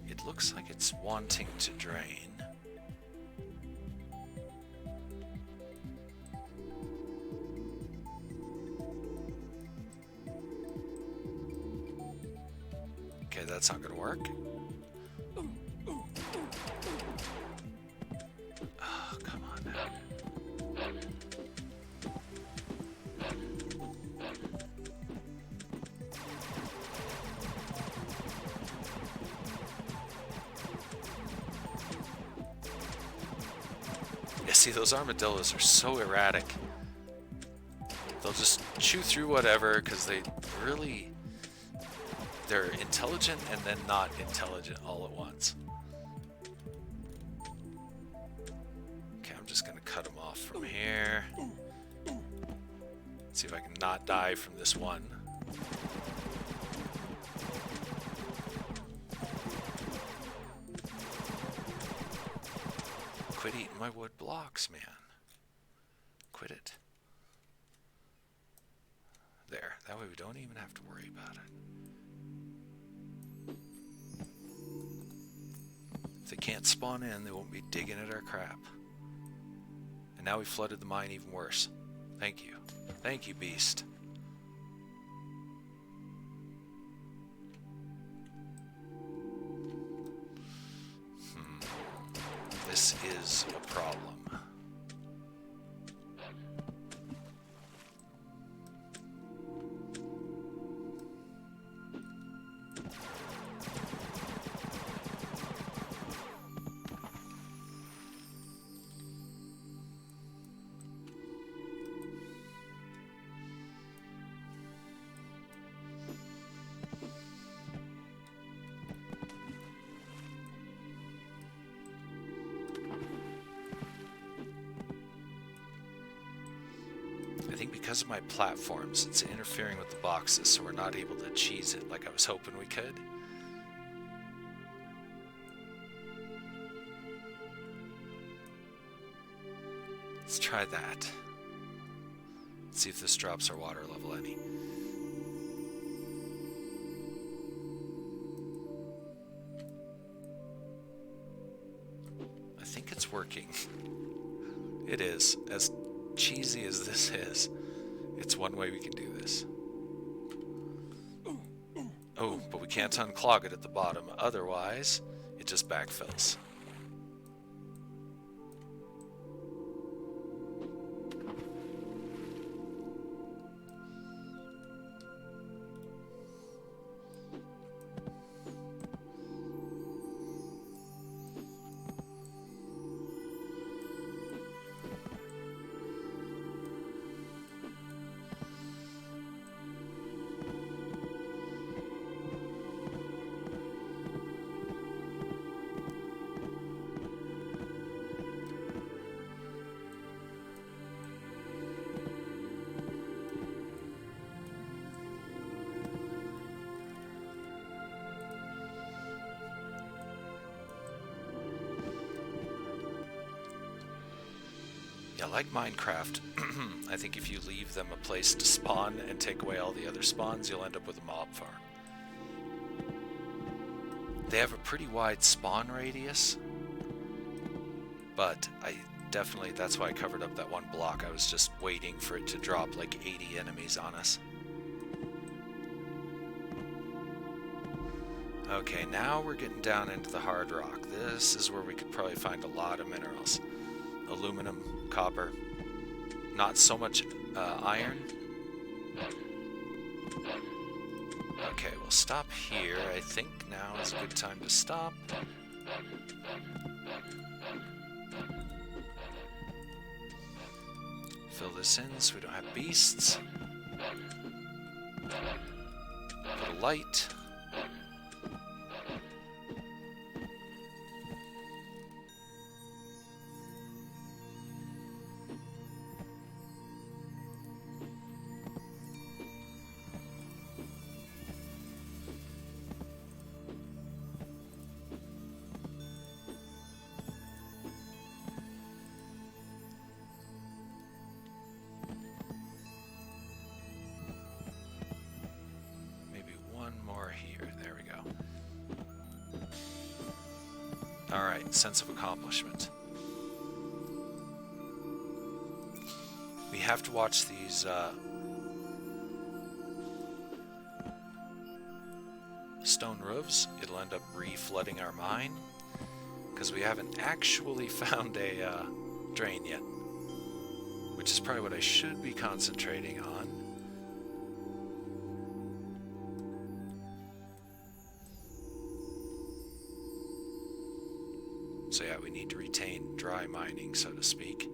It looks like it's wanting to drain. Okay, that's not gonna work. Oh, come on now. See, those armadillos are so erratic. They'll just chew through whatever because they're intelligent and then not intelligent all at once. Okay, I'm just gonna cut them off from here. See if I can not die from this one. Quit eating my wood blocks, man. Quit it. There. That way we don't even have to worry about it. If they can't spawn in, they won't be digging at our crap. And now we flooded the mine even worse. Thank you. Thank you, beast. This is a problem. because of my platforms, it's interfering with the boxes, so we're not able to cheese it like I was hoping we could. Let's try that. Let's see if this drops our water level any. I think it's working. It is. As cheesy as this is, it's one way we can do this. Oh, but we can't unclog it at the bottom, otherwise it just backfills. Yeah, like Minecraft, I think if you leave them a place to spawn and take away all the other spawns, you'll end up with a mob farm. They have a pretty wide spawn radius, but that's why I covered up that one block. I was just waiting for it to drop like 80 enemies on us. Okay, now we're getting down into the hard rock. This is where we could probably find a lot of minerals. Aluminum, copper, not so much iron. Okay, we'll stop here. I think now is a good time to stop. Fill this in so we don't have beasts. Put a light. Alright, sense of accomplishment. We have to watch these stone roofs. It'll end up re-flooding our mine, because we haven't actually found a drain yet, which is probably what I should be concentrating on. So yeah, we need to retain dry mining, so to speak.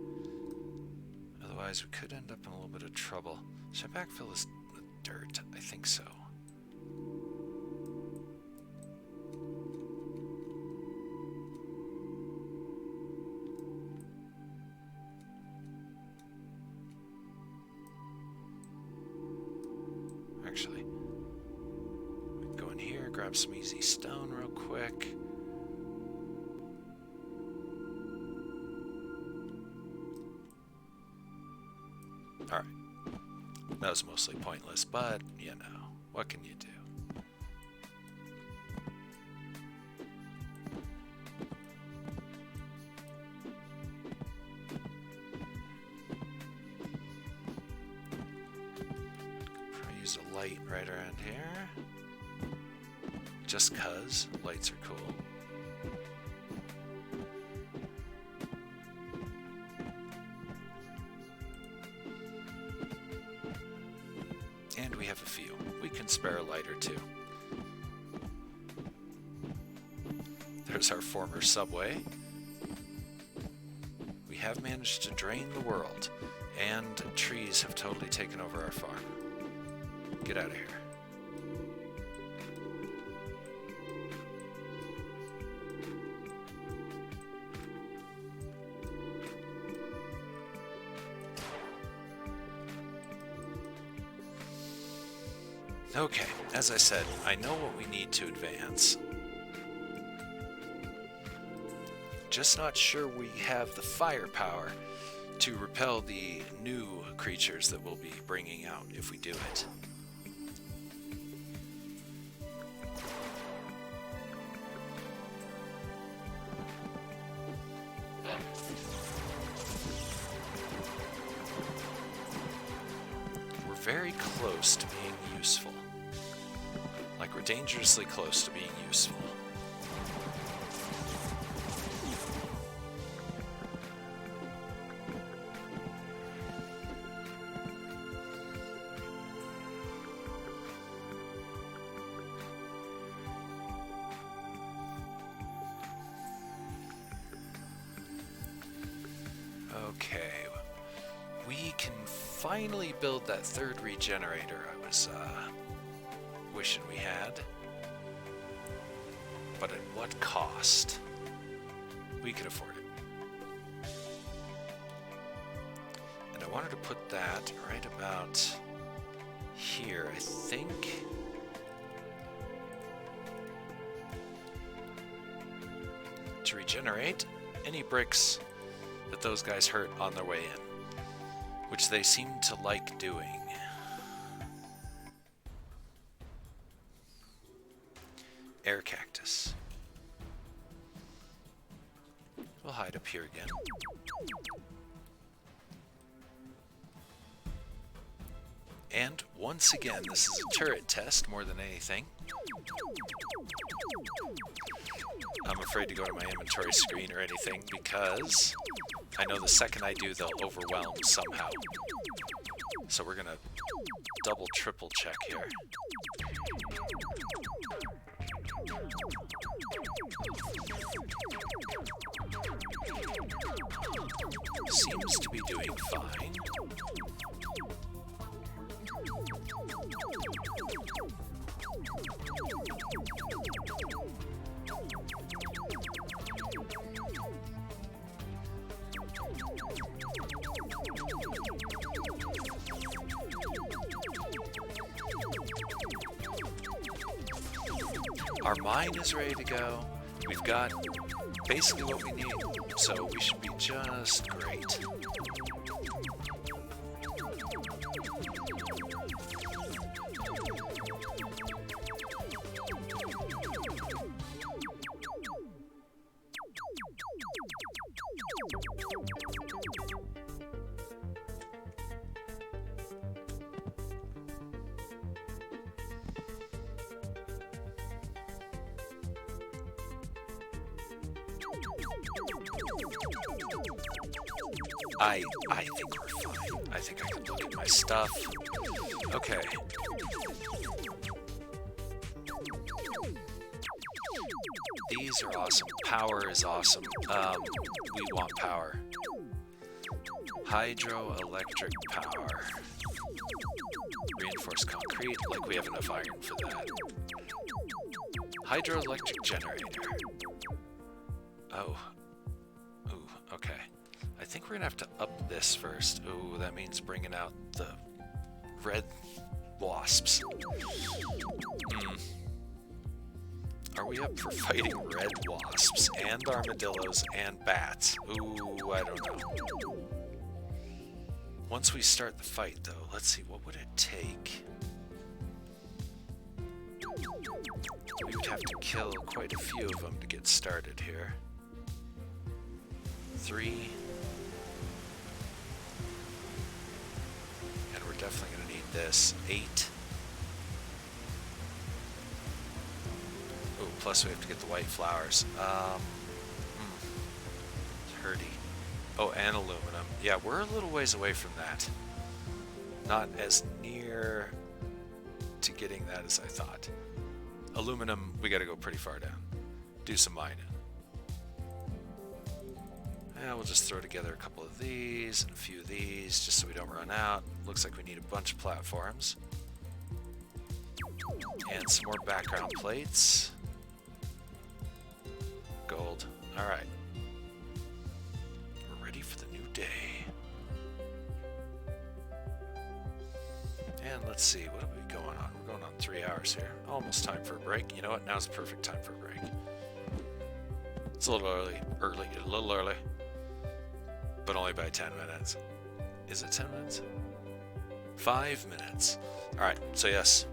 Otherwise, we could end up in a little bit of trouble. Should I backfill this with dirt? I think so. Actually, we can go in here, grab some easy stone real quick. Alright, that was mostly pointless, but, you know, what can you do? Probably use a light right around here, just 'cause lights are cool. And we have a few. We can spare a light or two. There's our former subway. We have managed to drain the world, and trees have totally taken over our farm. Get out of here. Okay, as I said, I know what we need to advance. Just not sure we have the firepower to repel the new creatures that we'll be bringing out if we do it. We're very close to being useful. Like, we're dangerously close to being useful. Okay, we can finally build that third regenerator I was wishing we had. But at what cost? We could afford it. And I wanted to put that right about here, I think. To regenerate any bricks that those guys hurt on their way in, which they seem to like doing. Air cactus. We'll hide up here again. And once again, this is a turret test more than anything. I'm afraid to go to my inventory screen or anything because I know the second I do, they'll overwhelm somehow. So we're gonna double, triple check here. Seems to be doing fine. Our mine is ready to go. We've got basically what we need, so we should be just great. I think we're fine. I think I can look at my stuff. Okay. These are awesome. Power is awesome. We want power. Hydroelectric power. Reinforced concrete, like we have enough iron for that. Hydroelectric generator. Oh. Ooh, okay. I think we're gonna have to up this first. Ooh, that means bringing out the red wasps. Are we up for fighting red wasps and armadillos and bats? Ooh, I don't know. Once we start the fight, though, let's see, what would it take? We would have to kill quite a few of them to get started here. 3. And we're definitely going to need this. 8. Oh, plus we have to get the white flowers. Herdy. Oh, and aluminum. Yeah, we're a little ways away from that. Not as near to getting that as I thought. Aluminum, we got to go pretty far down. Do some mining. And we'll just throw together a couple of these and a few of these just so we don't run out. Looks like we need a bunch of platforms. And some more background plates. Gold. Alright. We're ready for the new day. And let's see, what are we going on? We're going on 3 hours here. Almost time for a break. You know what? Now's the perfect time for a break. It's a little early, but only by 10 minutes. Is it 10 minutes? 5 minutes. Alright, so yes.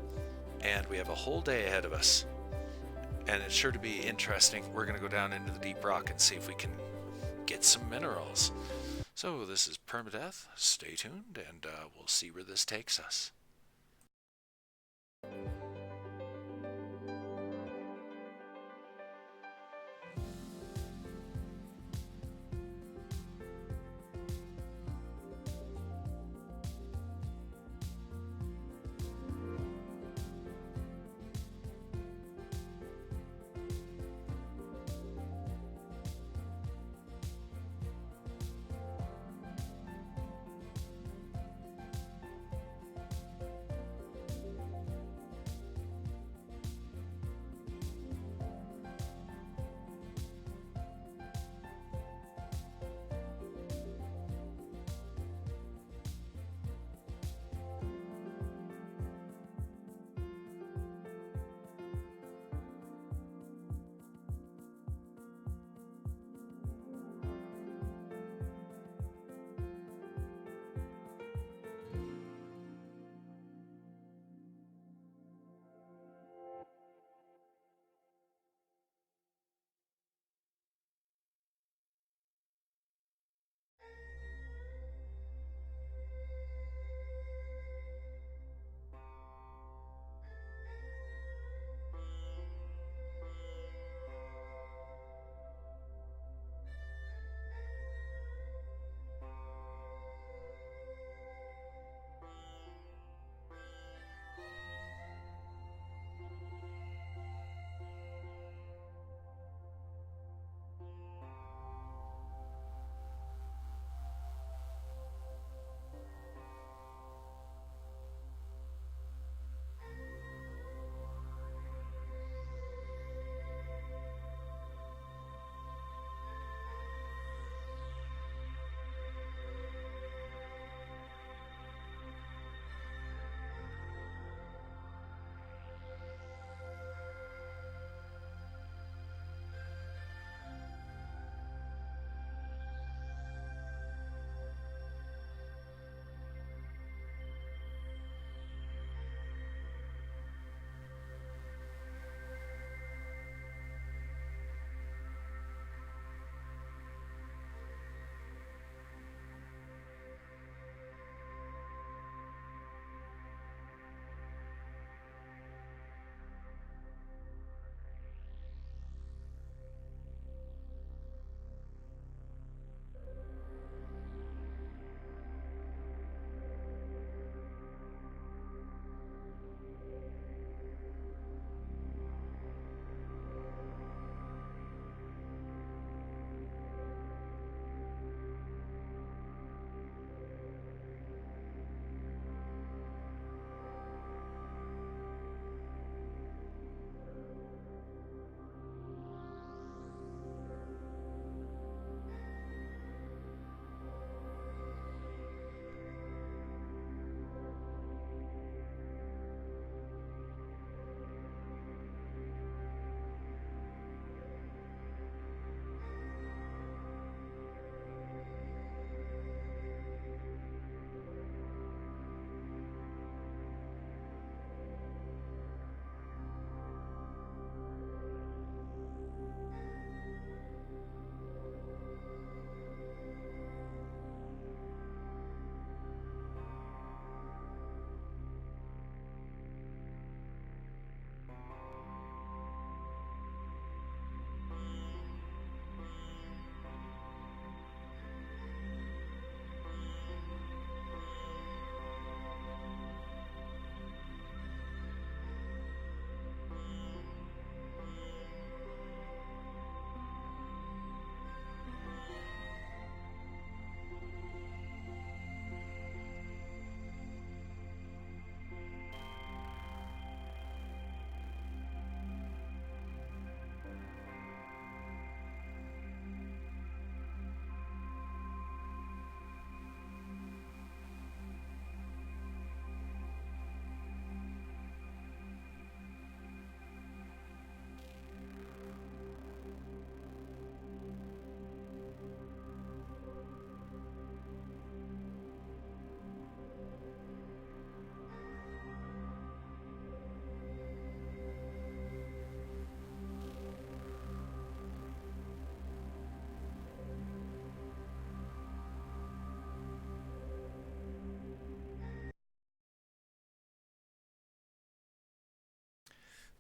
And we have a whole day ahead of us. And it's sure to be interesting. We're going to go down into the deep rock and see if we can get some minerals. So this is Permadeath. Stay tuned, and we'll see where this takes us.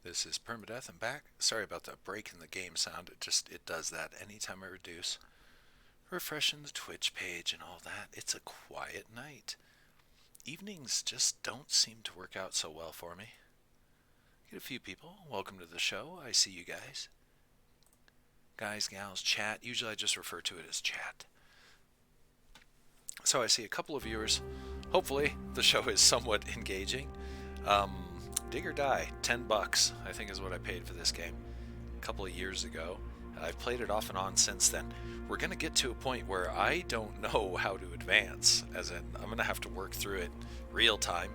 This is Permadeath. I'm back. Sorry about that break in the game sound. It does that anytime I reduce. Refreshing the Twitch page and all that. It's a quiet night. Evenings just don't seem to work out so well for me. Get a few people. Welcome to the show. I see you guys. Guys, gals, chat. Usually I just refer to it as chat. So I see a couple of viewers. Hopefully the show is somewhat engaging. Dig or Die, $10 I think is what I paid for this game a couple of years ago. I've played it off and on since then. We're going to get to a point where I don't know how to advance, as in I'm going to have to work through it real time.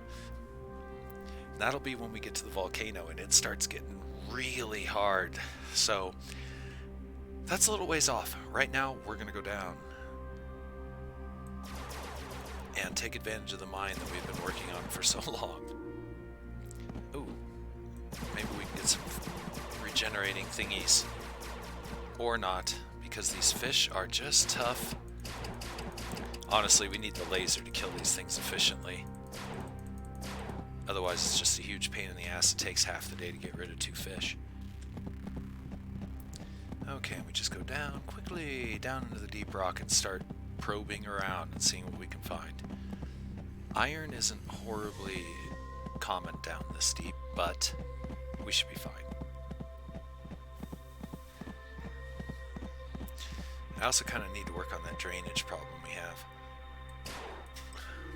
That'll be when we get to the volcano and it starts getting really hard. So that's a little ways off. Right now we're going to go down and take advantage of the mine that we've been working on for so long. Ooh, maybe we can get some regenerating thingies. Or not, because these fish are just tough. Honestly, we need the laser to kill these things efficiently. Otherwise, it's just a huge pain in the ass. It takes half the day to get rid of 2 fish. Okay, we just go down quickly, down into the deep rock and start probing around and seeing what we can find. Iron isn't horribly common down this deep, but we should be fine. I also kind of need to work on that drainage problem we have.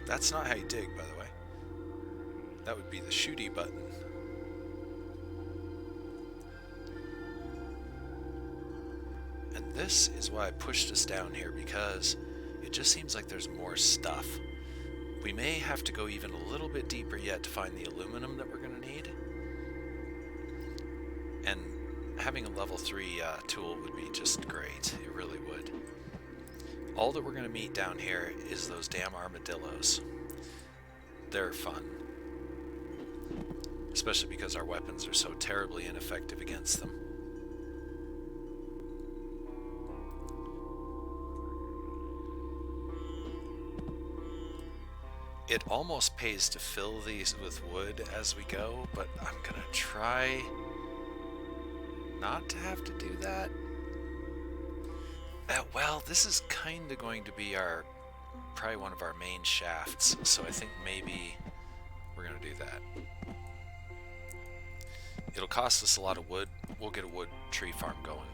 That's not how you dig, by the way. That would be the shooty button. And this is why I pushed us down here, because it just seems like there's more stuff. We may have to go even a little bit deeper yet to find the aluminum that we're going to need. And having a level 3 tool would be just great. It really would. All that we're going to meet down here is those damn armadillos. They're fun. Especially because our weapons are so terribly ineffective against them. It almost pays to fill these with wood as we go, but I'm going to try not to have to do that. Well, this is kind of going to be probably one of our main shafts, so I think maybe we're going to do that. It'll cost us a lot of wood. We'll get a wood tree farm going.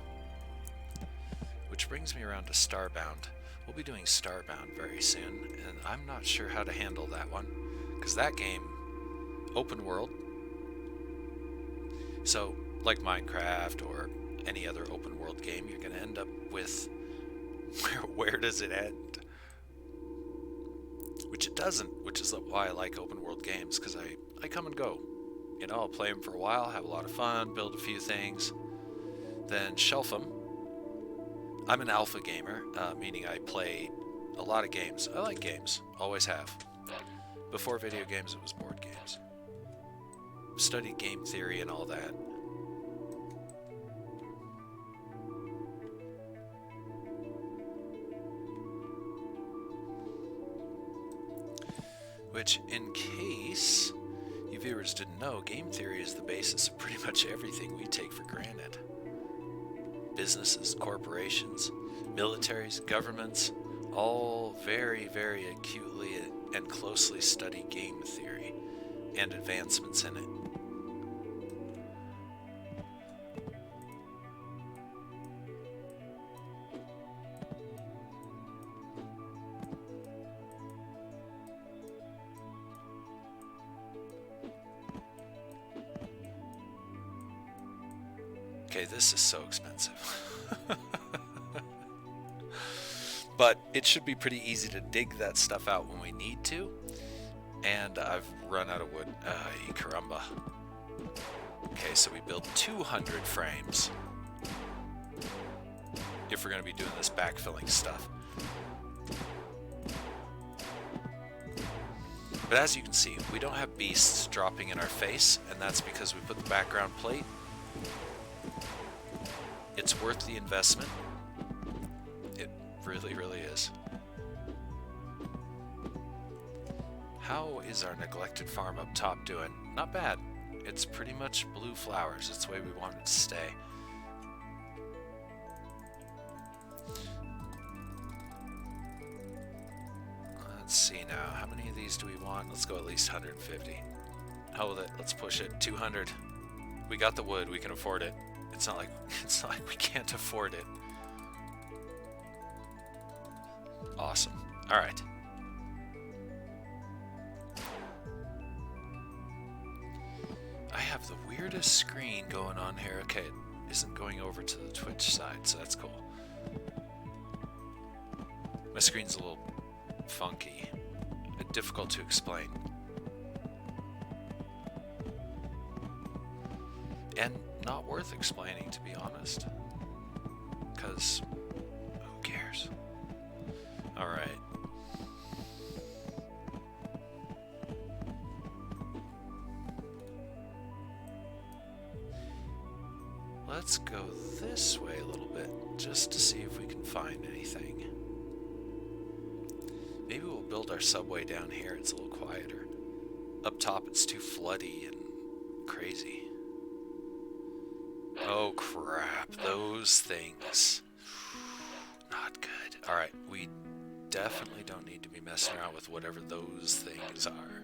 Which brings me around to Starbound. We'll be doing Starbound very soon, and I'm not sure how to handle that one, because that game, open world, so like Minecraft or any other open world game, you're going to end up with where does it end? Which it doesn't, which is why I like open world games, because I come and go. You know, I'll play them for a while, have a lot of fun, build a few things, then shelf them. I'm an alpha gamer, meaning I play a lot of games. I like games, always have. Before video games, it was board games. Studied game theory and all that. Which, in case you viewers didn't know, game theory is the basis of pretty much everything we take for granted. Businesses, corporations, militaries, governments, all very, very acutely and closely study game theory and advancements in it. Okay, this is so expensive. But it should be pretty easy to dig that stuff out when we need to. And I've run out of wood. Ay, caramba. Okay, so we build 200 frames. If we're going to be doing this backfilling stuff. But as you can see, we don't have beasts dropping in our face, and that's because we put the background plate. It's worth the investment. It really, really is. How is our neglected farm up top doing? Not bad. It's pretty much blue flowers. It's the way we want it to stay. Let's see now. How many of these do we want? Let's go at least 150. Hell with it. Let's push it. 200. We got the wood. We can afford it. It's not like we can't afford it. Awesome. All right. I have the weirdest screen going on here. Okay, it isn't going over to the Twitch side, so that's cool. My screen's a little funky, difficult to explain. And not worth explaining, to be honest. Because who cares? Alright. Let's go this way a little bit, just to see if we can find anything. Maybe we'll build our subway down here, it's a little quieter. Up top it's too floody and crazy. Oh crap, those things. Not good. Alright, we definitely don't need to be messing around with whatever those things are.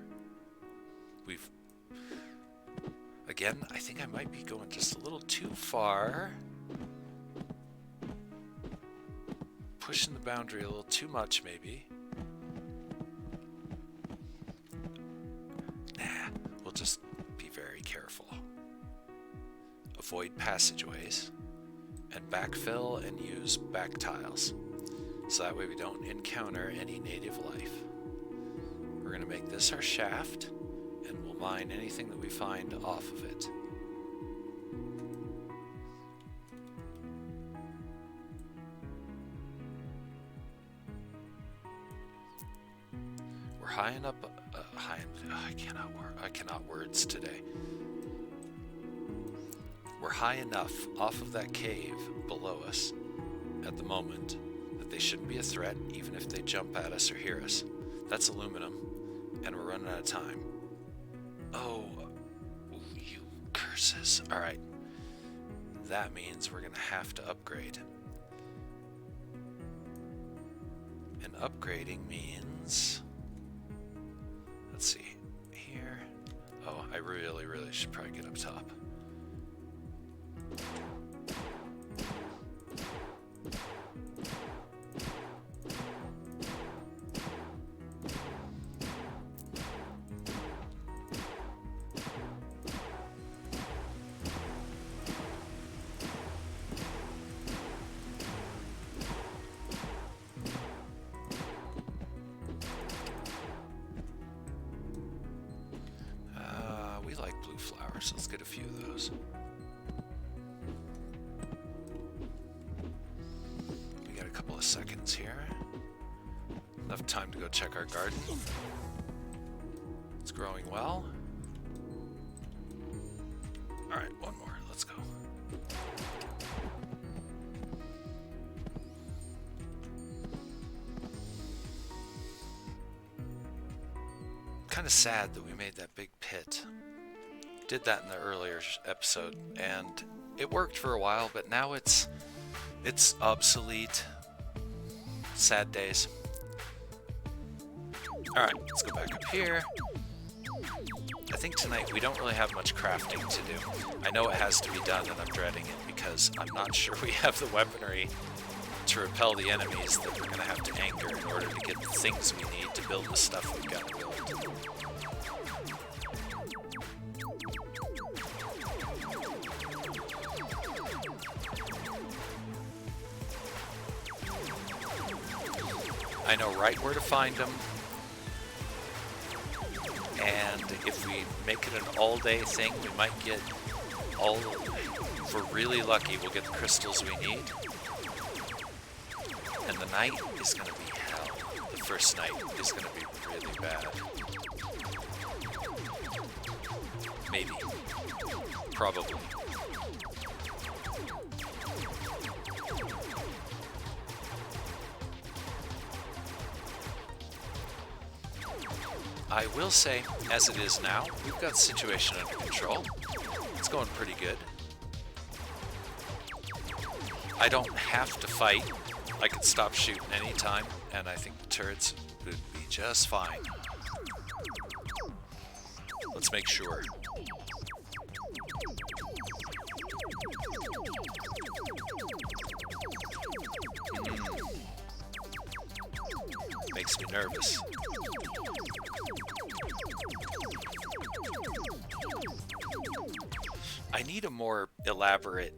Again, I think I might be going just a little too far. Pushing the boundary a little too much, maybe. Nah, we'll just be very careful. Avoid passageways, and backfill and use back tiles. So that way we don't encounter any native life. We're going to make this our shaft, and we'll mine anything that we find off of it. We're high enough. I cannot words today. We're high enough off of that cave below us at the moment that they shouldn't be a threat, even if they jump at us or hear us. That's aluminum, and we're running out of time. Oh, you curses. Alright. That means we're going to have to upgrade. And upgrading means... Let's see. Here. Oh, I really should probably get up top. We like blue flowers. Let's get a few of those. We got a couple of seconds here. Enough time to go check our garden. It's growing well. Alright, one more. Let's go. Kind of sad that we made that big pit. Did that in the earlier episode, and it worked for a while, but now it's obsolete. Sad days. Alright, let's go back up here. I think tonight we don't really have much crafting to do. I know it has to be done, and I'm dreading it because I'm not sure we have the weaponry to repel the enemies that we're going to have to anchor in order to get the things we need to build the stuff we've got to build. I know right where to find them, and if we make it an all-day thing, we might get all, if we're really lucky, we'll get the crystals we need. And the night is going to be hell. The first night is going to be really bad. Maybe. Probably. I will say, as it is now, we've got the situation under control. It's going pretty good. I don't have to fight. I can stop shooting anytime, and I think the turrets would be just fine. Let's make sure. Makes me nervous. I need a more elaborate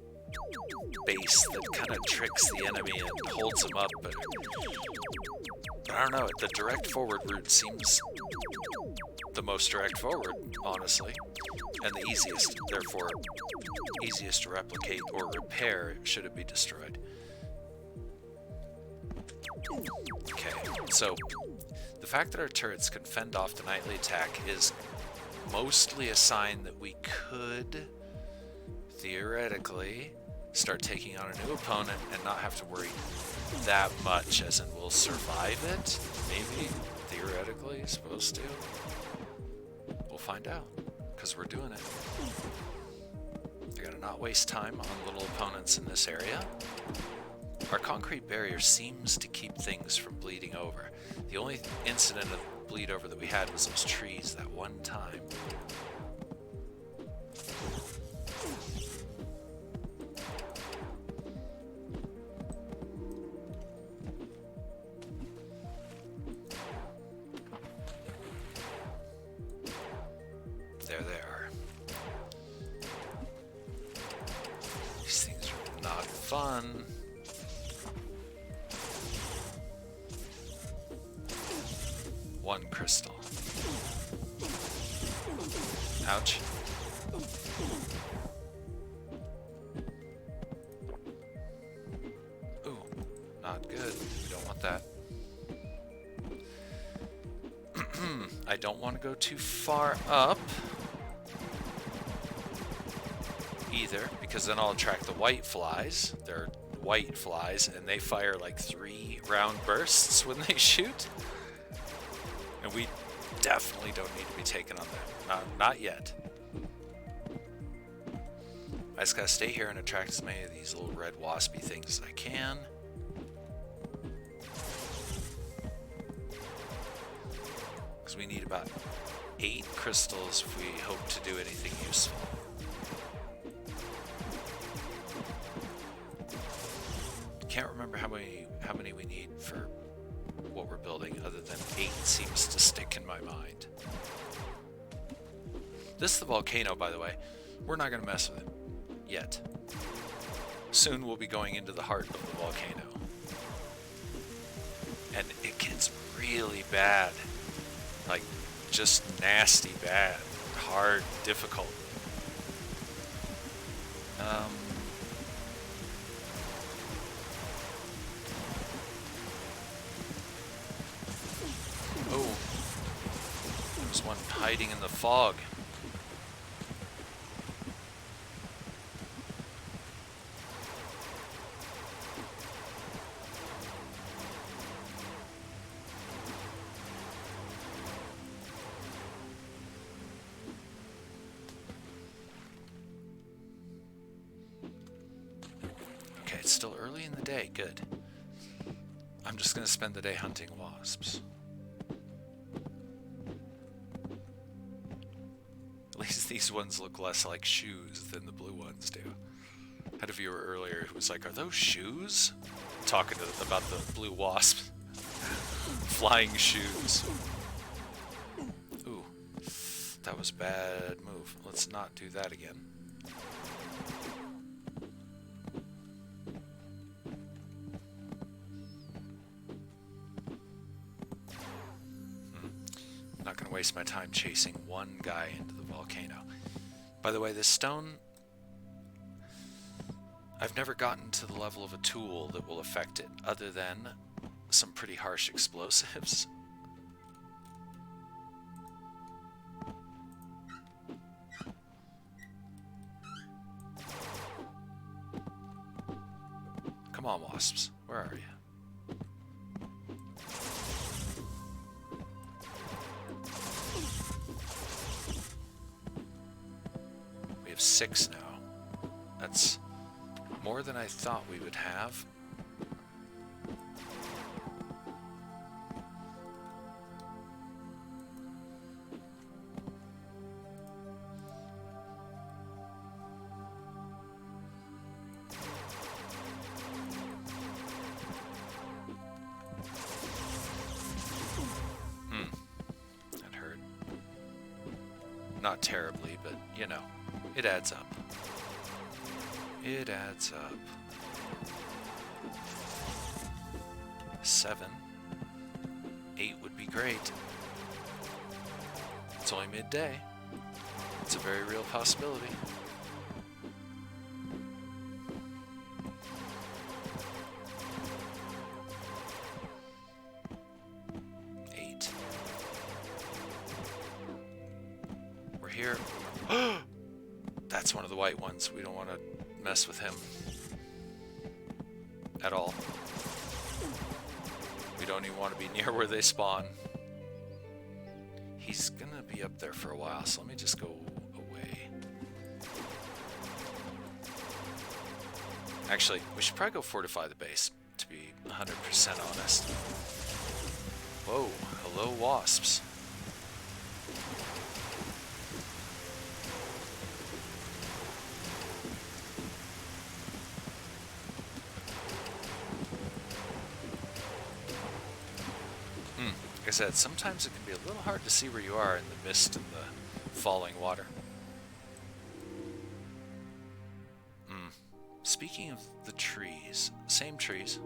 base that kind of tricks the enemy and holds them up, but I don't know, the direct forward route seems the most direct forward, honestly, and the easiest, therefore easiest to replicate or repair should it be destroyed. Okay, so the fact that our turrets can fend off the nightly attack is mostly a sign that we could theoretically start taking on a new opponent and not have to worry that much, as in we'll survive it, maybe, theoretically, supposed to. We'll find out, because we're doing it. I gotta not waste time on little opponents in this area. Our concrete barrier seems to keep things from bleeding over. The only incident of bleed over that we had was those trees that one time. There they are. These things are not fun. One crystal. Ouch. Ooh, not good. We don't want that. I don't want to go too far up either, because then I'll attract the white flies. They're white flies, and they fire like 3 round bursts when they shoot. And we definitely don't need to be taken on that. Not yet. I just gotta stay here and attract as many of these little red waspy things as I can. Because we need about 8 crystals if we hope to do anything useful. Can't remember how many we need for what we're building, other than 8 seems to stick in my mind. This is the volcano, by the way. We're not going to mess with it yet. Soon we'll be going into the heart of the volcano. And it gets really bad. Like, just nasty bad. Hard, difficult. Oh, there's one hiding in the fog. Okay, it's still early in the day. Good. I'm just going to spend the day hunting wasps. At least these ones look less like shoes than the blue ones do. I had a viewer earlier who was like, "Are those shoes?" Talking to them about the blue wasp. Flying shoes. Ooh, that was a bad move. Let's not do that again. Not going to waste my time chasing one guy into the volcano. By the way, this stone, I've never gotten to the level of a tool that will affect it, other than some pretty harsh explosives. Come on, wasps. Where are you? have 6 now. That's more than I thought we would have. That hurt. Not terribly, but you know, it adds up. It adds up. 7. 8 would be great. It's only midday. It's a very real possibility. We're here. That's one of the white ones. We don't want to mess with him at all. We don't even want to be near where they spawn. He's gonna be up there for a while, so let me just go away. Actually, we should probably go fortify the base, to be 100% honest. Whoa, hello wasps. Like I said, sometimes it can be a little hard to see where you are in the mist and the falling water. Speaking of the trees, same trees.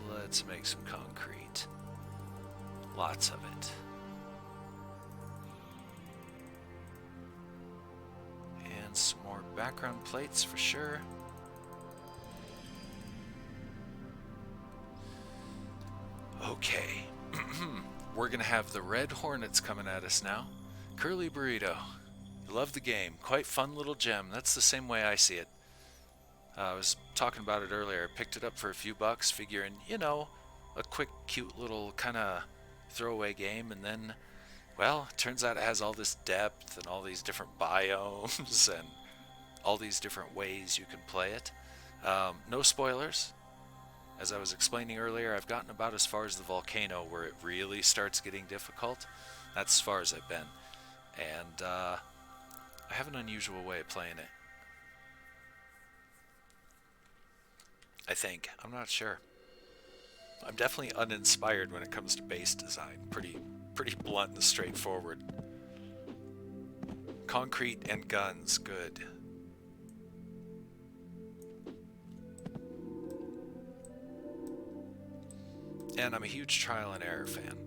Let's make some concrete. Lots of it. And some more background plates for sure. Okay. We're gonna have the Red Hornets coming at us now. Curly Burrito. Love the game. Quite fun little gem. That's the same way I see it. I was talking about it earlier. I picked it up for a few bucks, figuring, you know, a quick, cute little kind of throwaway game, and then, well, it turns out it has all this depth and all these different biomes and all these different ways you can play it. No spoilers. As I was explaining earlier, I've gotten about as far as the volcano where it really starts getting difficult. That's as far as I've been. And I have an unusual way of playing it. I think. I'm not sure. I'm definitely uninspired when it comes to base design. Pretty blunt and straightforward. Concrete and guns, good. And I'm a huge trial and error fan.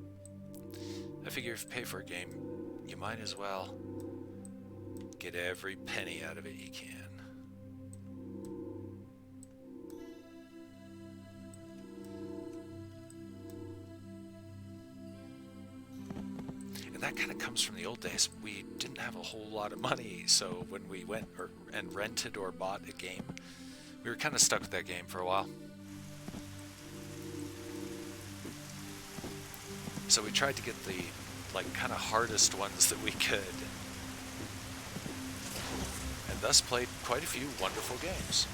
I figure if you pay for a game, you might as well get every penny out of it you can. And that kind of comes from the old days. We didn't have a whole lot of money, so when we went and rented or bought a game, we were kind of stuck with that game for a while. So we tried to get the kind of hardest ones that we could, and thus played quite a few wonderful games.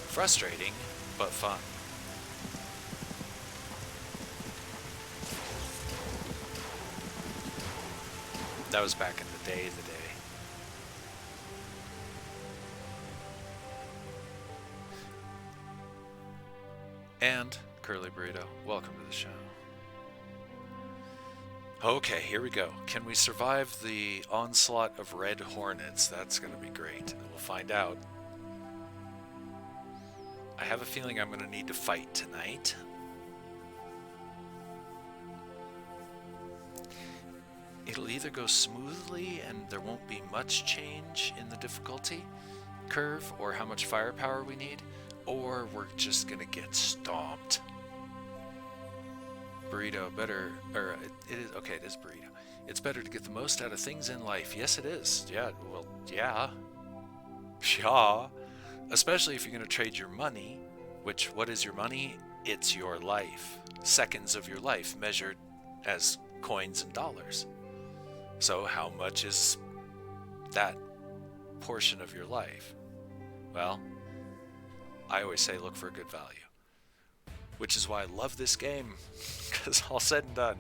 Frustrating, but fun. That was back in the day. And Curly Burrito, welcome to the show. Okay, here we go. Can we survive the onslaught of Red Hornets? That's going to be great. We'll find out. I have a feeling I'm going to need to fight tonight. It'll either go smoothly and there won't be much change in the difficulty curve or how much firepower we need, or we're just going to get stomped. Burrito, better, or it is, okay, it is burrito. It's better to get the most out of things in life. Yes, it is. Yeah, well, yeah. Yeah. Especially if you're going to trade your money, which, what is your money? It's your life. Seconds of your life measured as coins and dollars. So how much is that portion of your life? Well, I always say look for a good value. Which is why I love this game, because all said and done,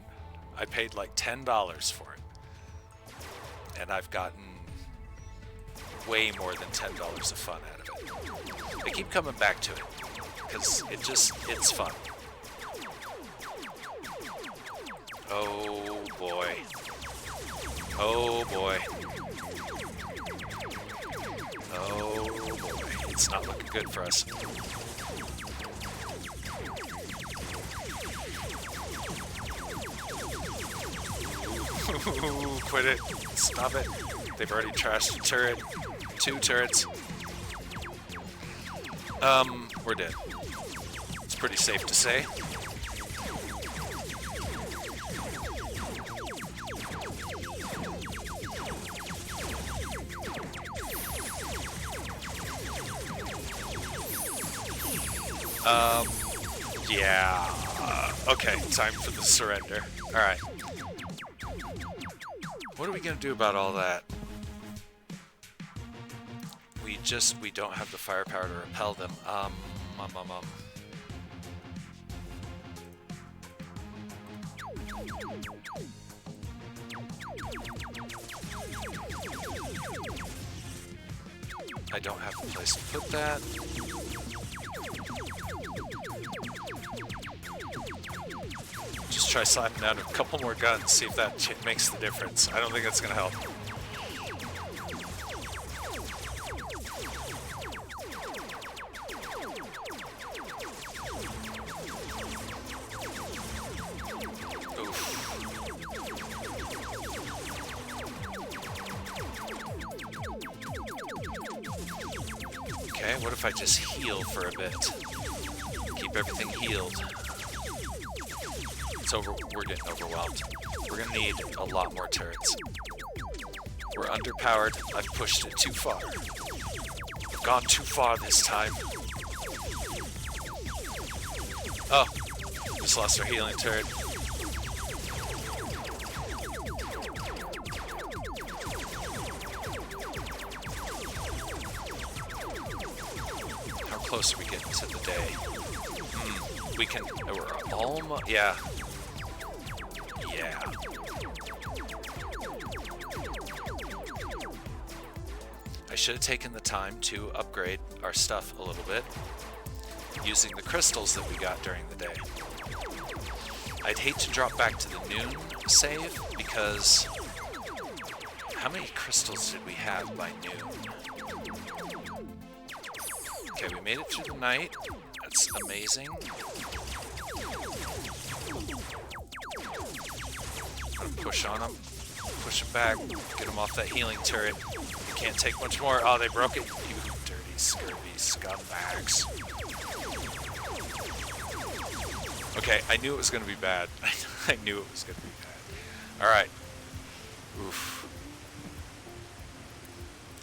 I paid like $10 for it. And I've gotten way more than $10 of fun out of it. I keep coming back to it, because it's fun. Oh boy. Oh boy. Oh boy. It's not looking good for us. Quit it. Stop it. They've already trashed a turret. 2 turrets. We're dead. It's pretty safe to say. Yeah. Okay, time for the surrender. Alright. What are we gonna do about all that? We don't have the firepower to repel them. I don't have a place to put that. Just try slapping down a couple more guns, see if that makes the difference. I don't think that's gonna help. Okay, what if I just heal for a bit? Keep everything healed. It's over. We're getting overwhelmed. We're gonna need a lot more turrets. We're underpowered. I've pushed it too far. I've gone too far this time. Oh, just lost our healing turret. How close are we getting to the day? We can. We're almost. Yeah. Yeah. I should have taken the time to upgrade our stuff a little bit using the crystals that we got during the day. I'd hate to drop back to the noon save because how many crystals did we have by noon? Okay, we made it through the night. That's amazing. Push on them. Push them back. Get them off that healing turret. Can't take much more. Oh, they broke it. You dirty, scurvy scumbags. Okay, I knew it was going to be bad. I knew it was going to be bad. Alright. Oof.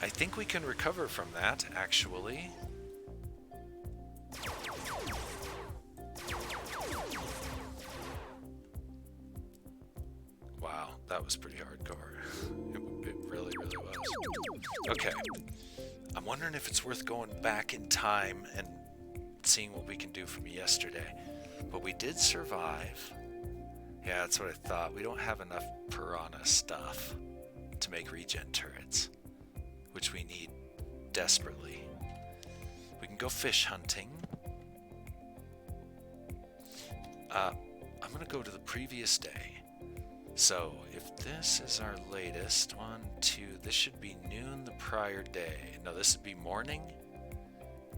I think we can recover from that, actually. Wow, that was pretty hardcore. It really, really was. Okay. I'm wondering if it's worth going back in time and seeing what we can do from yesterday. But we did survive. Yeah, that's what I thought. We don't have enough piranha stuff to make regen turrets, which we need desperately. We can go fish hunting. I'm gonna go to the previous day. So, if this is our latest, 1, 2, this should be noon the prior day. No, this would be morning,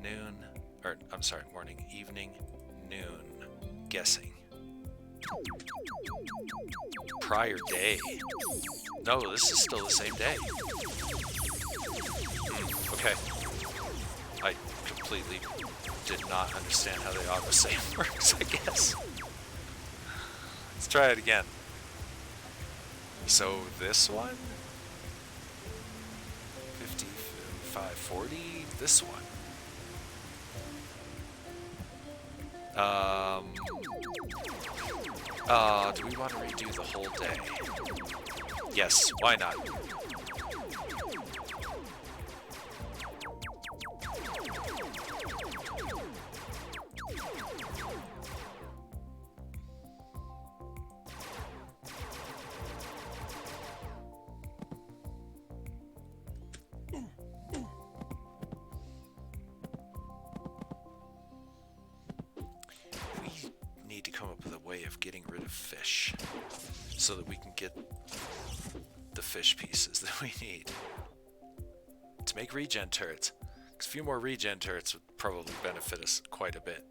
noon, or I'm sorry, morning, evening, noon, guessing. Prior day. No, this is still the same day. Okay. I completely did not understand how the autosave works, I guess. Let's try it again. So this one? 5540, this one. Do we want to redo the whole day? Yes, why not? So that we can get the fish pieces that we need to make regen turrets. Because a few more regen turrets would probably benefit us quite a bit.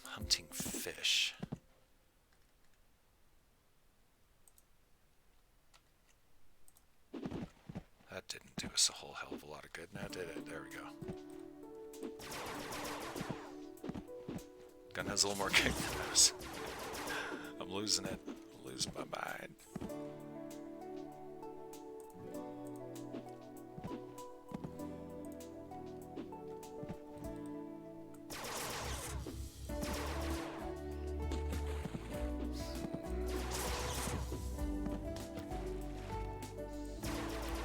Hunting fish. That didn't do us a whole hell of a lot of good. Now did it? There we go. Gun has a little more kick than those. I'm losing it. I'm losing my mind.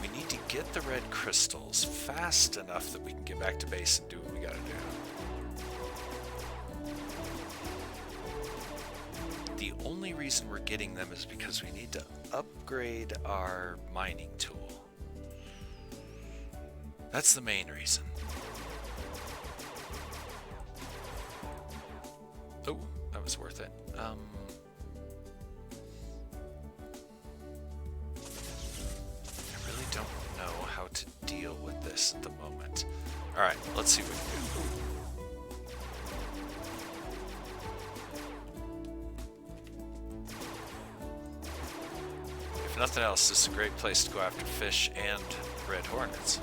We need to get the red crystals fast enough that we can get back to base and do what we gotta do. The only reason we're getting them is because we need to upgrade our mining tool. That's the main reason. Oh, that was worth it. I really don't know how to deal with this at the moment. Alright, let's see what we can do. If nothing else, this is a great place to go after fish and red hornets.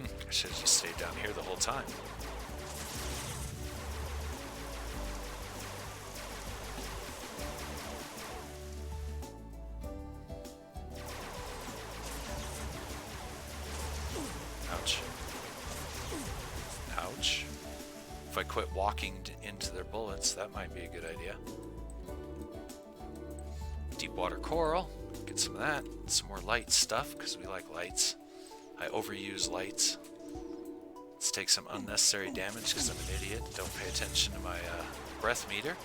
I should have just stayed down here the whole time. If I quit walking into their bullets, that might be a good idea. Deep water coral, get some of that. Some more light stuff, because we like lights. I overuse lights. Let's take some unnecessary damage, because I'm an idiot. Don't pay attention to my breath meter.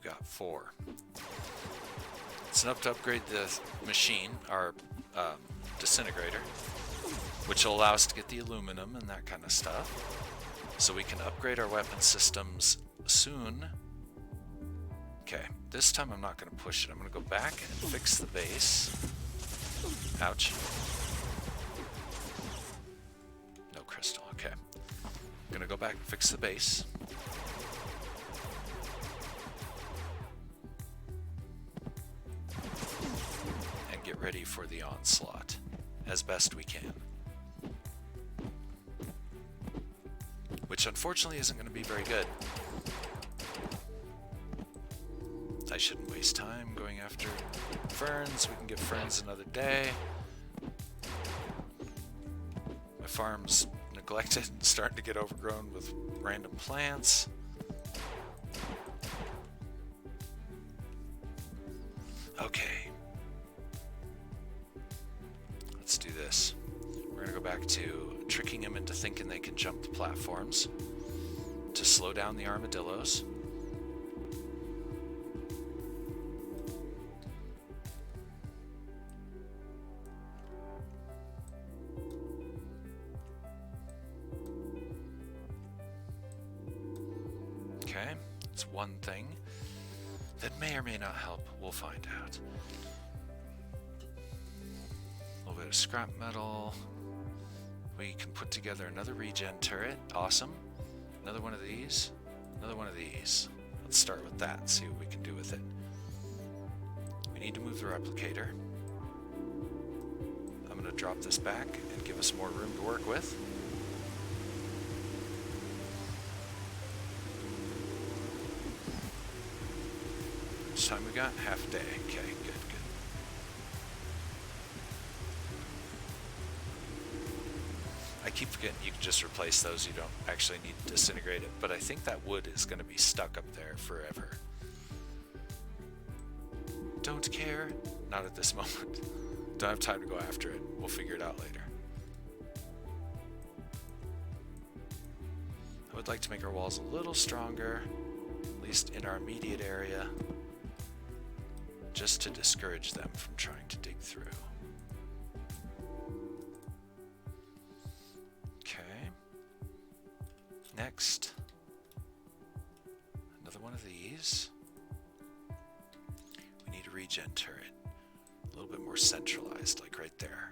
Got 4. It's enough to upgrade the machine, our disintegrator, which will allow us to get the aluminum and that kind of stuff, so we can upgrade our weapon systems soon. Okay, this time I'm not going to push it. I'm going to go back and fix the base. Ouch. No crystal. Okay. I'm going to go back and fix the base. Ready for the onslaught as best we can, which unfortunately isn't going to be very good. I shouldn't waste time going after ferns. We can get ferns another day. My farm's neglected and starting to get overgrown with random plants. Okay. Let's do this. We're going to go back to tricking them into thinking they can jump the platforms to slow down the armadillos. Okay, it's one thing that may or may not help. We'll find out. A little bit of scrap metal. We can put together another regen turret. Awesome. Another one of these. Another one of these. Let's start with that and see what we can do with it. We need to move the replicator. I'm going to drop this back and give us more room to work with. How much time we got? Half a day. Okay, good. I keep forgetting you can just replace those. You don't actually need to disintegrate it, but I think that wood is going to be stuck up there forever. Don't care. Not at this moment. Don't have time to go after it. We'll figure it out later. I would like to make our walls a little stronger, at least in our immediate area, just to discourage them from trying to dig through. Next, another one of these. We need a regen turret, a little bit more centralized, like right there.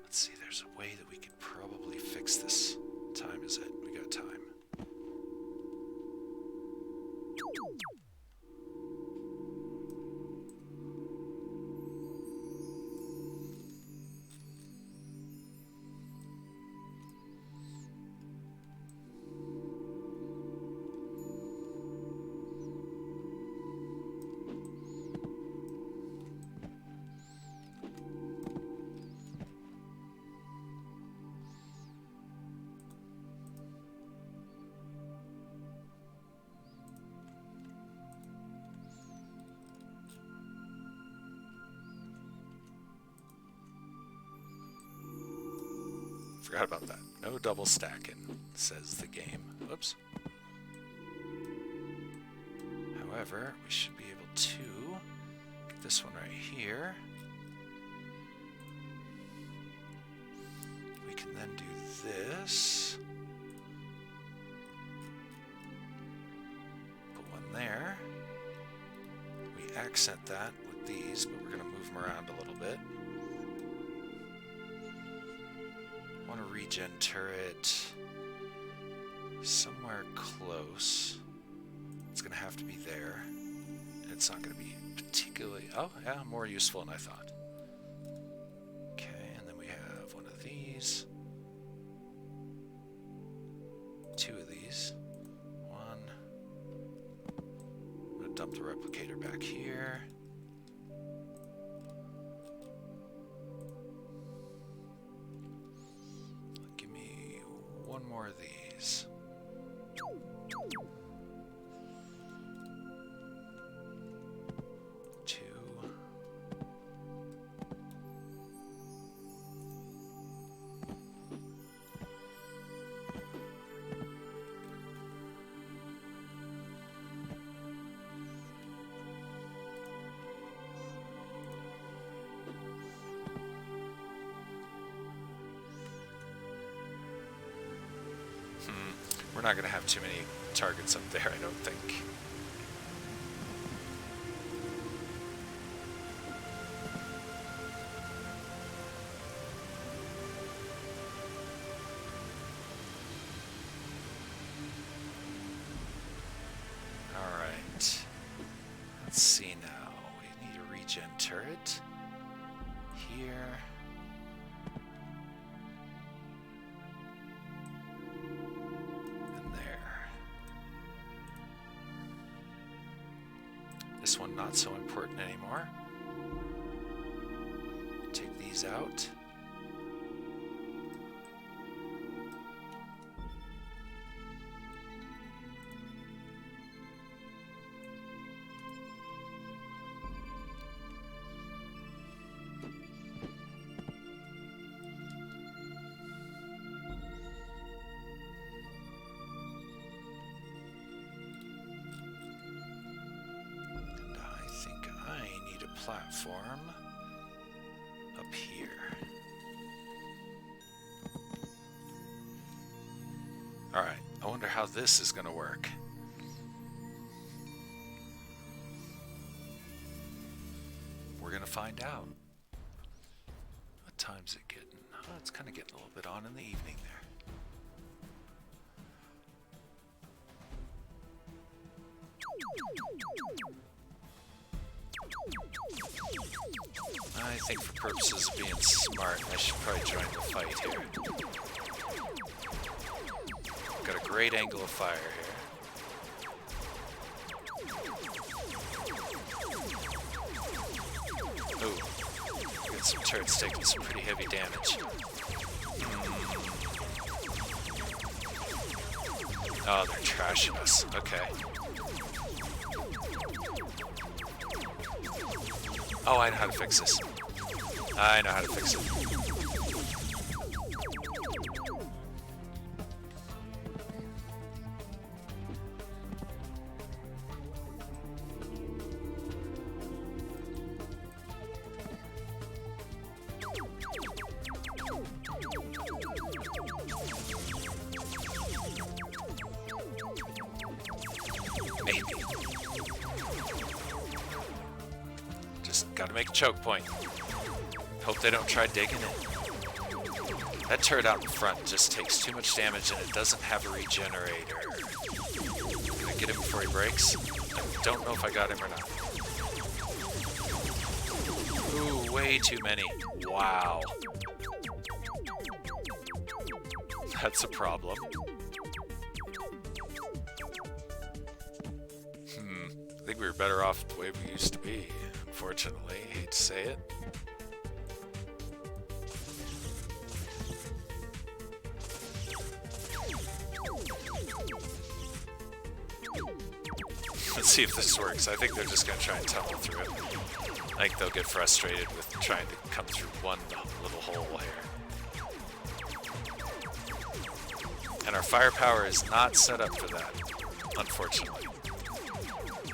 Let's see, there's a way that we could probably fix this. What time is it? We got time. Forgot about that. No double stacking, says the game. Oops. However, we should be able to get this one right here. We can then do this. Put one there. We accent that with these, but we're going to move them around a little bit. I want a regen turret somewhere close. It's going to have to be there. It's not going to be particularly... Oh, yeah, more useful than I thought. Okay, and then we have one of these. Two of these. One. I'm going to dump the replicator back here. One more of these. Two. We're not going to have too many targets up there, I don't think. Alright. Let's see now. We need a regen turret. Here. This one not so important anymore. Take these out. platform up here. Alright, I wonder how this is going to work. We're going to find out. What time's it getting? Oh, it's kind of getting a little bit on in the evening there. I think for purposes of being smart, I should probably join the fight here. Got a great angle of fire here. Ooh, got some turrets taking some pretty heavy damage. Oh, they're trashing us. Okay. Oh, I know how to fix this. I know how to fix it. Maybe. Just gotta make a choke point. Hope they don't try digging it. That turret out in front just takes too much damage and it doesn't have a regenerator. Gonna get him before he breaks? I don't know if I got him or not. Ooh, way too many. Wow. That's a problem. I think we were better off the way we used to be, unfortunately. Hate to say it. Let's see if this works. I think they're just going to try and tunnel through it. I think they'll get frustrated with trying to come through one little hole here. And our firepower is not set up for that, unfortunately.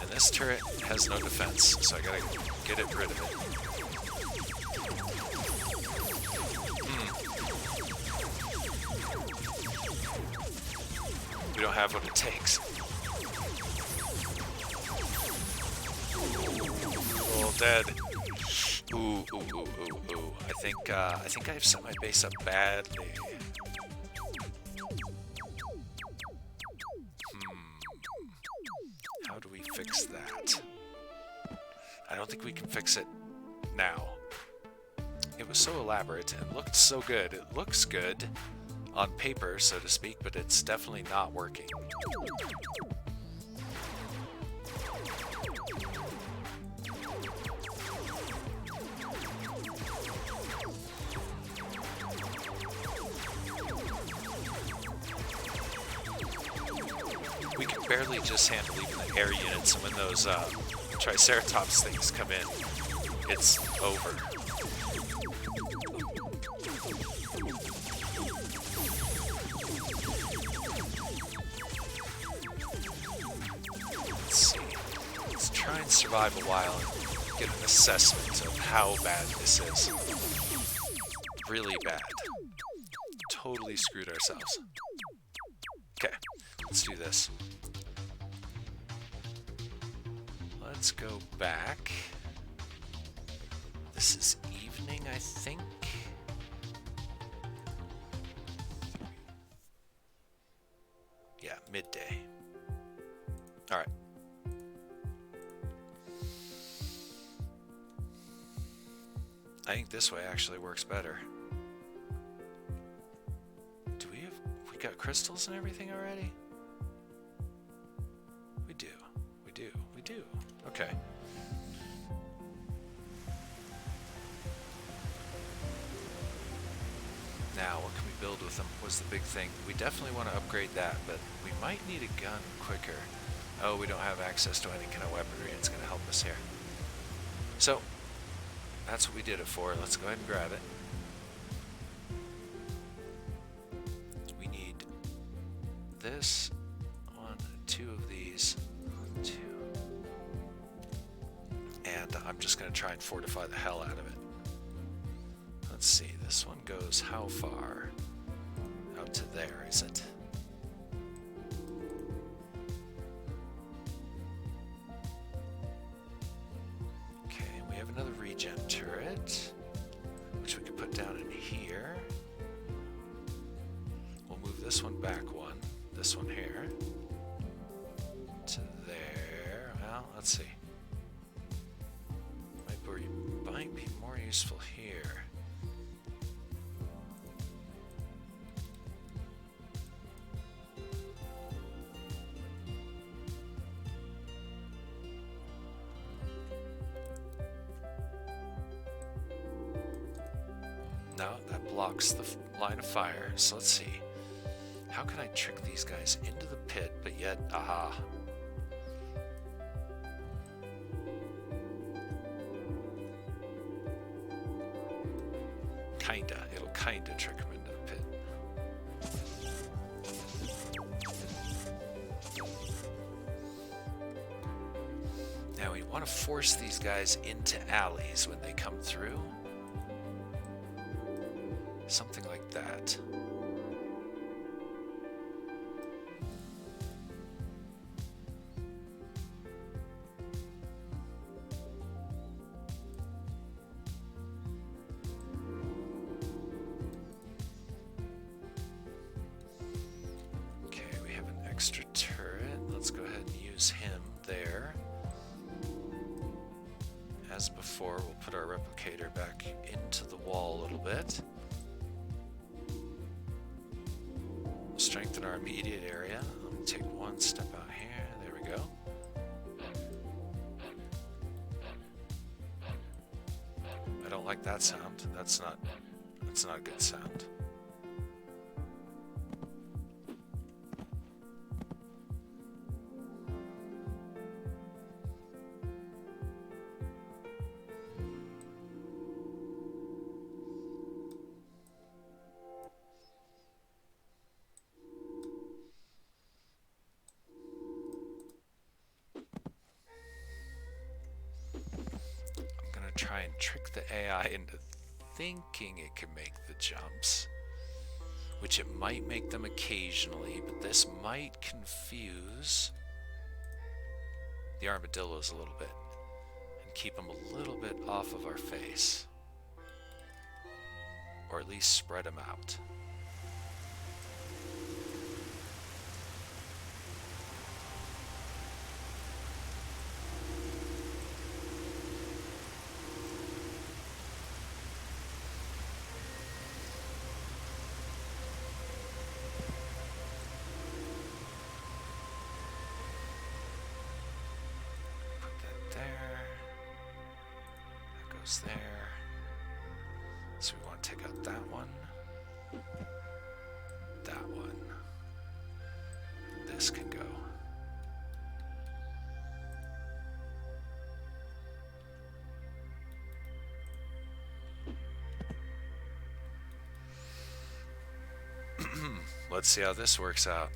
And this turret has no defense, so I gotta get rid of it. We don't have what it takes. All dead. Ooh, ooh, ooh, ooh, ooh. I think I've set my base up badly. How do we fix that? I don't think we can fix it now. It was so elaborate and looked so good. It looks good on paper, so to speak, but it's definitely not working. We can barely just handle even the air units, and when those Triceratops things come in, it's over. Let's see. Let's try and survive a while and get an assessment of how bad this is. Really bad. Totally screwed ourselves. Okay, let's do this. Let's go back. This is evening, I think. Yeah, midday. All right. I think this way actually works better. We got crystals and everything already? We do. Okay. Now, what can we build with them was the big thing. We definitely want to upgrade that, but we might need a gun quicker. Oh, we don't have access to any kind of weaponry. It's going to help us here. So, that's what we did it for. Let's go ahead and grab it. We need this. 1, 2 of these. 1, 2. And I'm just going to try and fortify the hell out of it. Let's see, this one goes how far? Out to there, is it? Okay, we have another regen turret, which we can put down in here. We'll move this one back one, this one here, to there. Well, let's see. Might be more useful here. No, that blocks the line of fire. So let's see. How can I trick these guys into the pit, but yet, aha. It'll kinda trick them into the pit. Now we want to force these guys into alleys when they come through. Something like that. Extra turret. Let's go ahead and use him there. As before, we'll put our replicator back into the wall a little bit. Strengthen our immediate area. Let me take one step out here. There we go. I don't like that sound. That's not a good sound. Try and trick the AI into thinking it can make the jumps, which it might make them occasionally, but this might confuse the armadillos a little bit and keep them a little bit off of our face, or at least spread them out. There. So we want to take out that one, that one. This can go. Let's see how this works out.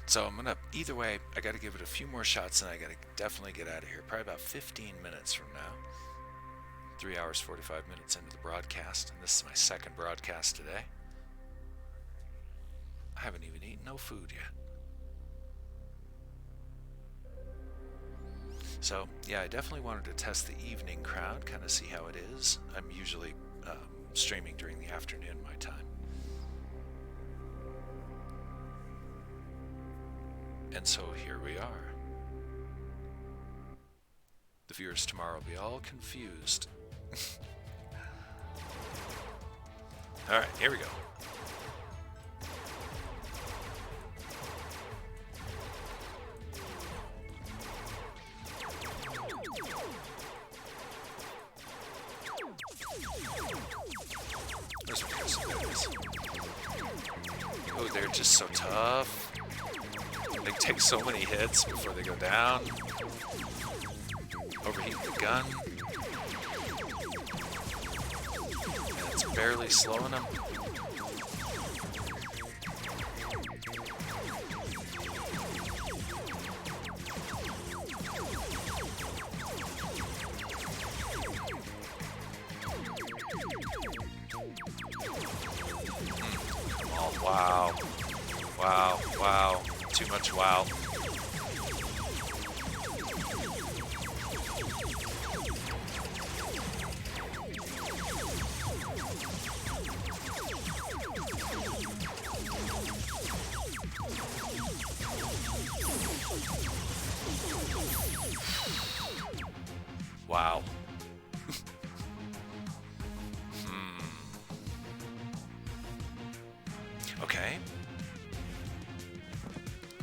So I'm gonna, either way, I gotta give it a few more shots and I gotta definitely get out of here. Probably about 15 minutes from now. 3 hours, 45 minutes into the broadcast, and this is my second broadcast today. I haven't even eaten no food yet. So, yeah, I definitely wanted to test the evening crowd, kind of see how it is. I'm usually streaming during the afternoon, my time. And so here we are. The viewers tomorrow will be all confused. Alright, here we go. Those are close guys. Oh, they're just so tough. They take so many hits before they go down. Overheat the gun. And it's barely slowing them. Wow. Wow. Wow. Too much wow. Wow. Okay.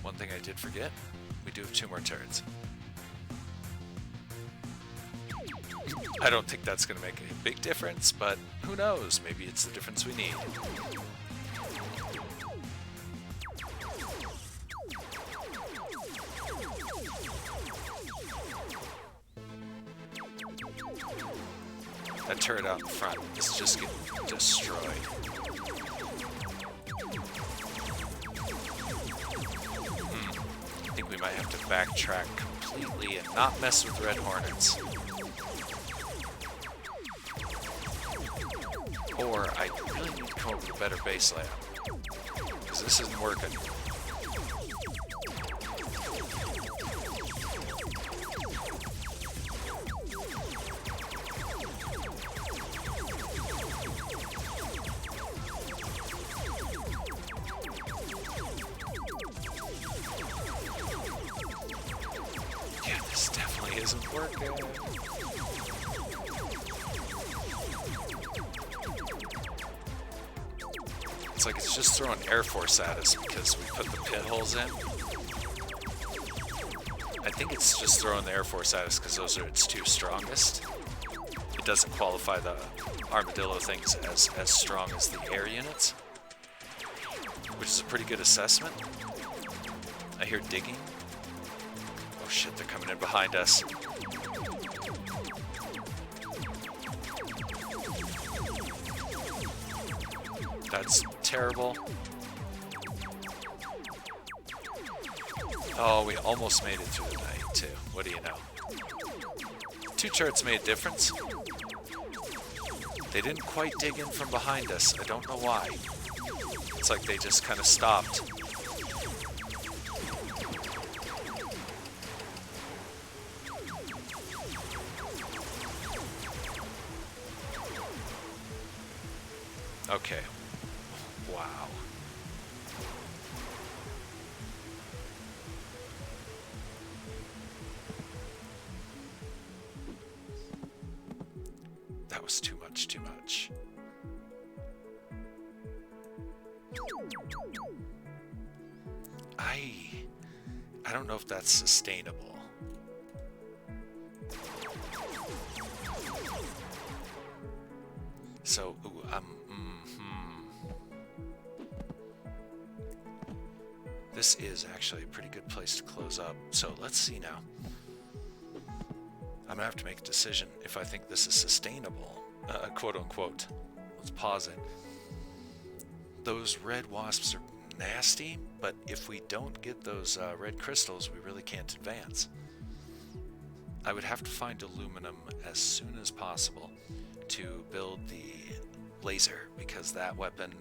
One thing I did forget, we do have 2 more turns. I don't think that's going to make a big difference, but who knows? Maybe it's the difference we need. That turret out in front is just getting destroyed. I think we might have to backtrack completely and not mess with Red Hornets. Or I really need to come up with a better base layout, because this isn't working. Yeah, this definitely isn't working. It's like it's just throwing Air Force at us because we put the pit holes in. I think it's just throwing the Air Force at us because those are its 2 strongest. It doesn't qualify the Armadillo things as strong as the air units, which is a pretty good assessment. I hear digging. Oh shit, they're coming in behind us. That's terrible. Oh, we almost made it through the night, too. What do you know? 2 turrets made a difference. They didn't quite dig in from behind us. I don't know why. It's like they just kind of stopped. Okay. Wow. That was too much, too much. I don't know if that's sustainable. So, this is actually a pretty good place to close up. So let's see now. I'm gonna have to make a decision if I think this is sustainable, quote unquote. Let's pause it. Those red wasps are nasty, but if we don't get those red crystals, we really can't advance. I would have to find aluminum as soon as possible to build the laser, because that weapon,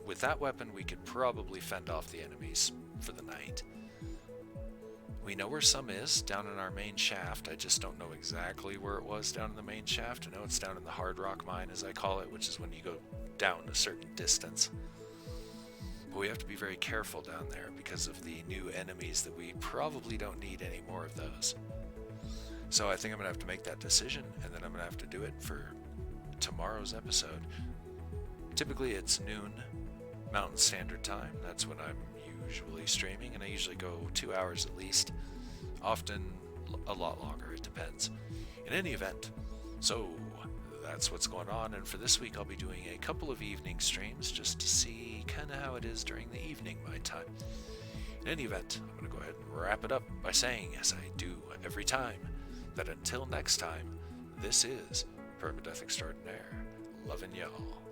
with that weapon we could probably fend off the enemies for the night. We know where some is, down in our main shaft. I just don't know exactly where it was down in the main shaft. I know it's down in the hard rock mine, as I call it, which is when you go down a certain distance. But we have to be very careful down there because of the new enemies that we probably don't need any more of those. So I think I'm going to have to make that decision, and then I'm going to have to do it for tomorrow's episode. Typically it's noon Mountain Standard Time. That's when I'm usually streaming, and I usually go 2 hours at least. Often a lot longer, it depends. In any event, so that's what's going on, and for this week I'll be doing a couple of evening streams just to see kind of how it is during the evening my time. In any event, I'm going to go ahead and wrap it up by saying, as I do every time, that until next time, this is Permadeath Extraordinaire. Loving y'all.